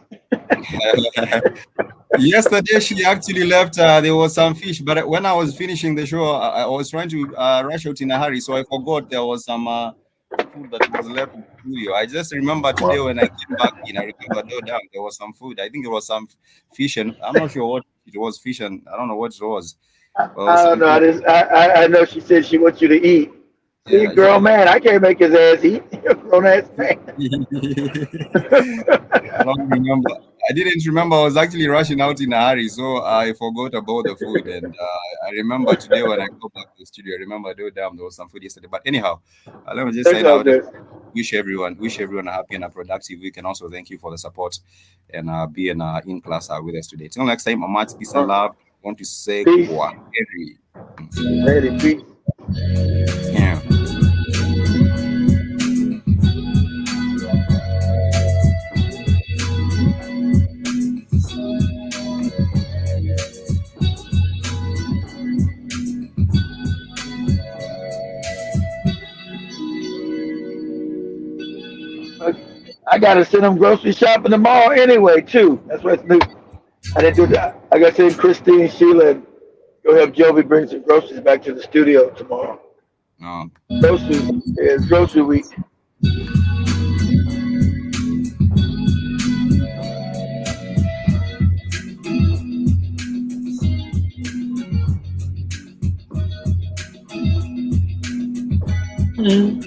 Speaker 1: Yesterday she actually left. There was some fish, but when I was finishing the show, I was trying to rush out in a hurry, so I forgot there was some food that was left in the studio. I just remember today when I came back in. I remember there was some food. I think it was some fish, and I'm not sure what it was. Fish, and I don't know what it was. But it was
Speaker 2: I don't
Speaker 1: some
Speaker 2: know.
Speaker 1: food.
Speaker 2: I know she said she wants you to eat. See,
Speaker 1: Yeah.
Speaker 2: girl, man, I can't make his ass eat. You're a grown ass man.
Speaker 1: I don't remember. I didn't remember. I was actually rushing out in a hurry, so I forgot about the food. And I remember today when I go back to the studio, I remember, oh damn, there was some food yesterday. But anyhow, let me just
Speaker 2: That's
Speaker 1: sign
Speaker 2: all
Speaker 1: out and
Speaker 2: good.
Speaker 1: wish everyone a happy and a productive week. And also thank you for the support and being in class with us today. Till next time, much peace and
Speaker 2: Uh,
Speaker 1: love. I want to say
Speaker 2: Peace.
Speaker 1: kwa heri.
Speaker 2: Ready, peace.
Speaker 1: Yeah.
Speaker 2: Okay. I gotta send them grocery shopping tomorrow anyway too. That's what's new. I didn't do that. I gotta send Christine, Sheila, and go help Jovi bring some groceries back to the studio tomorrow.
Speaker 1: No.
Speaker 2: Grocery is grocery week. Mhm.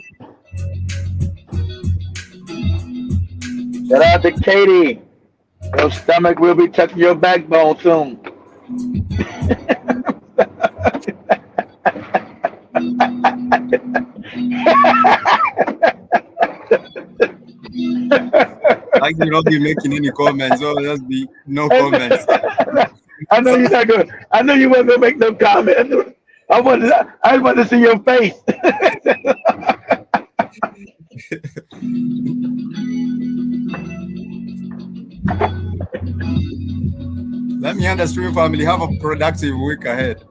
Speaker 2: Shout out to Katie. Your stomach will be touching your backbone soon.
Speaker 1: I will not be making any comments. So just be no comments.
Speaker 2: I know you're not gonna. I know you weren't gonna make no comment. I wanted. I wanted to see your face.
Speaker 1: Let me and the stream family have a productive week ahead.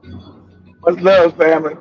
Speaker 2: Much love, family.